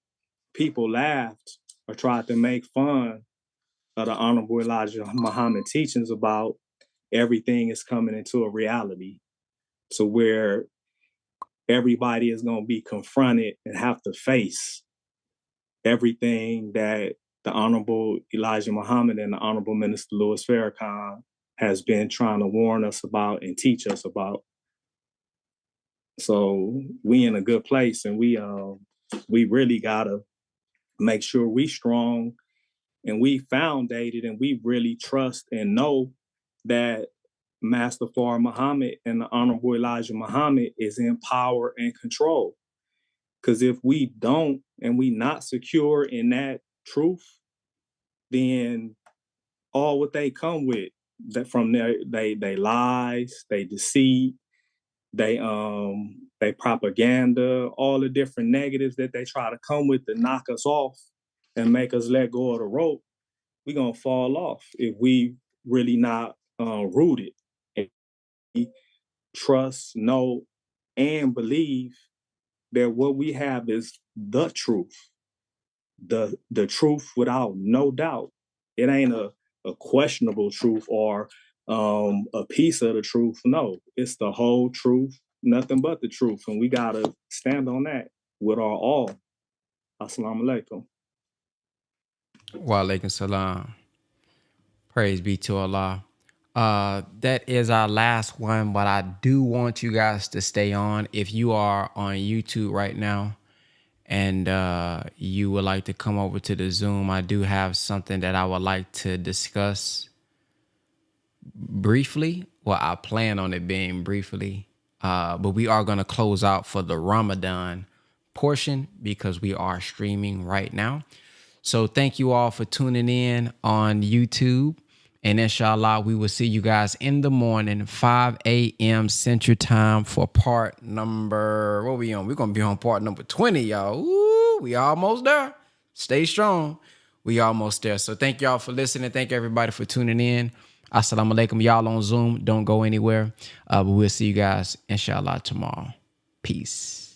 people laughed or tried to make fun of the Honorable Elijah Muhammad teachings about, everything is coming into a reality. So where everybody is going to be confronted and have to face everything that the Honorable Elijah Muhammad and the Honorable Minister Louis Farrakhan has been trying to warn us about and teach us about. So we in a good place, and we really gotta make sure we strong and we foundated, and we really trust and know that Master Fard Muhammad and the Honorable Elijah Muhammad is in power and control. Because if we don't, and we not secure in that truth, then all what they come with, that from their they lies, they deceit, they propaganda, all the different negatives that they try to come with to knock us off and make us let go of the rope, we're gonna fall off if we really not rooted and trust, know, and believe that what we have is the truth, the truth without no doubt. It ain't a questionable truth or a piece of the truth. No, it's the whole truth, nothing but the truth. And we gotta stand on that with our all. Assalamu alaikum. Wa alaikum salam. Praise be to Allah. That is our last one, but I do want you guys to stay on. If you are on YouTube right now and you would like to come over to the Zoom, I do have something that I would like to discuss briefly. Well, I plan on it being briefly, but we are going to close out for the Ramadan portion because we are streaming right now. So thank you all for tuning in on YouTube. And inshallah, we will see you guys in the morning, 5 a.m. Central Time for part number, what we on? We're going to be on part number 20, y'all. Ooh, we almost there. Stay strong. We almost there. So thank y'all for listening. Thank everybody for tuning in. Assalamu alaikum. Y'all on Zoom. Don't go anywhere. But we'll see you guys, inshallah, tomorrow. Peace.